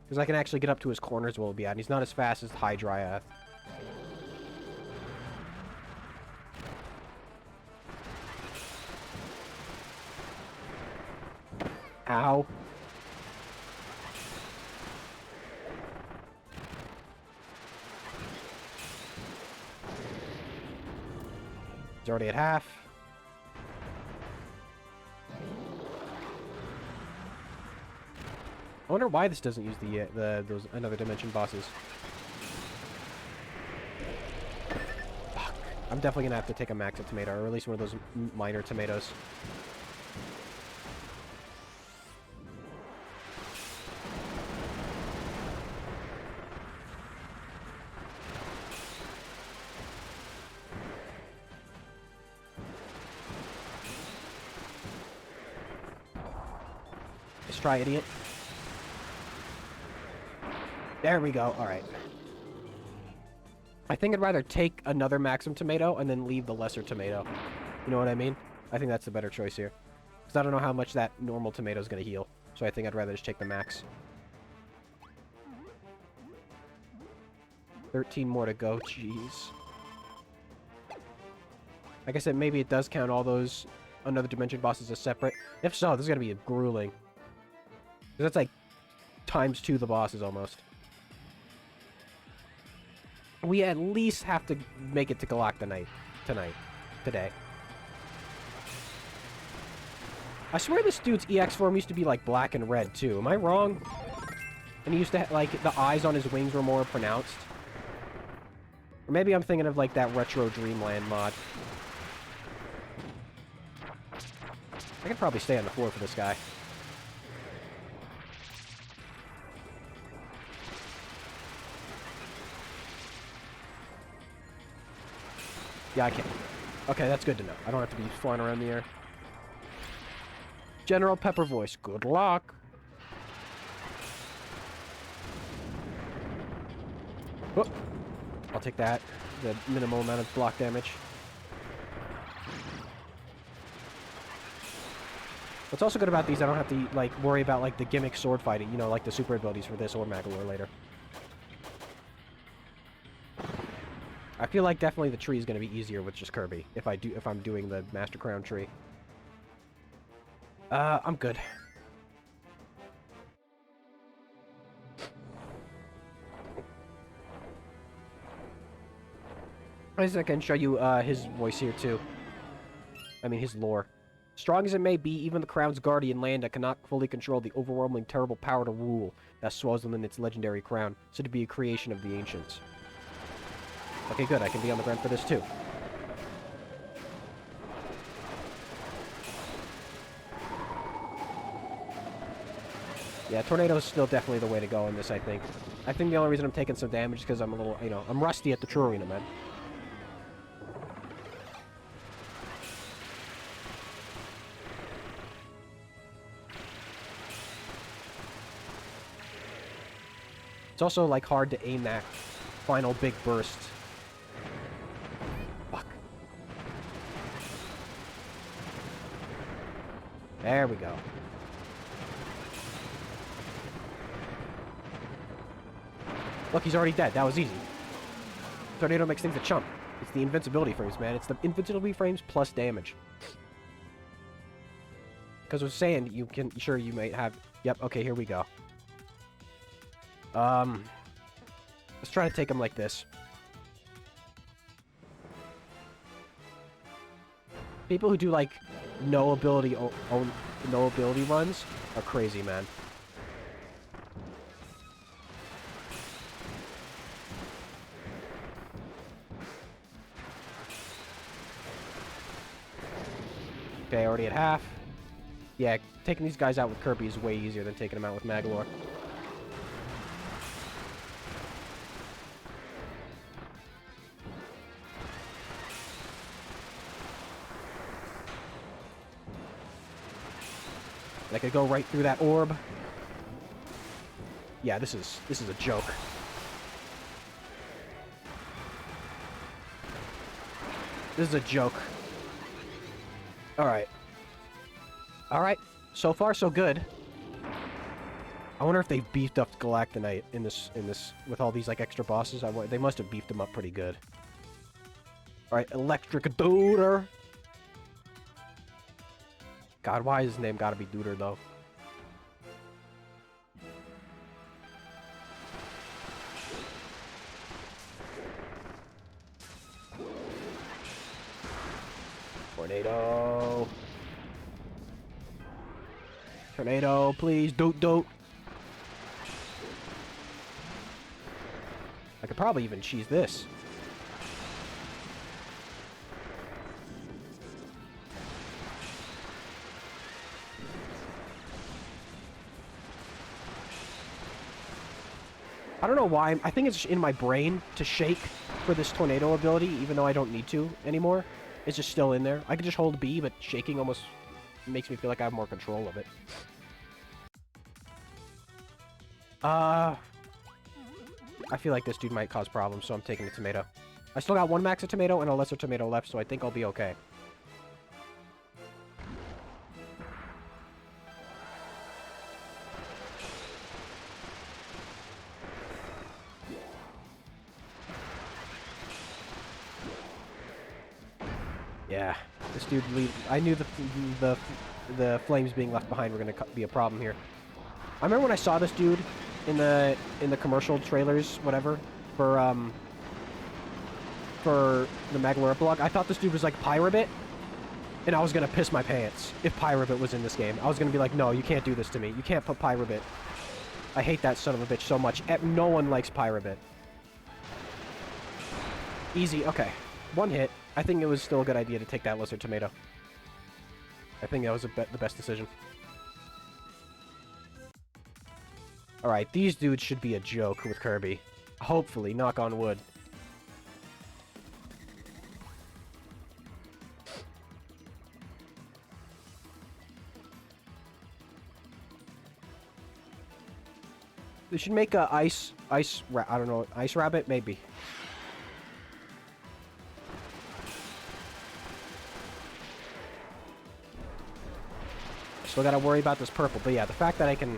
Because I can actually get up to his corners while he'll be at, and he's not as fast as Hydriath. Ow. He's already at half. I wonder why this doesn't use those another dimension bosses. Fuck. I'm definitely gonna have to take a max up tomato, or at least one of those minor tomatoes. Let's try, idiot. There we go. Alright. I think I'd rather take another Maxim tomato and then leave the lesser tomato. You know what I mean? I think that's the better choice here. Because I don't know how much that normal tomato is going to heal. So I think I'd rather just take the max. 13 more to go. Jeez. Like I said, maybe it does count all those another dimension bosses as separate. If so, this is going to be grueling. Because that's like ×2 the bosses almost. We at least have to make it to Galactonite today. I swear this dude's EX form used to be like black and red too. Am I wrong? And he used to like the eyes on his wings were more pronounced. Or maybe I'm thinking of like that Retro Dreamland mod. I could probably stay on the floor for this guy. Yeah, I can. Okay, that's good to know. I don't have to be flying around the air. General Pepper voice. Good luck. Oh, I'll take that. The minimal amount of block damage. What's also good about these, I don't have to, like, worry about, like, the gimmick sword fighting. You know, like the super abilities for this or Magolor later. I feel like definitely the tree is going to be easier with just Kirby if I'm doing the Master Crown tree. I'm good. I can show you his voice here too. I mean his lore. Strong as it may be, even the Crown's guardian Landa cannot fully control the overwhelming terrible power to rule that swells within its legendary crown, said to be a creation of the ancients. Okay, good. I can be on the ground for this too. Yeah, Tornado is still definitely the way to go in this, I think. I think the only reason I'm taking some damage is because I'm a little, you know, I'm rusty at the True Arena, man. It's also, like, hard to aim that final big burst. Fuck. There we go. Look, he's already dead. That was easy. Tornado makes things a chump. It's the invincibility frames, man. It's the invincibility frames plus damage. Because with sand, you can... Sure, you might have... Yep, okay, here we go. Let's try to take him like this. People who do, like, no ability runs are crazy, man. Okay, already at half. Yeah, taking these guys out with Kirby is way easier than taking them out with Magolor. I could go right through that orb. Yeah, this is a joke. This is a joke. Alright. Alright. So far, so good. I wonder if they beefed up Galactonite in this, with all these, like, extra bosses. They must have beefed them up pretty good. Alright, Electric Duder. God, why is his name gotta be Duder, though? Tornado. Tornado, please. Doot. I could probably even cheese this. I don't know why. I think it's in my brain to shake for this tornado ability, even though I don't need to anymore. It's just still in there. I can just hold B, but shaking almost makes me feel like I have more control of it. I feel like this dude might cause problems, so I'm taking the tomato. I still got one max of tomato and a lesser tomato left, so I think I'll be okay. Yeah, this dude. I knew the flames being left behind were gonna be a problem here. I remember when I saw this dude in the commercial trailers, whatever, for the Magolor epilogue. I thought this dude was like Pyrobit, and I was gonna piss my pants if Pyrobit was in this game. I was gonna be like, no, you can't do this to me. You can't put Pyrobit. I hate that son of a bitch so much. No one likes Pyrobit. Easy. Okay, one hit. I think it was still a good idea to take that lesser tomato. I think that was the best decision. Alright, these dudes should be a joke with Kirby. Hopefully, knock on wood. We should make a I don't know, ice rabbit, maybe. Still gotta worry about this purple, but yeah, the fact that I can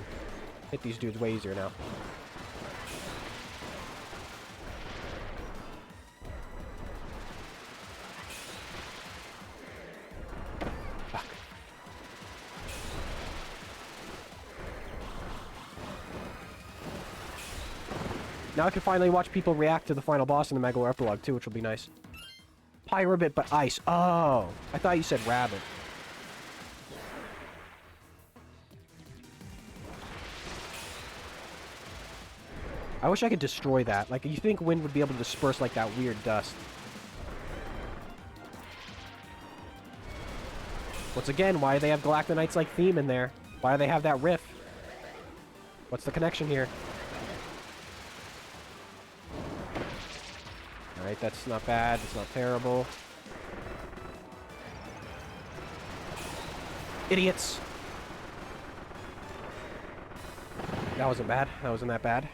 hit these dudes way easier now. Fuck. Now I can finally watch people react to the final boss in the Mega War Epilogue too, which will be nice. Pyrabit, but ice. Oh, I thought you said rabbit. I wish I could destroy that. Like, you think wind would be able to disperse, like, that weird dust. Once again, why do they have Galactonite's, like, theme in there? Why do they have that riff? What's the connection here? Alright, that's not bad. It's not terrible. Idiots! That wasn't bad. That wasn't that bad.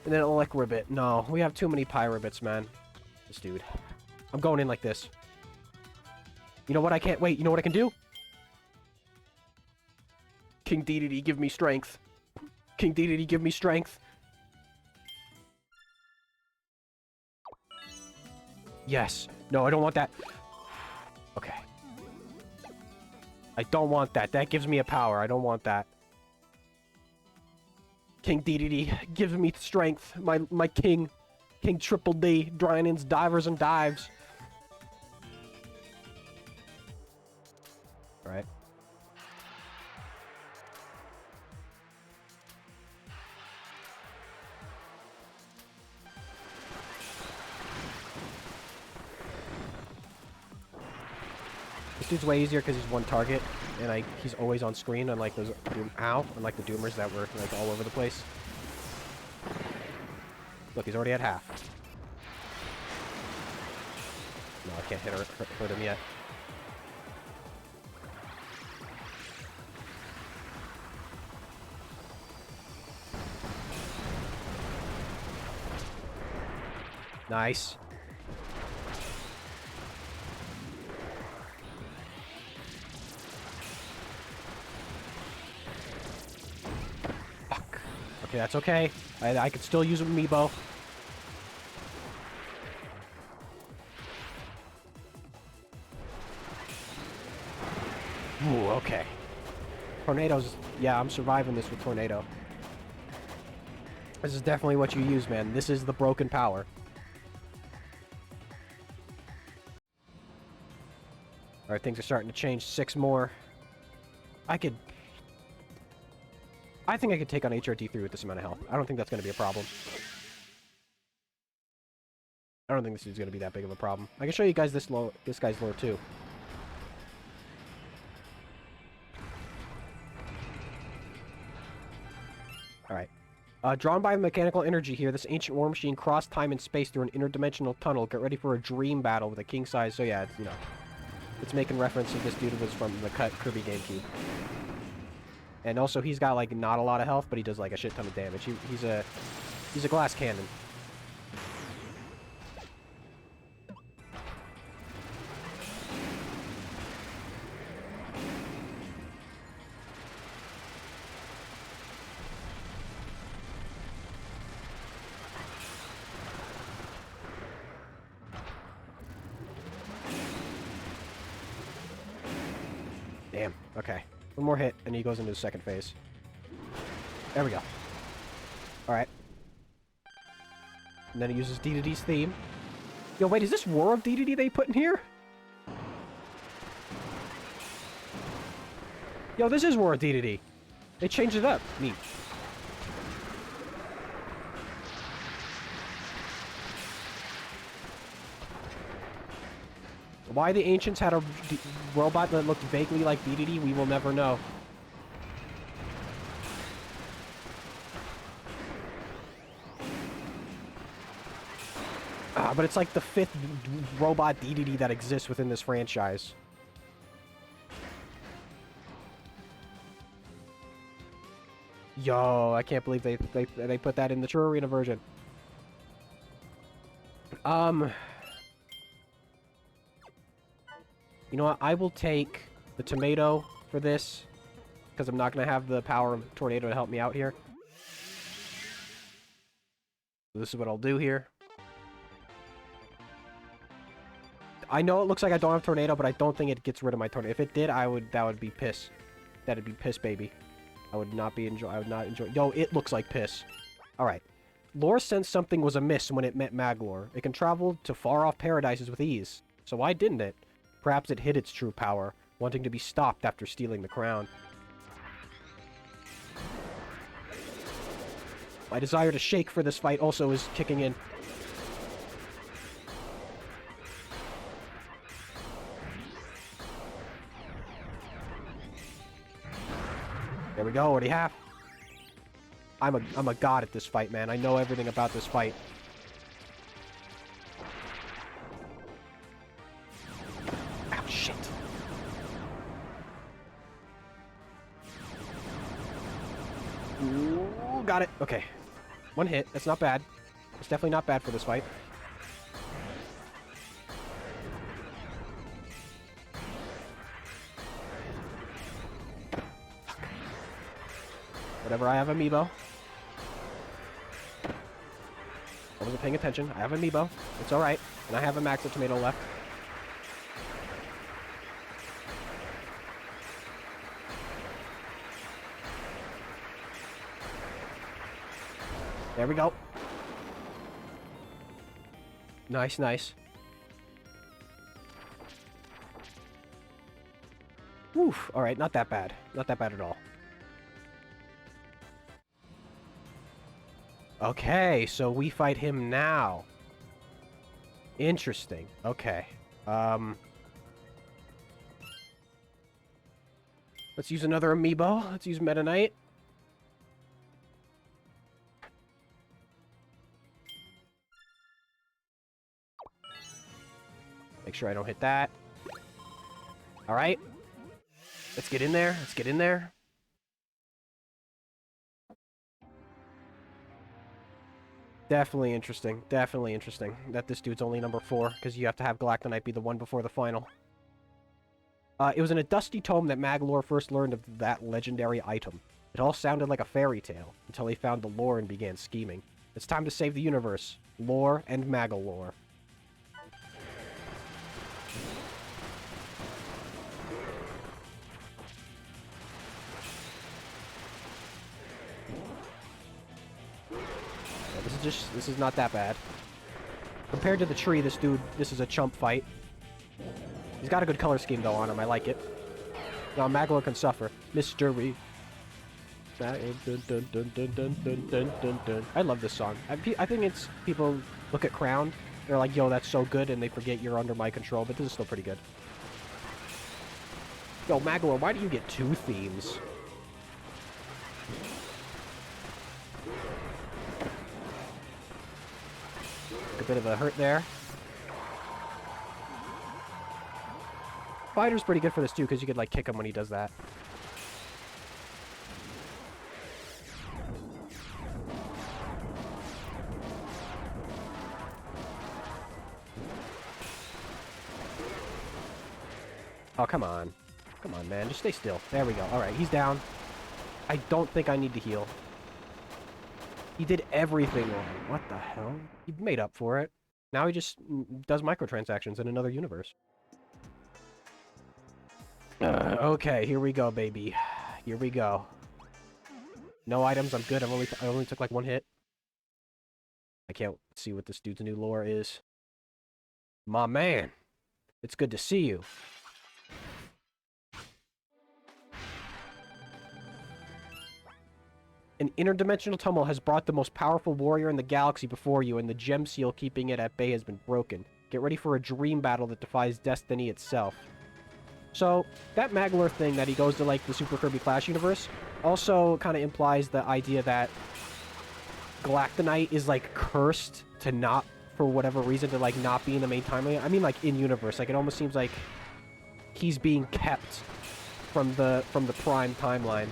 And then Electrobit. No, we have too many Pyrabits, man. This dude. I'm going in like this. You know what? I can't wait. You know what I can do? King Dedede, give me strength. King Dedede, give me strength. Yes. No, I don't want that. Okay. I don't want that. That gives me a power. I don't want that. King Dedede, give me strength. My king. King Triple D. Drynan's Divers and Dives. Alright. This dude's way easier because he's one target, and he's always on screen, unlike those unlike the Doomers that were like all over the place. Look, he's already at half. No, I can't hurt him yet. Nice. Okay, that's okay. I could still use Amiibo. Ooh, okay. Tornadoes. Yeah, I'm surviving this with Tornado. This is definitely what you use, man. This is the broken power. Alright, things are starting to change. 6 more. I think I could take on HRT3 with this amount of health. I don't think that's going to be a problem. I don't think this is going to be that big of a problem. I can show you guys this guy's lore too. Alright. Drawn by mechanical energy here, this ancient war machine crossed time and space through an interdimensional tunnel. Get ready for a dream battle with a king size. So yeah, it's, you know, it's making reference to this dude was from the Kirby GameCube. And also, he's got, like, not a lot of health, but he does, like, a shit ton of damage. He's a glass cannon. Damn. Okay. One more hit, and he goes into the second phase. There we go. Alright. And then he uses Dedede's theme. Yo, wait, is this War of Dedede they put in here? Yo, this is War of Dedede. They changed it up. Neat. Why the Ancients had a robot that looked vaguely like Dedede, we will never know. But it's like the 5th robot Dedede that exists within this franchise. Yo, I can't believe they put that in the True Arena version. You know what? I will take the tomato for this, because I'm not going to have the power of tornado to help me out here. This is what I'll do here. I know it looks like I don't have tornado, but I don't think it gets rid of my tornado. If it did, that would be piss. That'd be piss, baby. I would not enjoy. Yo, it looks like piss. Alright. Lore sensed something was amiss when it met Maglor. It can travel to far-off paradises with ease. So why didn't it? Perhaps it hid its true power, wanting to be stopped after stealing the crown. My desire to shake for this fight also is kicking in. There we go, already half. I'm a god at this fight, man. I know everything about this fight. Ow, shit. Ooh, got it. Okay. One hit. That's not bad. It's definitely not bad for this fight. Whatever, I have Amiibo. I wasn't paying attention. I have Amiibo. It's alright. And I have a max of tomato left. There we go. Nice, nice. Woof. Alright, not that bad. Not that bad at all. Okay, so we fight him now. Interesting. Okay. Let's use another Amiibo. Let's use Meta Knight. Make sure I don't hit that. Alright. Let's get in there. Let's get in there. Definitely interesting. Definitely interesting that this dude's only number 4, because you have to have Galactonite be the one before the final. It was in a dusty tome that Maglor first learned of that legendary item. It all sounded like a fairy tale, until he found the lore and began scheming. It's time to save the universe. Lore and Maglor. This is not that bad. Compared to the tree, this is a chump fight. He's got a good color scheme, though, on him. I like it. Now, Maglor can suffer. Mystery. I love this song. I think it's... People look at Crown, they're like, yo, that's so good, and they forget you're under my control, but this is still pretty good. Yo, Maglor, why do you get 2 themes? A bit of a hurt there. Fighter's pretty good for this too, because you could like kick him when he does that. Oh, come on. Come on, man. Just stay still. There we go. Alright, he's down. I don't think I need to heal. He did everything wrong. What the hell? He made up for it. Now he just does microtransactions in another universe. Okay, here we go, baby. Here we go. No items, I'm good. I only took like 1 hit. I can't see what this dude's new lore is. My man, it's good to see you. An interdimensional tumult has brought the most powerful warrior in the galaxy before you, and the gem seal keeping it at bay has been broken. Get ready for a dream battle that defies destiny itself. So, that Maglor thing that he goes to, like, the Super Kirby Clash universe also kind of implies the idea that Galactonite is, like, cursed to not, for whatever reason, to, like, not be in the main timeline. I mean, like, in universe. Like, it almost seems like he's being kept from the Prime timeline.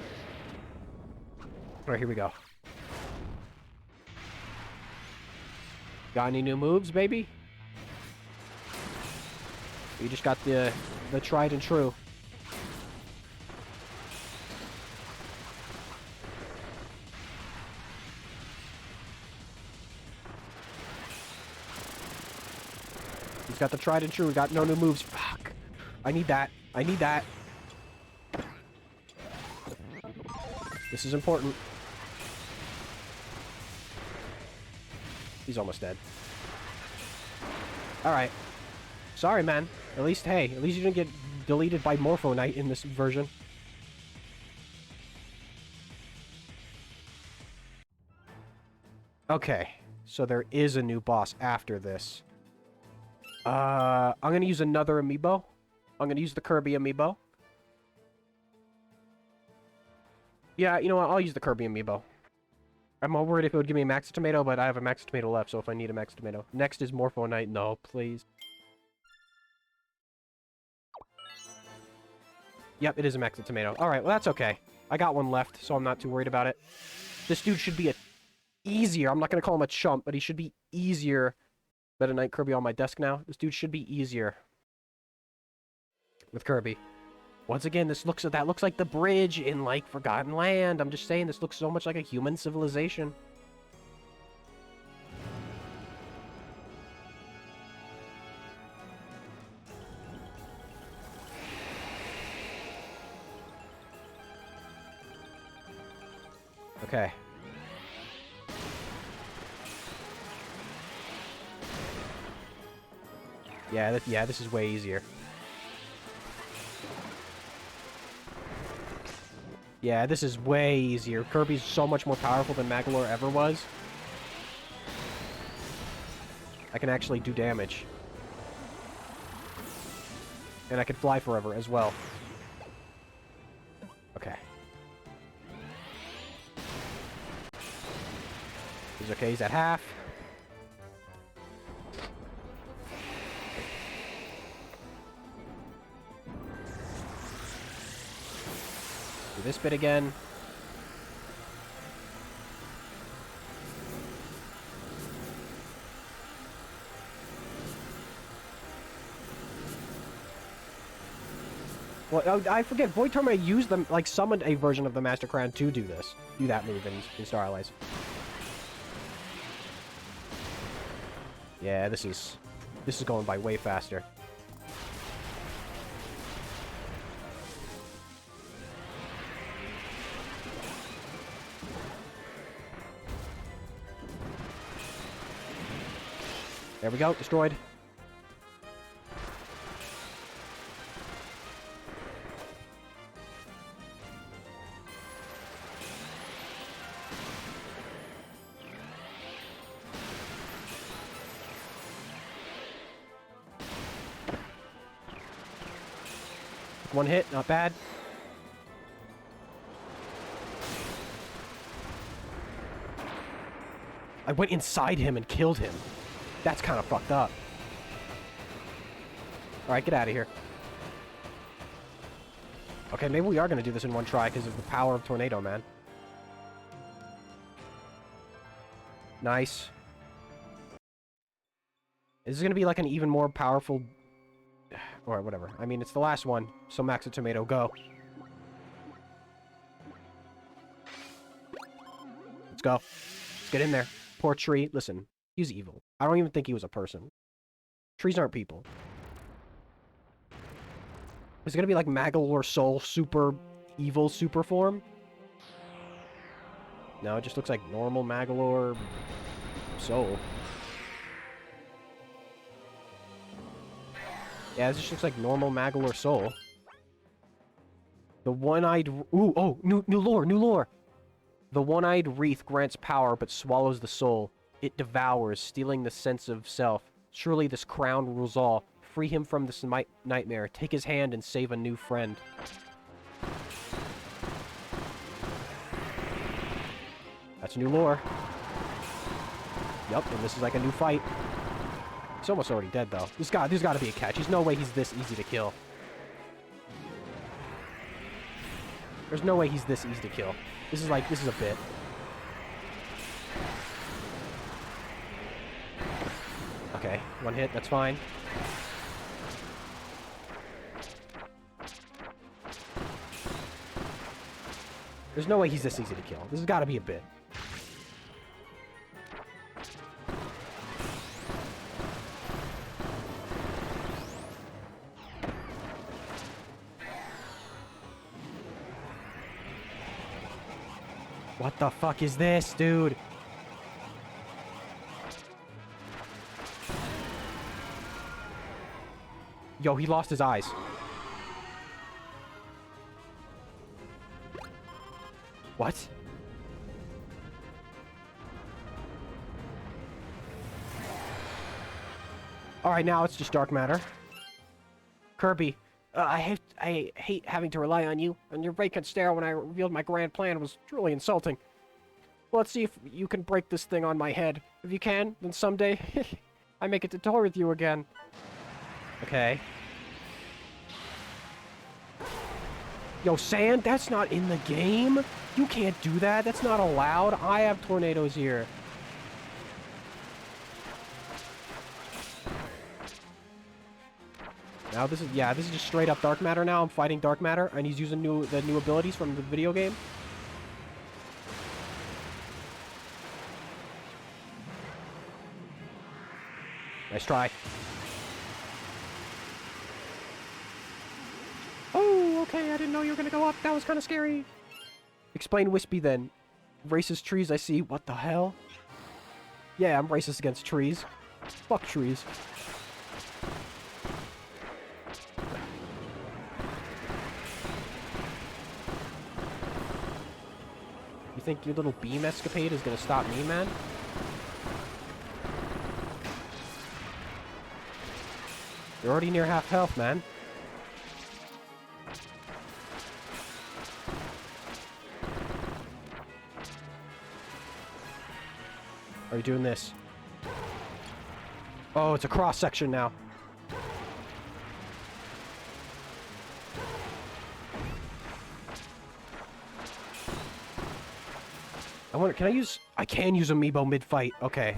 Alright, here we go. Got any new moves, baby? You just got the tried and true. He's got the tried and true. We got no new moves. Fuck. I need that. I need that. This is important. He's almost dead. Alright. Sorry, man. At least, hey, at least you didn't get deleted by Morpho Knight in this version. Okay. So there is a new boss after this. I'm gonna use another amiibo. I'm gonna use the Kirby amiibo. Yeah, you know what? I'll use the Kirby amiibo. I'm all worried if it would give me a Max Tomato, but I have a Max Tomato left, so if I need a Max Tomato. Next is Morpho Knight. No, please. Yep, it is a Max Tomato. Alright, well, that's okay. I got one left, so I'm not too worried about it. This dude should be easier. I'm not going to call him a chump, but he should be easier. Meta Knight Kirby on my desk now. This dude should be easier. With Kirby. Once again, that looks like the bridge in, like, Forgotten Land. I'm just saying, this looks so much like a human civilization. Okay. Yeah, this is way easier. Yeah, this is way easier. Kirby's so much more powerful than Magolor ever was. I can actually do damage. And I can fly forever as well. Okay. He's okay, he's at half. Do this bit again. Well, I forget. Void Torment used them, like, summoned a version of the Master Crown to do this. Do that move in Star Allies. Yeah, this is going by way faster. There we go, destroyed. One hit, not bad. I went inside him and killed him. That's kind of fucked up. Alright, get out of here. Okay, maybe we are going to do this in one try because of the power of Tornado, man. Nice. This is going to be like an even more powerful... Or whatever. I mean, it's the last one, so Max a Tomato, go. Let's go. Let's get in there. Poor tree. Listen, he's evil. I don't even think he was a person. Trees aren't people. Is it gonna be like Magolor Soul super evil super form? No, it just looks like normal Magolor Soul. Yeah, this just looks like normal Magolor Soul. The one-eyed... Ooh, oh, new lore, new lore! The one-eyed wreath grants power, but swallows the soul. It devours, stealing the sense of self. Surely this crown rules all. Free him from this nightmare. Take his hand and save a new friend. That's new lore. Yup, and this is like a new fight. He's almost already dead, though. There's got to be a catch. There's no way he's this easy to kill. There's no way he's this easy to kill. This is a bit. Okay, one hit, that's fine. There's no way he's this easy to kill. This has got to be a bit. What the fuck is this, dude? Yo, he lost his eyes. What? Alright, now it's just dark matter. Kirby, I hate having to rely on you, and your vacant stare when I revealed my grand plan was truly insulting. Well, let's see if you can break this thing on my head. If you can, then someday I make it to tour with you again. Okay. Yo, sand, that's not in the game. You can't do that. That's not allowed. I have tornadoes here. Now this is, yeah, this is just straight up dark matter now. I'm fighting dark matter, and he's using the new abilities from the video game. Nice try. Oh, okay, I didn't know you were gonna go up. That was kind of scary. Explain Wispy then. Racist trees, I see. What the hell? Yeah, I'm racist against trees. Fuck trees. You think your little beam escapade is gonna stop me, man? You're already near half health, man. Are you doing this? Oh, it's a cross section now. I wonder, can I use... I can use Amiibo mid-fight. Okay.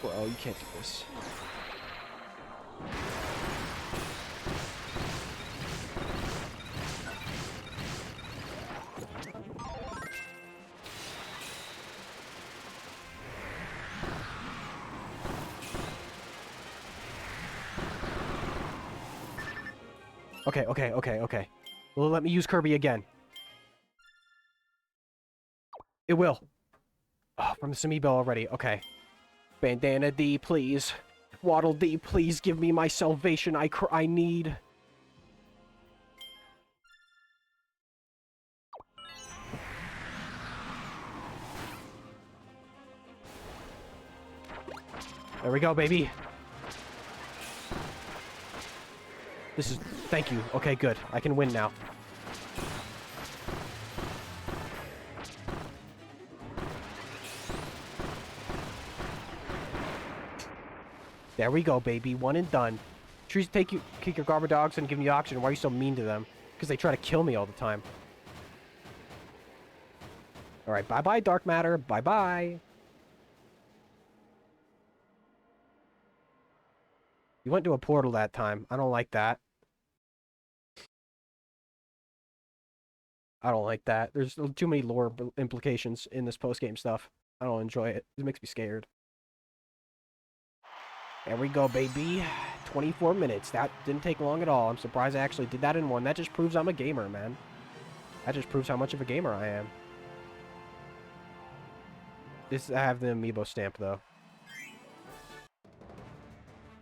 Bro, you can't do this. Okay. Will it let me use Kirby again? It will. Oh, from the Amiibo already. Okay. Bandana D, please. Waddle D, please give me my salvation I need. There we go, baby. This is... Thank you. Okay, good. I can win now. There we go, baby. One and done. Trees kick your garbage dogs and give you oxygen. Why are you so mean to them? Because they try to kill me all the time. Alright, bye-bye, dark matter. Bye-bye. You went to a portal that time. I don't like that. I don't like that. There's too many lore implications in this post-game stuff. I don't enjoy it. It makes me scared. There we go, baby. 24 minutes. That didn't take long at all. I'm surprised I actually did that in one. That just proves I'm a gamer, man. That just proves how much of a gamer I am. I have the Amiibo stamp, though.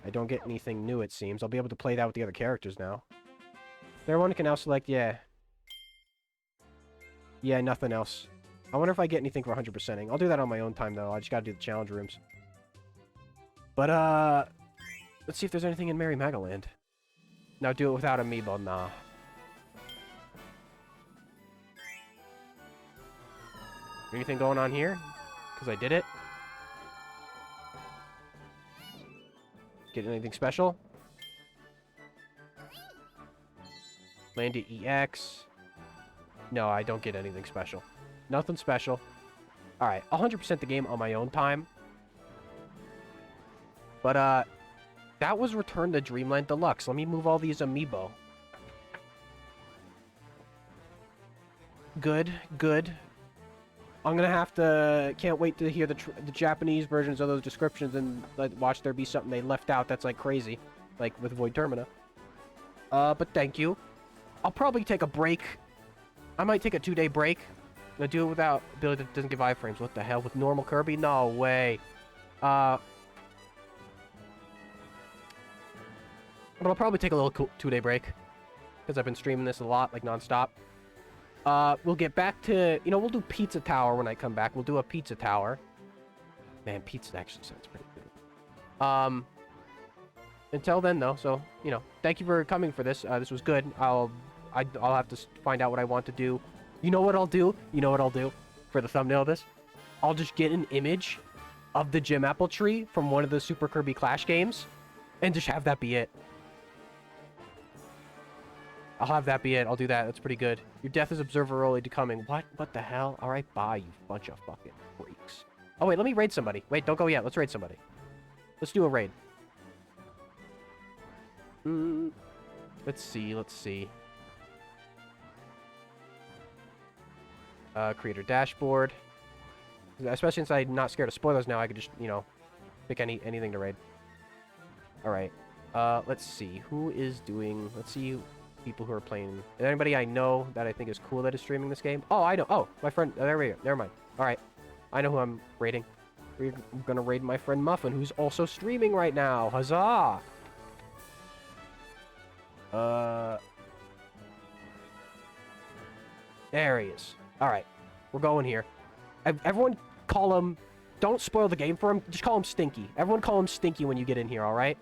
I don't get anything new, it seems. I'll be able to play that with the other characters now. Everyone can now select, yeah. Yeah, nothing else. I wonder if I get anything for 100%ing. I'll do that on my own time, though. I just gotta do the challenge rooms. But, let's see if there's anything in Merry Magoland. Now do it without Amiibo. Nah. Anything going on here? Because I did it. Get anything special? Land to EX. No, I don't get anything special. Nothing special. Alright, 100% the game on my own time. But, that was Return to Dreamland Deluxe. Let me move all these amiibo. Good, good. I'm gonna have to... Can't wait to hear the Japanese versions of those descriptions and like, watch there be something they left out that's, like, crazy. Like, with Void Termina. But thank you. I'll probably take a break. I might take a 2-day break. I'm gonna do it without ability that doesn't give iframes. What the hell? With normal Kirby? No way. But I'll probably take a little 2-day break. Because I've been streaming this a lot, like, non-stop. We'll get back to... You know, we'll do Pizza Tower when I come back. We'll do a Pizza Tower. Man, pizza actually sounds pretty good. Until then, though, so, you know, thank you for coming for this. This was good. I'll have to find out what I want to do. You know what I'll do? You know what I'll do for the thumbnail of this? I'll just get an image of the Gem Apple tree from one of the Super Kirby Clash games and just have that be it. I'll have that be it. I'll do that. That's pretty good. Your death is observer only coming. What? What the hell? All right, bye, you bunch of fucking freaks. Oh, wait, let me raid somebody. Wait, don't go yet. Let's raid somebody. Let's do a raid. Let's see. Let's see. Creator dashboard. Especially since I'm not scared of spoilers now, I could just, you know, pick anything to raid. All right. Let's see. Who is doing... Let's see people who are playing. Is there anybody I know that I think is cool that is streaming this game? Oh, I know. Oh, my friend. There we go. Never mind. All right. I know who I'm raiding. We're going to raid my friend Muffin, who's also streaming right now. Huzzah! There he is. All right. We're going here. Everyone call him... Don't spoil the game for him. Just call him Stinky. Everyone call him Stinky when you get in here, all right?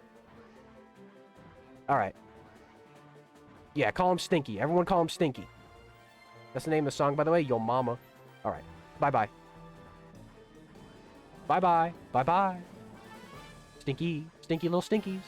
All right. Yeah, call him Stinky. Everyone call him Stinky. That's the name of the song, by the way. Yo mama. All right. Bye-bye. Bye-bye. Bye-bye. Stinky. Stinky little Stinkies.